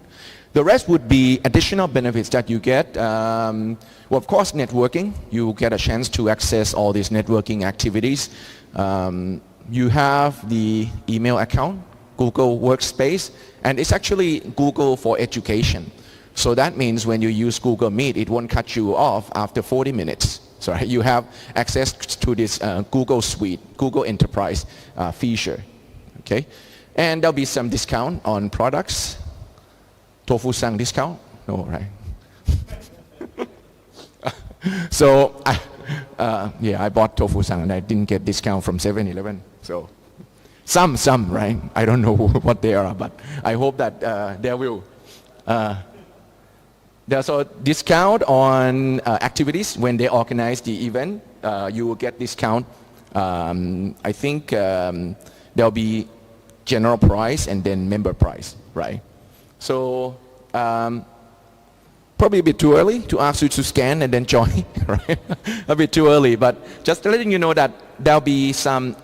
The rest would be additional benefits that you get. Well, of course, networking. You get a chance to access all these networking activities. You have the email account, Google Workspace, and it's actually Google for Education. So that means when you use Google Meet, it won't cut you off after 40 minutes. So you have access to this Google Suite, Google Enterprise feature. Okay, and there'll be some discount on products. Tofu sang discount? No, right? So yeah, I bought tofu sang and I didn't get discount from 7-Eleven. So some, right? I don't know what they are, but I hope that there will. There's a discount on activities when they organize the event. You will get discount. I think there'll be general price and then member price, right? So probably a bit too early to ask you to scan and then join, right? A bit too early, but just letting you know that there'll be some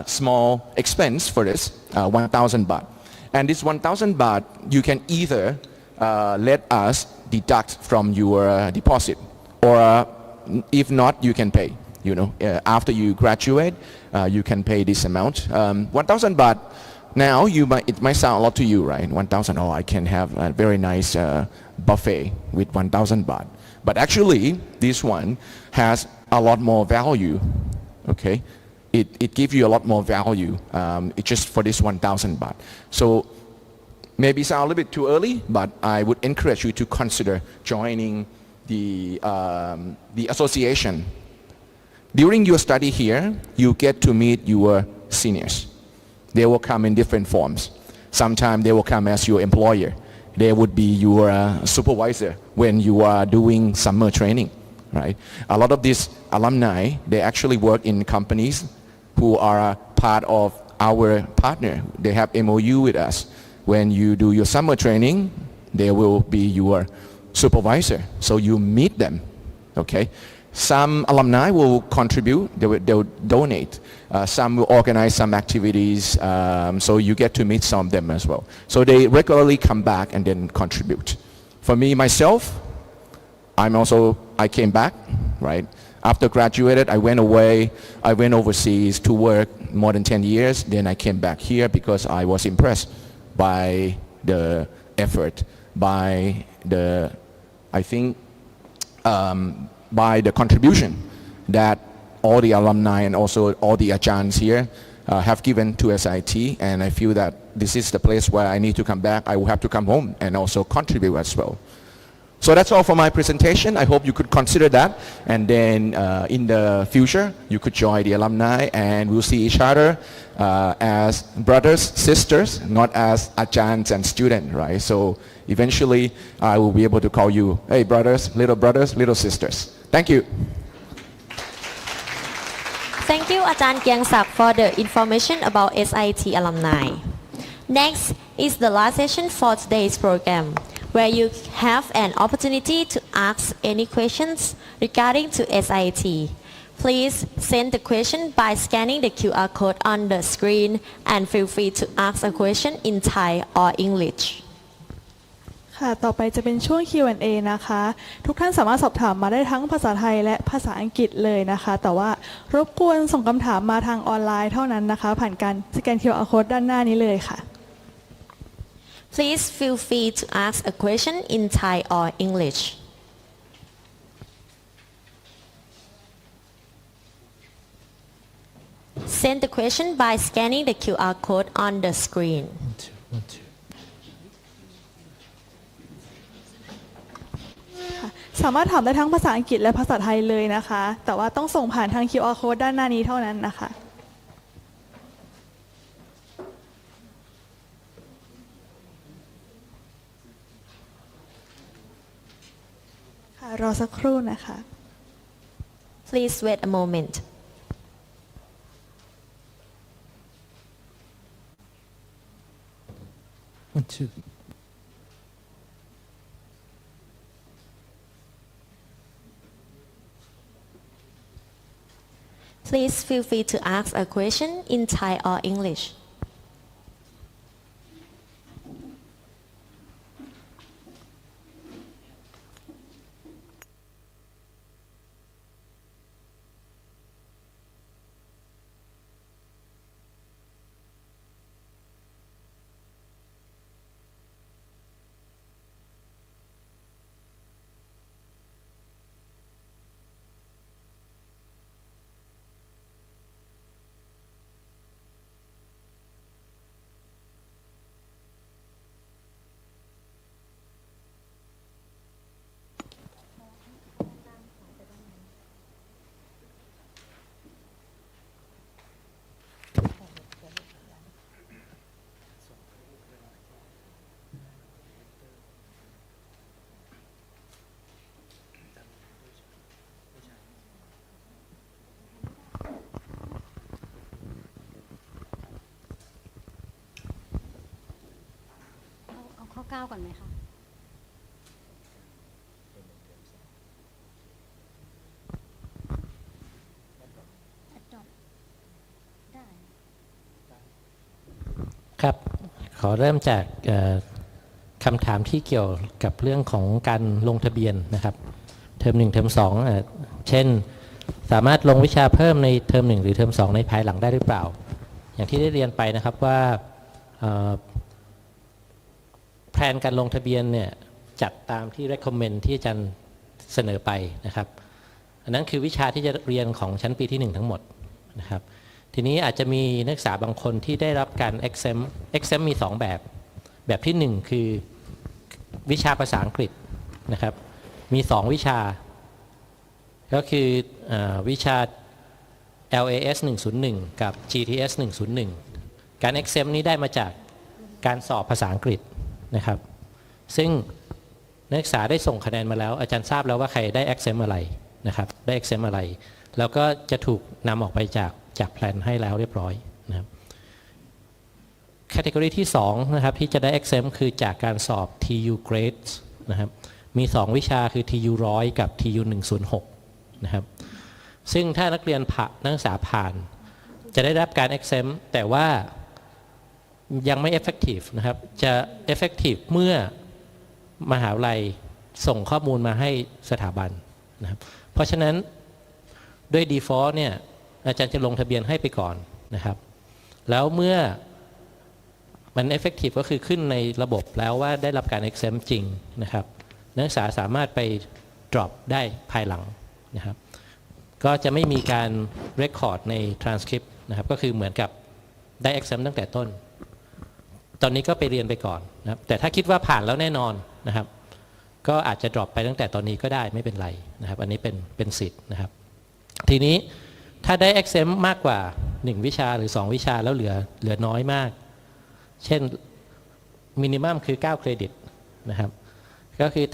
small expense for this, 1,000 baht. And this 1,000 baht, you can either let us deduct from your deposit, or if not, you can pay. After you graduate, you can pay this amount. 1,000 baht. Now it might sound a lot to you, right? 1,000. Oh, I can have a very nice buffet with 1,000 baht. But actually, this one has a lot more value. Okay, it gives you a lot more value. It's just for this 1,000 baht. So maybe sound a little bit too early, but I would encourage you to consider joining the association. During your study here, you get to meet your seniors. They will come in different forms. Sometimes they will come as your employer. They would be your supervisor when you are doing summer training, right? A lot of these alumni, they actually work in companies who are part of our partner. They have MOU with us. When you do your summer training, they will be your supervisor. So you meet them, okay? Some alumni will contribute, they'll donate. Some will organize some activities, so you get to meet some of them as well. So they regularly come back and then contribute. For me, myself, I came back, right? After graduated, I went away, I went overseas to work more than 10 years. Then I came back here because I was impressed by the effort, by the, I think, by the contribution that all the alumni and also all the ajahns here have given to SIIT, and I feel that this is the place where I need to come back. I will have to come home and also contribute as well. So that's all for my presentation. I hope you could consider that, and then in the future you could join the alumni and we'll see each other as brothers, sisters, not as ajahns and students, right? So eventually I will be able to call you, hey brothers, little sisters. Thank you. Thank you, Ajahn Kiangsak, for the information about SIIT alumni. Next is the last session for today's program, where you have an opportunity to ask any questions regarding to SIIT. Please send the question by scanning the QR code on the screen and feel free to ask a question in Thai or English. ค่ะต่อไปจะเป็นช่วง Q&A นะคะทุกท่านสามารถสอบถามมาได้ทั้งภาษาไทยและภาษาอังกฤษเลยนะคะแต่ว่ารบกวนส่งคำถามมาทางออนไลน์เท่านั้นนะคะผ่านการสแกน QR code ด้านหน้านี้เลยค่ะ Please feel free to ask a question in Thai or English. Send the question by scanning the QR code on the screen. สามารถถามได้ทั้งภาษาอังกฤษและภาษาไทยเลยนะคะแต่ว่าต้องส่งผ่านทาง QR code ด้านหน้านี้เท่านั้นนะคะค่ะรอสักครู่นะคะ Please wait a moment. Please feel free to ask a question in Thai or English.ข้อ9ก่อนไหมคะครับขอเริ่มจากคำถามที่เกี่ยวกับเรื่องของการลงทะเบียนนะครับเทอม1เทอม2เช่นสามารถลงวิชาเพิ่มในเทอม1หรือเทอม2ในภายหลังได้หรือเปล่าอย่างที่ได้เรียนไปนะครับว่าแผนการลงทะเบียนเนี่ยจัดตามที่ recommend ที่อาจารย์เสนอไปนะครับอันนั้นคือวิชาที่จะเรียนของชั้นปีที่1ทั้งหมดนะครับทีนี้อาจจะมีนักศึกษาบางคนที่ได้รับการ exempt มี2แบบที่1คือวิชาภาษาอังกฤษนะครับมี2วิชาก็คือวิชา LAS 101กับ GTS 101การ exempt นี้ได้มาจากการสอบภาษาอังกฤษนะครับซึ่งนักศึกษาได้ส่งคะแนนมาแล้วอาจารย์ทราบแล้วว่าใครได้ exempt อะไรนะครับได้ exempt อะไรแล้วก็จะถูกนำออกไปจากแพลนให้แล้วเรียบร้อยนะครับแคตตากรีที่2นะครับที่จะได้ exempt คือจากการสอบ TU grades นะครับมี2วิชาคือ TU 100กับ TU 106นะครับซึ่งถ้านักเรียนนักศึกษาผ่านจะได้รับการ exempt แต่ว่ายังไม่ effective นะครับจะ effective เมื่อมหาวิทยาลัยส่งข้อมูลมาให้สถาบันนะครับเพราะฉะนั้นด้วย default เนี่ยอาจารย์จะลงทะเบียนให้ไปก่อนนะครับแล้วเมื่อมัน effective ก็คือขึ้นในระบบแล้วว่าได้รับการ exempt จริงนะครับนักศึกษาสามารถไป drop ได้ภายหลังนะครับก็จะไม่มีการ record ใน transcript นะครับก็คือเหมือนกับได้ exempt ตั้งแต่ต้นตอนนี้ก็ไปเรียนไปก่อนนะครับแต่ถ้าคิดว่าผ่านแล้วแน่นอนนะครับก็อาจจะ drop ไปตั้งแต่ตอนนี้ก็ได้ไม่เป็นไรนะครับอันนี้เป็นสิทธิ์นะครับทีนี้ถ้าได้ exempt มากกว่า1วิชาหรือ2วิชาแล้วเหลือน้อยมากเช่นมินิมัมคือ9เครดิตนะครับก็คือ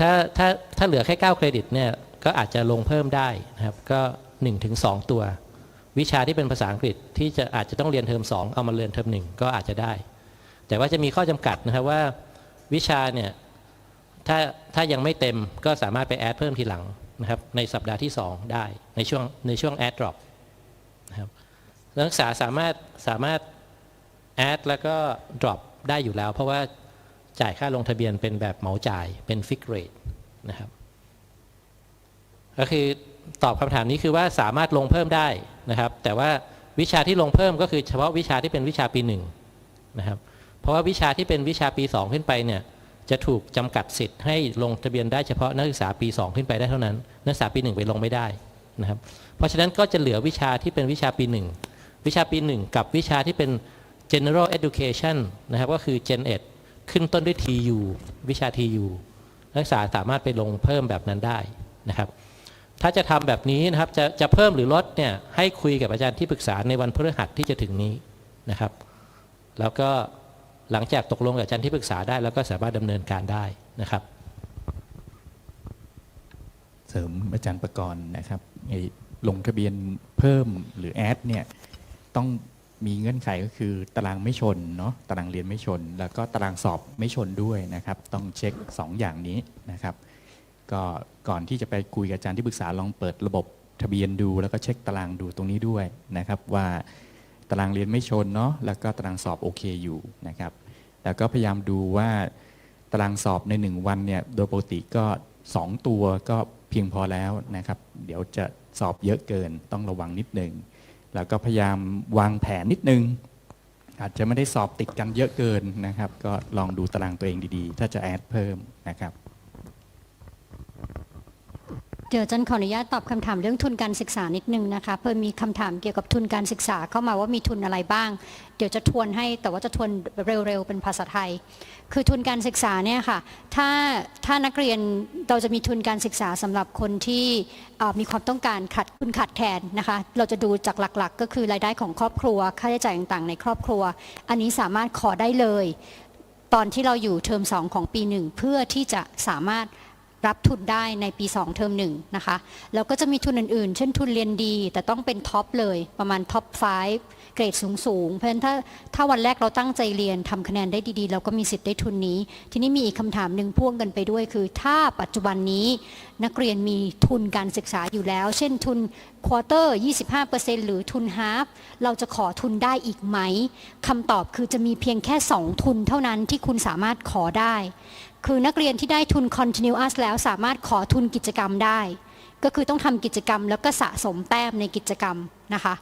ถ้าเหลือแค่9เครดิตเนี่ยก็อาจจะลงเพิ่มได้นะครับก็ 1-2 ตัววิชาที่เป็นภาษาอังกฤษที่อาจจะต้องเรียนเทอม2เอามาเรียนเทอม1ก็อาจจะได้แต่ว่าจะมีข้อจำกัดนะครับว่าวิชาเนี่ยถ้ายังไม่เต็มก็สามารถไปแอดเพิ่มทีหลังนะครับในสัปดาห์ที่2ได้ในช่วงแอดดรอปนะครับนักศึกษาสามารถแอดแล้วก็ drop ได้อยู่แล้วเพราะว่า จ่ายค่าลงทะเบียนเป็นแบบเหมาจ่ายเป็นฟิกเรทนะครับก็คือตอบคำถามนี้คือว่าสามารถลงเพิ่มได้นะครับแต่ว่าวิชาที่ลงเพิ่มก็คือเฉพาะวิชาที่เป็นวิชาปี1นะครับเพราะว่าวิชาที่เป็นวิชาปี2ขึ้นไปเนี่ยจะถูกจำกัดสิทธิ์ให้ลงทะเบียนได้เฉพาะนักศึกษาปี2ขึ้นไปได้เท่านั้นนักศึกษาปี1ไปลงไม่ได้นะครับเพราะฉะนั้นก็จะเหลือวิชาที่เป็นวิชาปี1วิชาปี1กับวิชาที่เป็น general education นะครับก็คือ Gen Ed ขึ้นต้นด้วย TU วิชา TU นักศึกษาสามารถไปลงเพิ่มแบบนั้นได้นะครับถ้าจะทำแบบนี้นะครับจะเพิ่มหรือลดเนี่ยให้คุยกับอาจารย์ที่ปรึกษาในวันพฤหัสที่จะถึงนี้นะครับแล้วก็หลังจากตกลงกับอาจารย์ที่ปรึกษาได้แล้วก็สามารถดำเนินการได้นะครับเสริมอาจารย์ประกรณ์นะครับลงทะเบียนเพิ่มหรือแอดเนี่ยต้องมีเงื่อนไขก็คือตารางไม่ชนเนาะตารางเรียนไม่ชนแล้วก็ตารางสอบไม่ชนด้วยนะครับต้องเช็ค2อย่างนี้นะครับก็ก่อนที่จะไปคุยกับอาจารย์ที่ปรึกษาลองเปิดระบบทะเบียนดูแล้วก็เช็คตารางดูตรงนี้ด้วยนะครับว่าตารางเรียนไม่ชนเนาะแล้วก็ตารางสอบโอเคอยู่นะครับแล้วก็พยายามดูว่าตารางสอบใน1วันเนี่ยโดยปกติก็2ตัวก็เพียงพอแล้วนะครับเดี๋ยวจะสอบเยอะเกินต้องระวังนิดนึงแล้วก็พยายามวางแผนนิดนึงอาจจะไม่ได้สอบติดกันเยอะเกินนะครับก็ลองดูตารางตัวเองดีๆถ้าจะแอดเพิ่มนะครับเดี๋ยวจันขออนุญาตตอบคำถามเรื่องทุนการศึกษานิดนึงนะคะเพิ่มมีคำถามเกี่ยวกับทุนการศึกษาเข้ามาว่ามีทุนอะไรบ้างเดี๋ยวจะทวนให้แต่ว่าจะทวนเร็วๆเป็นภาษาไทยคือทุนการศึกษาเนี่ยค่ะถ้านักเรียนเราจะมีทุนการศึกษาสำหรับคนที่มีความต้องการขาดแคลนนะคะเราจะดูจากหลักๆก็คือรายได้ของครอบครัวค่าใช้จ่ายต่างๆในครอบครัวอันนี้สามารถขอได้เลยตอนที่เราอยู่เทอม2ของปี1เพื่อที่จะสามารถรับทุนได้ในปี2เทอม1นะคะแล้วก็จะมีทุนอื่นๆเช่นทุนเรียนดีแต่ต้องเป็นท็อปเลยประมาณท็อป5เกรดสูงๆเพราะฉะนั้นถ้าวันแรกเราตั้งใจเรียนทำคะแนนได้ดีๆเราก็มีสิทธิ์ได้ทุนนี้ทีนี้มีอีกคำถามหนึ่งพ่วงกันไปด้วยคือถ้าปัจจุบันนี้นักเรียนมีทุนการศึกษาอยู่แล้วเช่นทุนควอเตอร์ 25% หรือทุนฮาล์ฟเราจะขอทุนได้อีกไหมคำตอบคือจะมีเพียงแค่2ทุนเท่านั้นที่คุณสามารถขอได้คือนักเรียนที่ได้ทุน continuous แล้วสามารถขอทุนกิจกรรมได้ก็คือต้องทำกิจกรรมแล้วก็สะสมแต้มในกิจกรรมนะคะ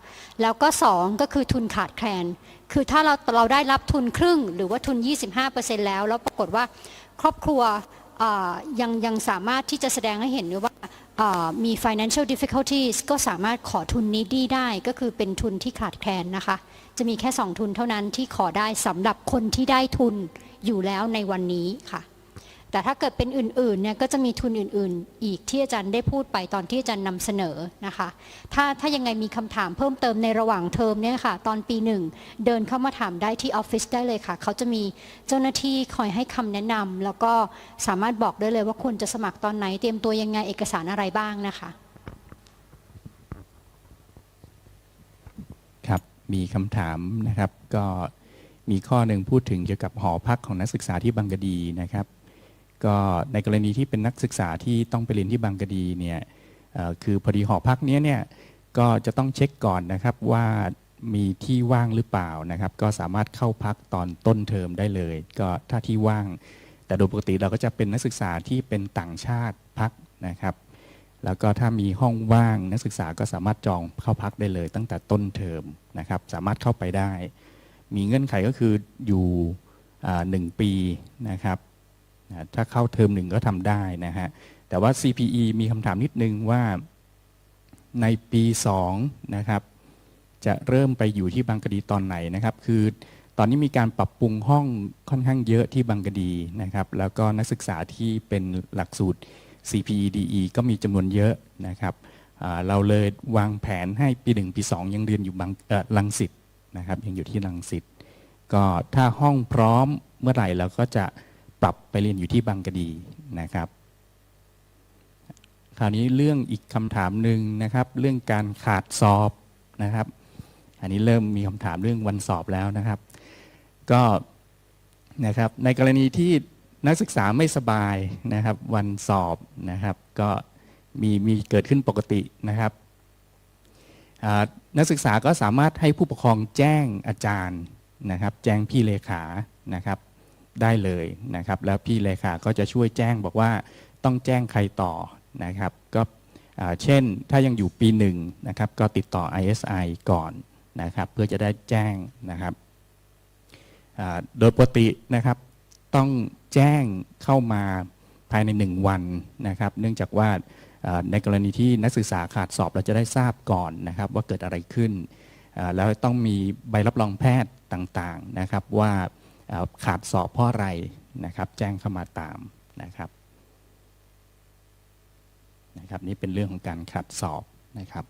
แล้วก็2ก็คือทุนขาดแคลนคือถ้าเราได้รับทุนครึ่งหรือว่าทุน 25% แล้วปรากฏว่าครอบครัวยังสามารถที่จะแสดงให้เห็นว่ามี financial difficulties ก็สามารถขอทุนนี้ได้ก็คือเป็นทุนที่ขาดแคลนนะคะจะมีแค่2ทุนเท่านั้นที่ขอได้สำหรับคนที่ได้ทุนอยู่แล้วในวันนี้ค่ะแต่ถ้าเกิดเป็นอื่นๆเนี่ยก็จะมีทุนอื่นๆอีกที่อาจารย์ได้พูดไปตอนที่อาจารย์นำเสนอนะคะถ้ายังไงมีคำถามเพิ่มเติมในระหว่างเทอมเนี่ยค่ะตอนปี1เดินเข้ามาถามได้ที่ออฟฟิศได้เลยค่ะเขาจะมีเจ้าหน้าที่คอยให้คำแนะนำแล้วก็สามารถบอกได้เลยว่าควรจะสมัครตอนไหนเตรียมตัวยังไงเอกสารอะไรบ้างนะคะครับมีคำถามนะครับก็มีข้อหนึ่งพูดถึงเกี่ยวกับหอพักของนักศึกษาที่บางกะดีนะครับก็ในกรณีที่เป็นนักศึกษาที่ต้องไปเรียนที่บางกะดีเนี่ยคือพอดีหอพักนี้เนี่ยก็จะต้องเช็คก่อนนะครับว่ามีที่ว่างหรือเปล่านะครับก็สามารถเข้าพักตอนต้นเทอมได้เลยก็ถ้าที่ว่างแต่โดยปกติเราก็จะเป็นนักศึกษาที่เป็นต่างชาติพักนะครับแล้วก็ถ้ามีห้องว่างนักศึกษาก็สามารถจองเข้าพักได้เลยตั้งแต่ต้นเทอมนะครับสามารถเข้าไปได้มีเงื่อนไขก็คืออยู่1 ปีนะครับถ้าเข้าเทอม1ก็ทำได้นะฮะแต่ว่า CPE มีคำถามนิดนึงว่าในปี2นะครับจะเริ่มไปอยู่ที่บางกะดีตอนไหนนะครับคือตอนนี้มีการปรับปรุงห้องค่อนข้างเยอะที่บางกะดีนะครับแล้วก็นักศึกษาที่เป็นหลักสูตร CPE DE ก็มีจำนวนเยอะนะครับเราเลยวางแผนให้ปี1ปี2ยังเรียนอยู่รังสิตนะครับยังอยู่ที่รังสิตก็ถ้าห้องพร้อมเมื่อไหร่เราก็จะปรับไปเรียนอยู่ที่บางกะดีนะครับคราวนี้เรื่องอีกคำถามหนึ่งนะครับเรื่องการขาดสอบนะครับอันนี้เริ่มมีคำถามเรื่องวันสอบแล้วนะครับก็นะครับในกรณีที่นักศึกษาไม่สบายนะครับวันสอบนะครับก็มีเกิดขึ้นปกตินะครับนักศึกษาก็สามารถให้ผู้ปกครองแจ้งอาจารย์นะครับแจ้งพี่เลขานะครับ ได้เลยนะครับแล้วพี่เลขาก็จะช่วยแจ้งบอกว่าต้องแจ้งใครต่อนะครับก็เช่นถ้ายังอยู่ปีหนึ่งนะครับก็ติดต่อ ISI ก่อนนะครับเพื่อจะได้แจ้งนะครับโดยปกตินะครับต้องแจ้งเข้ามาภายใน1วันนะครับเนื่องจากว่าในกรณีที่นักศึกษาขาดสอบเราจะได้ทราบก่อนนะครับว่าเกิดอะไรขึ้นแล้วต้องมีใบรับรองแพทย์ต่างๆนะครับว่าขาดสอบเพราะอะไรนะครับแจ้งเข้ามาตามนะครับนี่เป็นเรื่องของการขาดสอบนะครับ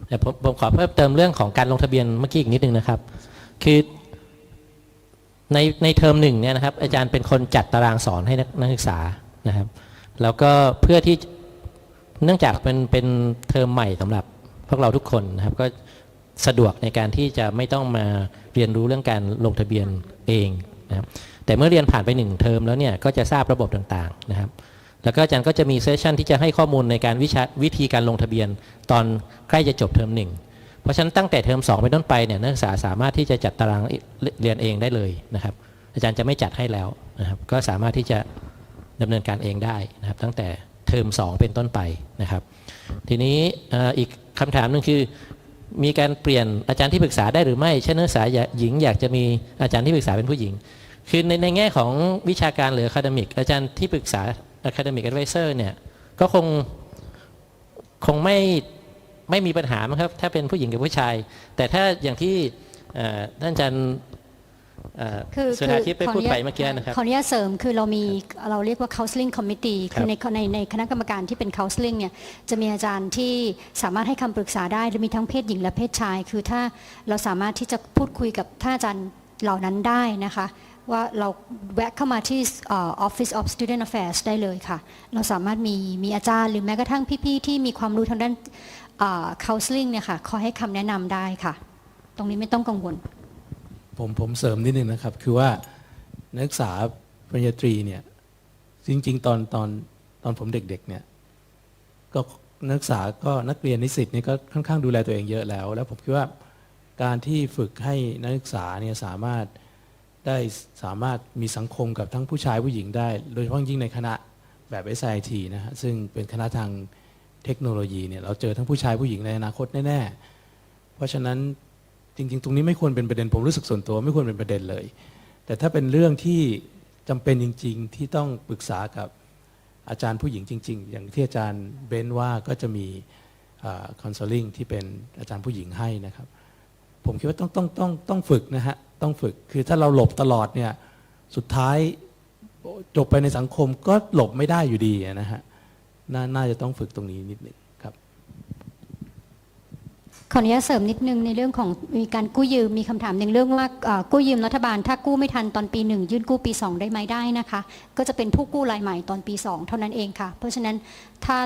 แต่ผมขอเพิ่มเติมเรื่องของการลงทะเบียนเมื่อกี้อีกนิดนึงนะครับคือในเทอมหนึ่งเนี่ยนะครับอาจารย์เป็นคนจัดตารางสอนให้นักศึกษานะครับแล้วก็เพื่อที่เนื่องจากเป็นเทอมใหม่สำหรับพวกเราทุกคนนะครับก็สะดวกในการที่จะไม่ต้องมาเรียนรู้เรื่องการลงทะเบียนเองนะครับแต่เมื่อเรียนผ่านไป1เทอมแล้วเนี่ยก็จะทราบระบบต่างๆนะครับแล้วก็อาจารย์ก็จะมีเซสชันที่จะให้ข้อมูลในการวิธีการลงทะเบียนตอนใกล้จะจบเทอม1เพราะฉะนั้นตั้งแต่เทอม2เป็นต้นไปเนี่ยนักศึกษาสามารถที่จะจัดตารางเรียนเองได้เลยนะครับอาจารย์จะไม่จัดให้แล้วนะครับก็สามารถที่จะดำเนินการเองได้นะครับตั้งแต่เทอม2เป็นต้นไปนะครับทีนี้อีกคำถามหนึ่งคือมีการเปลี่ยนอาจารย์ที่ปรึกษาได้หรือไม่เช่นนักศึกษาหญิงอยากจะมีอาจารย์ที่ปรึกษาเป็นผู้หญิงคือในแง่ของวิชาการหรือ academic อาจารย์ที่ปรึกษา academic advisor เนี่ยก็คงไม่มีปัญหามั้งครับถ้าเป็นผู้หญิงกับผู้ชายแต่ถ้าอย่างที่ท่านอาจารย์สุธาทิพย์ไปพูดไปเมื่อกี้นะครับขออนุญาตเสริมคือเราเรียกว่า counseling committee คือในคณะกรรมการที่เป็น counseling เนี่ยจะมีอาจารย์ที่สามารถให้คำปรึกษาได้และมีทั้งเพศหญิงและเพศชายคือถ้าเราสามารถที่จะพูดคุยกับท่านอาจารย์เหล่านั้นได้นะคะว่าเราแวะเข้ามาที่ Office of Student Affairs ได้เลยค่ะเราสามารถมีอาจารย์หรือแม้กระทั่งพี่ๆที่มีความรู้ทางด้าน counseling เนี่ยค่ะคอยให้คำแนะนำได้ค่ะตรงนี้ไม่ต้องกังวลผมเสริมนิดนึงนะครับคือว่านักศึกษาปริญญาตรีเนี่ยจริงๆตอนผมเด็กๆเนี่ยก็นักศึกษาก็นักเรียนนิสิตนี่ก็ค่อนข้างดูแลตัวเองเยอะแล้วผมคิดว่าการที่ฝึกให้นักศึกษาเนี่ยสามารถมีสังคมกับทั้งผู้ชายผู้หญิงได้โดยเฉพาะยิ่งในคณะแบบ SIIT นะฮะซึ่งเป็นคณะทางเทคโนโลยีเนี่ยเราเจอทั้งผู้ชายผู้หญิงในอนาคตแน่ๆเพราะฉะนั้นจริงๆตรงนี้ไม่ควรเป็นประเด็นผมรู้สึกส่วนตัวไม่ควรเป็นประเด็นเลยแต่ถ้าเป็นเรื่องที่จำเป็นจริงๆที่ต้องปรึกษากับอาจารย์ผู้หญิงจริงๆอย่างที่อาจารย์เบนว่าก็จะมีคอนซัลทิงที่เป็นอาจารย์ผู้หญิงให้นะครับผมคิดว่าต้องฝึกนะฮะต้องฝึกคือถ้าเราหลบตลอดเนี่ยสุดท้ายจบไปในสังคมก็หลบไม่ได้อยู่ดีนะฮะน่าจะต้องฝึกตรงนี้นิดนึงครับขออนุญาตเสริมนิดนึงในเรื่องของมีการกู้ยืมมีคำถามหนึ่งเรื่องว่ากู้ยืมรัฐบาลถ้ากู้ไม่ทันตอนปี1ยื่นกู้ปี2ได้ไหมได้นะคะก็จะเป็นผู้กู้รายใหม่ตอนปี2เท่านั้นเองค่ะเพราะฉะนั้น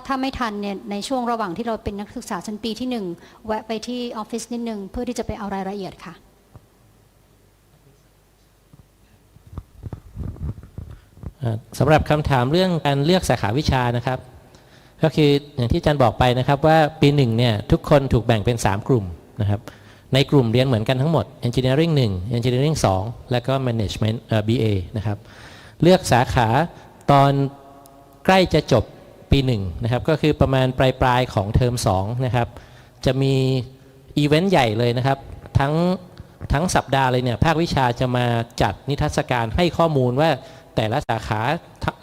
ถ้าไม่ทันเนี่ยในช่วงระหว่างที่เราเป็นนักศึกษาชั้นปีที่1แวะไปที่ออฟฟิศนิดนึงเพื่อที่จะไปเอารายละเอียดค่ะสำหรับคำถามเรื่องการเลือกสาขาวิชานะครับก็คืออย่างที่อาจารย์บอกไปนะครับว่าปี1เนี่ยทุกคนถูกแบ่งเป็น3กลุ่มนะครับในกลุ่มเรียนเหมือนกันทั้งหมด Engineering 1 Engineering 2 และก็ Management BA นะครับเลือกสาขาตอนใกล้จะจบปี1นะครับก็คือประมาณปลายของเทอม2นะครับจะมีอีเวนต์ใหญ่เลยนะครับทั้งสัปดาห์เลยเนี่ยภาควิชาจะมาจัดนิทรรศการให้ข้อมูลว่าแต่ละสาขา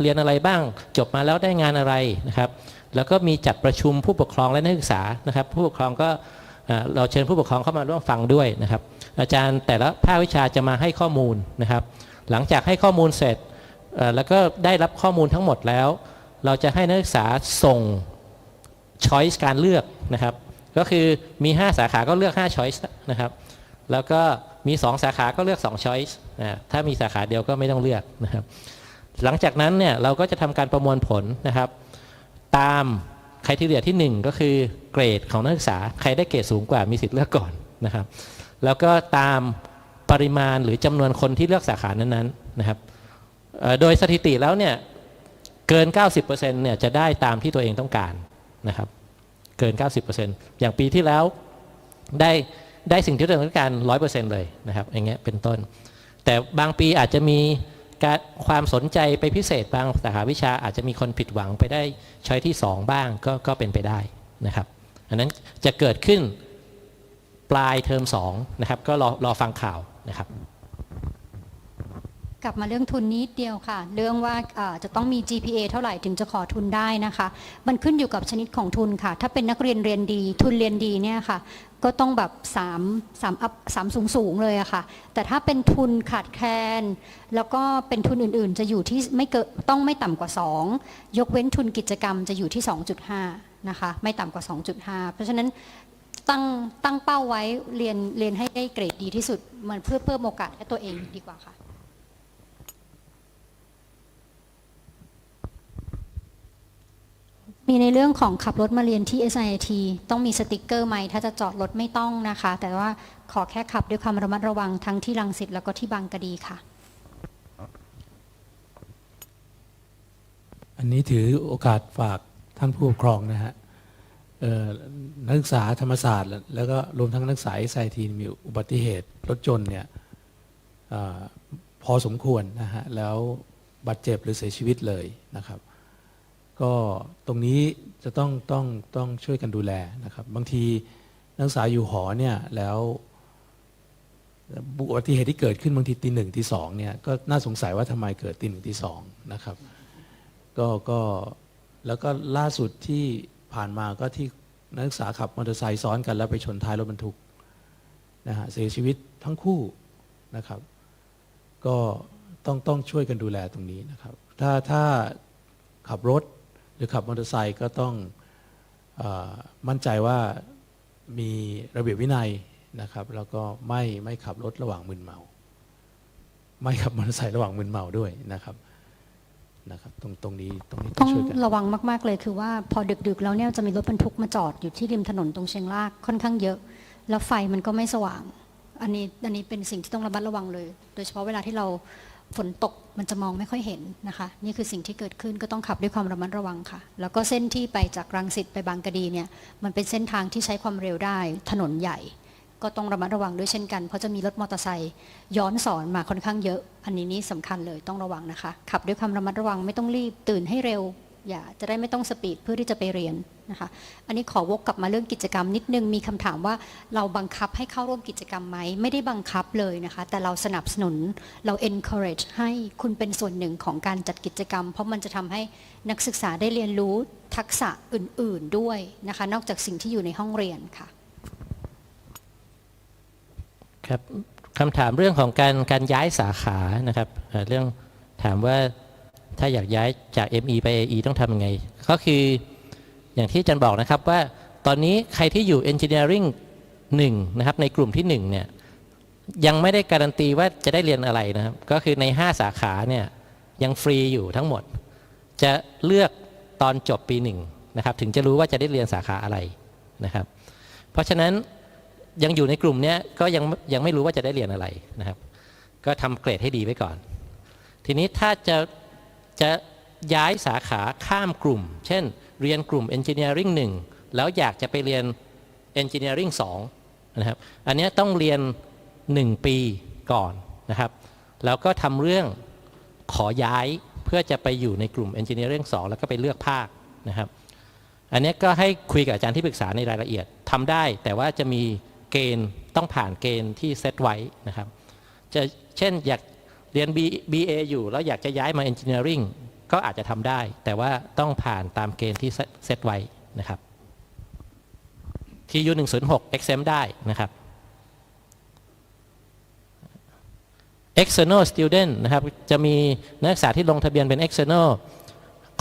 เรียนอะไรบ้างจบมาแล้วได้งานอะไรนะครับแล้วก็มีจัดประชุมผู้ปกครองและนักศึกษานะครับผู้ปกครองก็เราเชิญผู้ปกครองเข้ามาร่วมฟังด้วยนะครับอาจารย์แต่ละภาควิชาจะมาให้ข้อมูลนะครับหลังจากให้ข้อมูลเสร็จแล้วก็ได้รับข้อมูลทั้งหมดแล้วเราจะให้นักศึกษาส่ง choice การเลือกนะครับก็คือมี5สาขาก็เลือก5 choice นะครับแล้วก็มี2สาขาก็เลือก2 choice ถ้ามีสาขาเดียวก็ไม่ต้องเลือกนะครับหลังจากนั้นเนี่ยเราก็จะทำการประมวลผลนะครับตามไครทีเรียที่1ก็คือเกรดของนักศึกษาใครได้เกรดสูงกว่ามีสิทธิ์เลือกก่อนนะครับแล้วก็ตามปริมาณหรือจำนวนคนที่เลือกสาขานั้นๆนะครับโดยสถิติแล้วเนี่ย เกิน 90% เนี่ยจะได้ตามที่ตัวเองต้องการนะครับเกิน 90% อย่างปีที่แล้วได้สิ่งที่ตัวเองต้องการ 100% เลยนะครับอย่างเงี้ยเป็นต้นแต่บางปีอาจจะมีความสนใจไปพิเศษบางสาขาวิชาอาจจะมีคนผิดหวังไปได้ช้อยที่2บ้างก็เป็นไปได้นะครับอันนั้นจะเกิดขึ้นปลายเทอม2นะครับก็รอฟังข่าวนะครับกลับมาเรื่องทุนนิดเดียวค่ะเรื่องว่าจะต้องมี GPA เท่าไหร่ถึงจะขอทุนได้นะคะมันขึ้นอยู่กับชนิดของทุนค่ะถ้าเป็นนักเรียนเรียนดีทุนเรียนดีเนี่ยค่ะก็ต้องแบบ3สูงเลยอะค่ะแต่ถ้าเป็นทุนขาดแคลนแล้วก็เป็นทุนอื่นๆจะอยู่ที่ต้องไม่ต่ำกว่า2ยกเว้นทุนกิจกรรมจะอยู่ที่ 2.5 นะคะไม่ต่ำกว่า 2.5 เพราะฉะนั้นตั้งเป้าไว้เรียนให้ได้เกรดดีที่สุดมันเพื่อเพิ่มโอกาสให้ตัวเองดีกว่าค่ะมีในเรื่องของขับรถมาเรียนที่ SIIT ต้องมีสติกเกอร์ไหมถ้าจะจอดรถไม่ต้องนะคะแต่ว่าขอแค่ขับด้วยความระมัดระวังทั้งที่รังสิตแล้วก็ที่บางกะดีค่ะอันนี้ถือโอกาสฝากท่านผู้ปกครองนะฮะนักศึกษาธรรมศาสตร์แล้วก็รวมทั้งนักศึกษา SIIT มีอุบัติเหตุรถยนต์เนี่ยพอสมควรนะฮะแล้วบาดเจ็บหรือเสียชีวิตเลยนะครับก็ตรงนี้จะต้องช่วยกันดูแลนะครับบางทีนักศึกษาอยู่หอเนี่ยแล้วอุบัติเหตุที่เกิดขึ้นบางทีตี 1 ตี 2เนี่ยก็น่าสงสัยว่าทำไมเกิดตี 1 ตี 2นะครับก็แล้วก็ล่าสุดที่ผ่านมาก็ที่นักศึกษาขับมอเตอร์ไซค์ซ้อนกันแล้วไปชนท้ายรถบรรทุกนะฮะเสียชีวิตทั้งคู่นะครับก็ต้องช่วยกันดูแลตรงนี้นะครับถ้าขับรถหรือขับมอเตอร์ไซค์ก็ต้องมั่นใจว่ามีระเบียบวินัยนะครับแล้วก็ไม่ขับรถระหว่างมึนเมาไม่ขับมอเตอร์ไซค์ระหว่างมึนเมาด้วยนะครับตรงนี้ต้องช่วยกันระวังมากๆเลยคือว่าพอดึกๆแล้วเนี่ยจะมีรถบรรทุกมาจอดอยู่ที่ริมถนนตรงเชียงรากค่อนข้างเยอะแล้วไฟมันก็ไม่สว่างอันนี้เป็นสิ่งที่ต้องระมัดระวังเลยโดยเฉพาะเวลาที่เราฝนตกมันจะมองไม่ค่อยเห็นนะคะนี่คือสิ่งที่เกิดขึ้นก็ต้องขับด้วยความระมัดระวังค่ะแล้วก็เส้นที่ไปจากรังสิตไปบางกะดีเนี่ยมันเป็นเส้นทางที่ใช้ความเร็วได้ถนนใหญ่ก็ต้องระมัดระวังด้วยเช่นกันเพราะจะมีรถมอเตอร์ไซค์ย้อนสอนมาค่อนข้างเยอะอันนี้สำคัญเลยต้องระวังนะคะขับด้วยความระมัดระวังไม่ต้องรีบตื่นให้เร็วอย่าจะได้ไม่ต้องสปีดเพื่อที่จะไปเรียนนะคะอันนี้ขอวกกลับมาเรื่องกิจกรรมนิดนึงมีคำถามว่าเราบังคับให้เข้าร่วมกิจกรรมไหมไม่ได้บังคับเลยนะคะแต่เราสนับสนุนเรา encourage ให้คุณเป็นส่วนหนึ่งของการจัดกิจกรรมเพราะมันจะทำให้นักศึกษาได้เรียนรู้ทักษะอื่นๆด้วยนะคะนอกจากสิ่งที่อยู่ในห้องเรียนค่ะครับคำถามเรื่องของการย้ายสาขานะครับเรื่องถามว่าถ้าอยากย้ายจาก ME ไป AE ต้องทำยังไงก็คืออย่างที่อาจารย์บอกนะครับว่าตอนนี้ใครที่อยู่ Engineering 1นะครับในกลุ่มที่1เนี่ยยังไม่ได้การันตีว่าจะได้เรียนอะไรนะครับก็คือใน5สาขาเนี่ยยังฟรีอยู่ทั้งหมดจะเลือกตอนจบปี1นะครับถึงจะรู้ว่าจะได้เรียนสาขาอะไรนะครับเพราะฉะนั้นยังอยู่ในกลุ่มนี้ก็ยังไม่รู้ว่าจะได้เรียนอะไรนะครับก็ทำเกรดให้ดีไว้ก่อนทีนี้ถ้าจะย้ายสาขาข้ามกลุ่มเช่นเรียนกลุ่ม Engineering 1แล้วอยากจะไปเรียน Engineering 2นะครับอันนี้ต้องเรียน1ปีก่อนนะครับแล้วก็ทำเรื่องขอย้ายเพื่อจะไปอยู่ในกลุ่ม Engineering 2แล้วก็ไปเลือกภาคนะครับอันนี้ก็ให้คุยกับอาจารย์ที่ปรึกษาในรายละเอียดทำได้แต่ว่าจะมีเกณฑ์ต้องผ่านเกณฑ์ที่เซตไว้นะครับจะเช่นอยากเรียน BA อยู่แล้วอยากจะย้ายมา Engineering ก็อาจจะทำได้แต่ว่าต้องผ่านตามเกณฑ์ที่เซตไว้นะครับ TU 106 exempt ได้นะครับ External Student นะครับจะมีนักศึกษาที่ลงทะเบียนเป็น External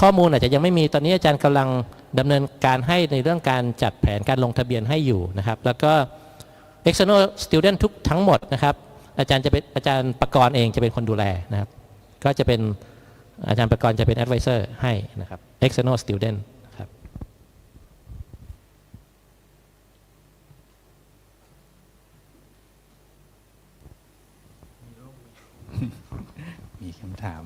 ข้อมูลอาจจะยังไม่มีตอนนี้อาจารย์กำลังดำเนินการให้ในเรื่องการจัดแผนการลงทะเบียนให้อยู่นะครับแล้วก็ External Student ทั้งหมดนะครับอาจารย์ประกรณ์เองจะเป็นคนดูแลนะครับก็จะเป็นอาจารย์ประกรณ์จะเป็น Advisor ให้นะครับ External Student ครับมีค ำถาม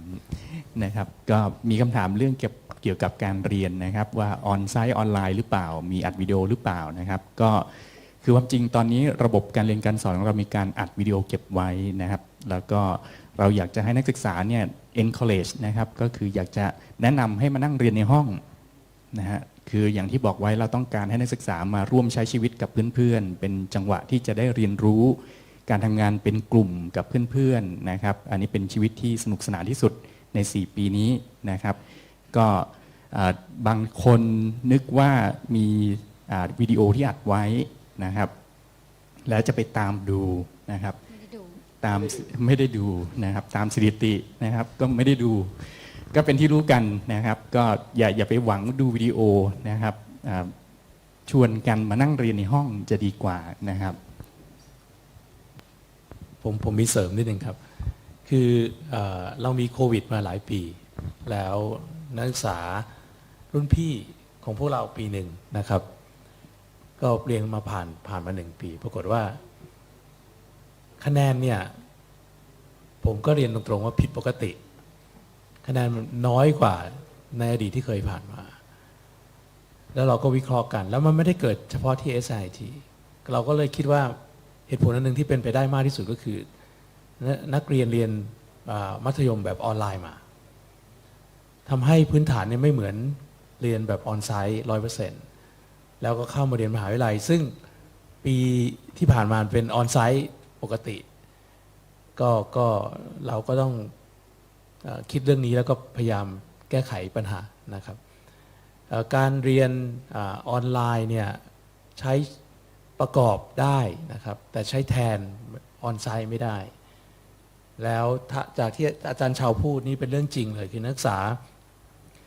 นะครับก็มีคำถามเรื่องเกี่ยวกับการเรียนนะครับว่าออนไซต์ออนไลน์หรือเปล่ามีอัดวิดีโอหรือเปล่านะครับก็คือความจริงตอนนี้ระบบการเรียนการสอนของเรามีการอัดวิดีโอเก็บไว้นะครับแล้วก็เราอยากจะให้นักศึกษาเนี่ย encourage นะครับก็คืออยากจะแนะนำให้มานั่งเรียนในห้องนะฮะคืออย่างที่บอกไว้เราต้องการให้นักศึกษามาร่วมใช้ชีวิตกับเพื่อนๆเป็นจังหวะที่จะได้เรียนรู้การทำงานเป็นกลุ่มกับเพื่อนๆนะครับอันนี้เป็นชีวิตที่สนุกสนานที่สุดใน4ปีนี้นะครับก็บางคนนึกว่ามีวิดีโอที่อัดไว้นะครับแล้วจะไปตามดูนะครับตามไม่ได้ดูนะครับตามสถิตินะครับก็ไม่ได้ดูก็เป็นที่รู้กันนะครับก็อย่าไปหวังดูวิดีโอนะครับชวนกันมานั่งเรียนในห้องจะดีกว่านะครับผมมีเสริมนิดนึงครับคือเรามีโควิดมาหลายปีแล้วนักศึกษารุ่นพี่ของพวกเราปีหนึ่งนะครับก็เรียนมาผ่านมา1 ปีปรากฏว่าคะแนนเนี่ยผมก็เรียนตรงๆว่าผิดปกติคะแนนมันน้อยกว่าในอดีตที่เคยผ่านมาแล้วเราก็วิเคราะห์กันแล้วมันไม่ได้เกิดเฉพาะที่ SIIT เราก็เลยคิดว่าเหตุผลอันหนึ่งที่เป็นไปได้มากที่สุดก็คือนักเรียนมัธยมแบบออนไลน์มาทำให้พื้นฐานเนี่ยไม่เหมือนเรียนแบบออนไซต์ 100%แล้วก็เข้ามาเรียนมหาวิทยาลัยซึ่งปีที่ผ่านมาเป็นออนไซต์ปกติก็เราก็ต้องคิดเรื่องนี้แล้วก็พยายามแก้ไขปัญหานะครับการเรียนออนไลน์เนี่ยใช้ประกอบได้นะครับแต่ใช้แทนออนไซต์ไม่ได้แล้วจากที่อาจารย์ชาวพูดนี่เป็นเรื่องจริงเลยคือนักศึกษา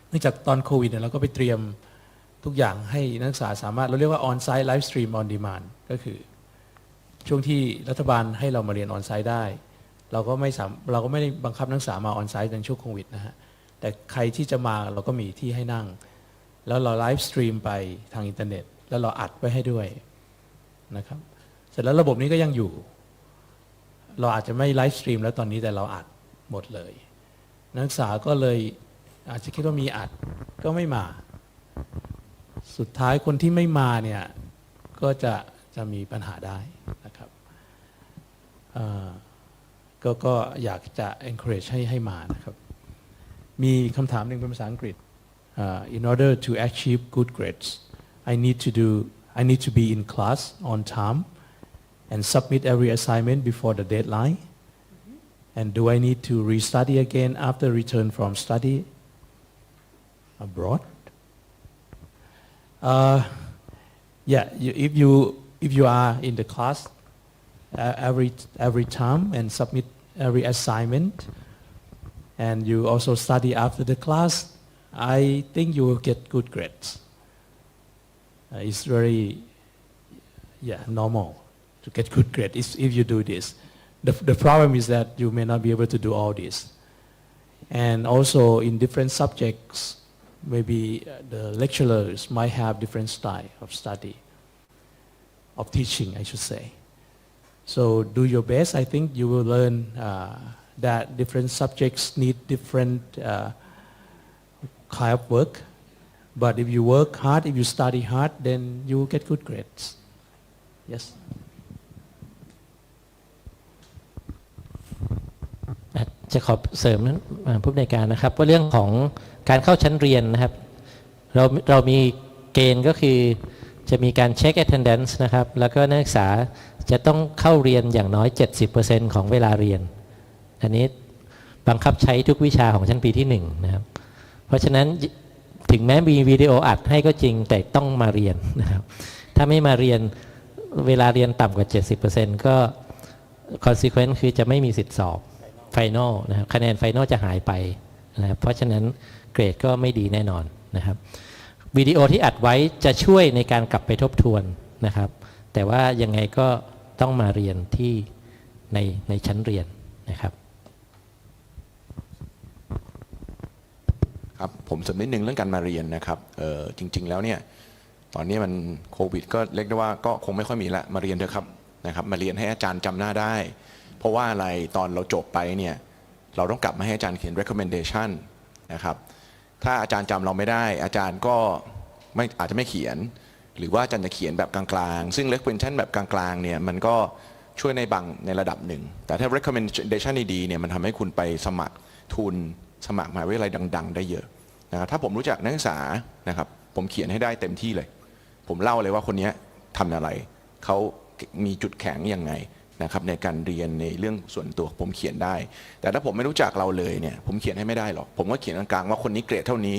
เนื่องจากตอนโควิดเนี่ยเราก็ไปเตรียมทุกอย่างให้นักศึกษาสามารถเราเรียกว่าออนไซต์ไลฟ์สตรีมออนดีมานด์ก็คือช่วงที่รัฐบาลให้เรามาเรียนออนไซต์ได้เราก็ไม่ได้บังคับนักศึกษามาออนไซต์ในช่วงโควิดนะฮะแต่ใครที่จะมาเราก็มีที่ให้นั่งแล้วเราไลฟ์สตรีมไปทางอินเทอร์เน็ตแล้วเราอัดไว้ให้ด้วยนะครับเสร็จแล้วระบบนี้ก็ยังอยู่เราอาจจะไม่ไลฟ์สตรีมแล้วตอนนี้แต่เราอัดหมดเลยนักศึกษาก็เลยอาจจะคิดว่ามีอัดก็ไม่มาสุดท้ายคนที่ไม่มาเนี่ยก็จะมีปัญหาได้นะครับก็อยากจะ encourage ให้มานะครับมีคำถามหนึ่งเป็นภาษาอังกฤษ in order to achieve good grades I need to be in class on time and submit every assignment before the deadline and do I need to restudy again after return from study abroad yeah if you are in the class every time and submit every assignment and you also study after the class I think you will get good grades it's very normal to get good grades if you do this the problem is that you may not be able to do all this and also in different subjects maybe the lecturers might have different style of study of teaching I should say so do your best I think you will learn that different subjects need different kind of work but if you work hard if you study hard then you will get good grades yesจะขอเสริมผู้อำนวยการนะครับว่าเรื่องของการเข้าชั้นเรียนนะครับเรามีเกณฑ์ก็คือจะมีการเช็ค attendance นะครับแล้วก็นักศึกษาจะต้องเข้าเรียนอย่างน้อย 70% ของเวลาเรียนอันนี้บังคับใช้ทุกวิชาของชั้นปีที่1นะครับเพราะฉะนั้นถึงแม้มีวิดีโออัดให้ก็จริงแต่ต้องมาเรียนนะครับถ้าไม่มาเรียนเวลาเรียนต่ำกว่า 70% ก็ consequence คือจะไม่มีสิทธิสอบFinal นะครับคะแนน Final จะหายไปนะครับเพราะฉะนั้นเกรดก็ไม่ดีแน่นอนนะครับวิดีโอที่อัดไว้จะช่วยในการกลับไปทบทวนนะครับแต่ว่ายังไงก็ต้องมาเรียนที่ในชั้นเรียนนะครับครับผมเสริมนิดนึงเรื่องการมาเรียนนะครับจริงๆแล้วเนี่ยตอนนี้มันโควิดก็เรียกได้ว่าก็คงไม่ค่อยมีละมาเรียนเถอะครับนะครับมาเรียนให้อาจารย์จำหน้าได้เพราะว่าอะไรตอนเราจบไปเนี่ย เราต้องกลับมาให้อาจารย์เขียน recommendation นะครับถ้าอาจารย์จำเราไม่ได้อาจารย์ก็อาจจะไม่เขียนหรือว่าอาจารย์จะเขียนแบบกลางๆซึ่ง recommendation แบบกลางๆเนี่ยมันก็ช่วยในระดับหนึ่งแต่ถ้า recommendation ดีๆเนี่ยมันทำให้คุณไปสมัครทุนสมัครมหาวิทยาลัยดังๆได้เยอะนะครับถ้าผมรู้จักนักศึกษานะครับผมเขียนให้ได้เต็มที่เลยผมเล่าเลยว่าคนนี้ทำอะไรเขามีจุดแข็งยังไงนะครับในการเรียนในเรื่องส่วนตัวผมเขียนได้แต่ถ้าผมไม่รู้จักเราเลยเนี่ยผมเขียนให้ไม่ได้หรอกผมก็เขียนกลางๆว่าคนนี้เกรดเท่านี้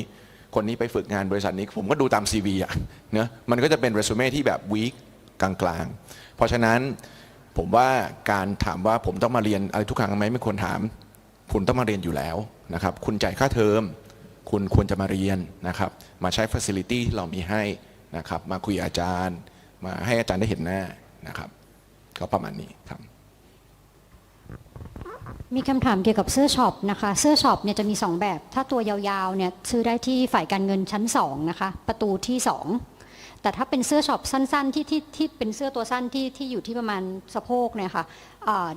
คนนี้ไปฝึกงานบริษัทนี้ผมก็ดูตาม CV อ่ะนะมันก็จะเป็นเรซูเม่ที่แบบวีคกลางๆเพราะฉะนั้นผมว่าการถามว่าผมต้องมาเรียนอะไรทุกครั้งไหมไม่ควรถามคุณต้องมาเรียนอยู่แล้วนะครับคุณจ่ายค่าเทอมคุณควรจะมาเรียนนะครับมาใช้ facility ที่เรามีให้นะครับมาคุยอาจารย์มาให้อาจารย์ได้เห็นหน้านะครับก็ประมาณนี้ครับมีคำถามเกี่ยวกับเสื้อช็อปนะคะเสื้อช็อปเนี่ยจะมี2แบบถ้าตัวยาวๆเนี่ยซื้อได้ที่ฝ่ายการเงินชั้น2นะคะประตูที่2แต่ถ้าเป็นเสื้อช็อปสั้นๆที่เป็นเสื้อตัวสั้นที่อยู่ที่ประมาณสะโพกเนี่ยค่ะ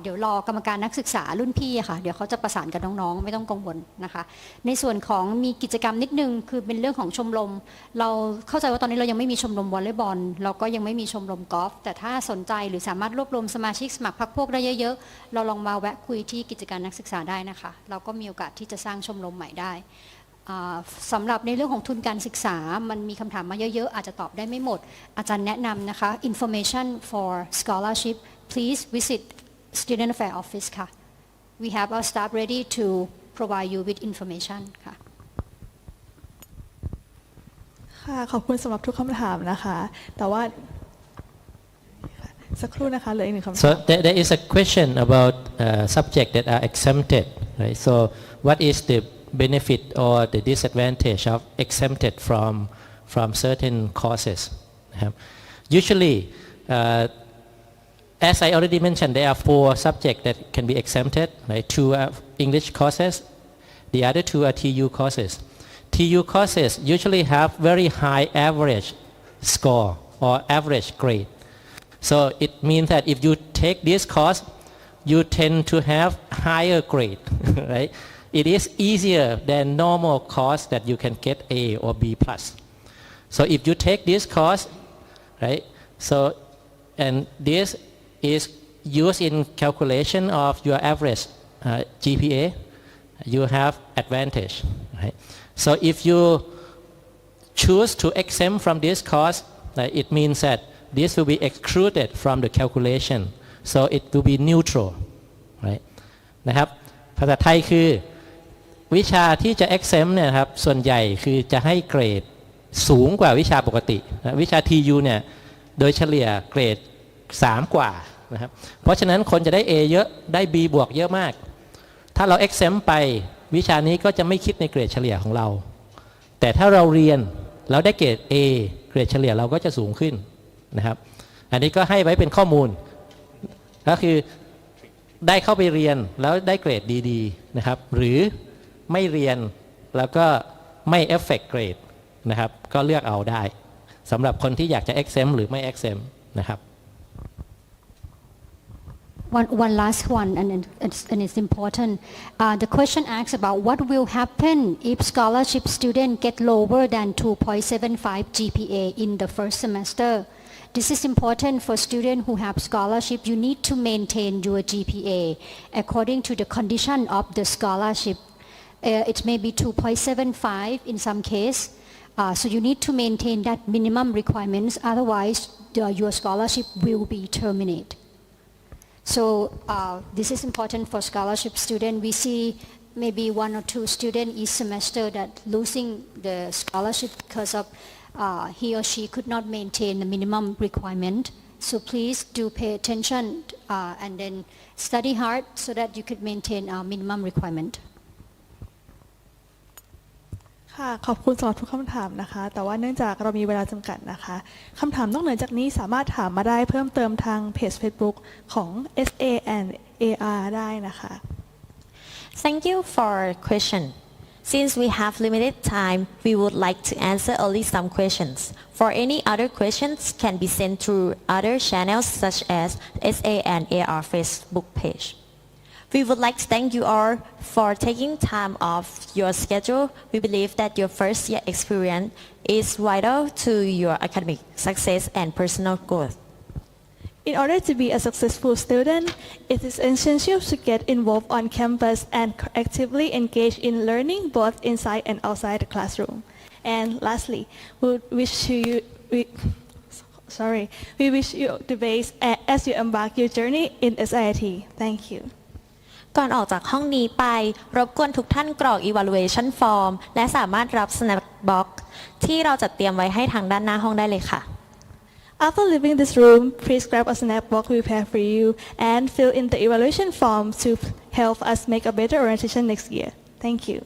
เดี๋ยวรอกรรมการนักศึกษารุ่นพี่ค่ะเดี๋ยวเขาจะประสานกับน้องๆไม่ต้องกังวลนะคะในส่วนของมีกิจกรรมนิดนึงคือเป็นเรื่องของชมรมเราเข้าใจว่าตอนนี้เรายังไม่มีชมรมวอลเลย์บอลเราก็ยังไม่มีชมรมกอล์ฟแต่ถ้าสนใจหรือสามารถรวบรวมสมาชิกสมัครพรรคพวกได้เยอะๆเราลองมาแวะคุยที่กิจการนักศึกษาได้นะคะเราก็มีโอกาสที่จะสร้างชมรมใหม่ได้สำหรับในเรื่องของทุนการศึกษามันมีคำถามมาเยอะๆอาจจะตอบได้ไม่หมดอาจารย์แนะนำนะคะ information for scholarship please visit student affair office ค่ะ we have our staff ready to provide you with information ค่ะค่ะขอบคุณสำหรับทุกคำถามนะคะแต่ว่าสักครู่นะคะเหลืออีกหนึ่งคำถาม So there is a question about subjects that are exempted, right? So what is the benefit or the disadvantage of exempted from certain courses? Usually, as I already mentioned, there are 4 subjects that can be exempted, right? 2 are English courses, the other 2 are TU courses. TU courses usually have very high average score or average grade. So it means that if you take this course, you tend to have higher grade, right? It is easier than normal course that you can get A or B+. So if you take this course, right? So and this is used in calculation of your average GPA, you have advantage, right? So if you choose to exempt from this course, right, it means that this will be excluded from the calculation, so it will be neutral, right? นะครับภาษาไทยคือวิชาที่จะ exempt เนี่ยครับส่วนใหญ่คือจะให้เกรดสูงกว่าวิชาปกติวิชา TU เนี่ยโดยเฉลี่ยเกรด3กว่านะครับเพราะฉะนั้นคนจะได้ A เยอะได้ B บวกเยอะมากถ้าเรา exempt ไปวิชานี้ก็จะไม่คิดในเกรดเฉลี่ยของเราแต่ถ้าเราเรียนแล้วได้เกรด A เกรดเฉลี่ยเราก็จะสูงขึ้นนะครับอันนี้ก็ให้ไว้เป็นข้อมูลก็คือได้เข้าไปเรียนแล้วได้เกรดดีๆนะครับหรือไม่เรียนแล้วก็ไม่เอฟเฟกต์เกรดนะครับก็เลือกเอาได้สำหรับคนที่อยากจะ exempt หรือไม่ exempt นะครับ One last one, and it's important. The question asks about what will happen if scholarship students get lower than 2.75 GPA in the first semester. This is important for students who have scholarship. You need to maintain your GPA according to the condition of the scholarship. It may be 2.75 in some case. So you need to maintain that minimum requirements. Otherwise, your scholarship will be terminated. So this is important for scholarship students. We see maybe 1 or 2 students each semester that losing the scholarship because of he or she could not maintain the minimum requirement. So please do pay attention and then study hard so that you could maintain our minimum requirement. ค่ะขอบคุณสำหรับทุกคำถามนะคะแต่ว่าเนื่องจากเรามีเวลาจำกัดนะคะคำถามนอกเหนือจากนี้สามารถถามมาได้เพิ่มเติมทางเพจ Facebook ของ SANAR ได้นะคะ Thank you for question. Since we have limited time, we would like to answer only some questions. For any other questions can be sent through other channels such as SANAR Facebook page. We would like to thank you all for taking time off your schedule. We believe that your first year experience is vital to your academic success and personal growth. In order to be a successful student, it is essential to get involved on campus and actively engage in learning both inside and outside the classroom. And lastly, we wish you the best as you embark your journey in SIIT. Thank you. ก่อนออกจากห้องนี้ไปรบกวนทุกท่านกรอก evaluation form และสามารถรับ snap box ที่เราจัดเตรียมไว้ให้ทางด้านหน้าห้องได้เลยค่ะ After leaving this room, please grab a snack box we prepared for you and fill in the evaluation form to help us make a better orientation next year. Thank you.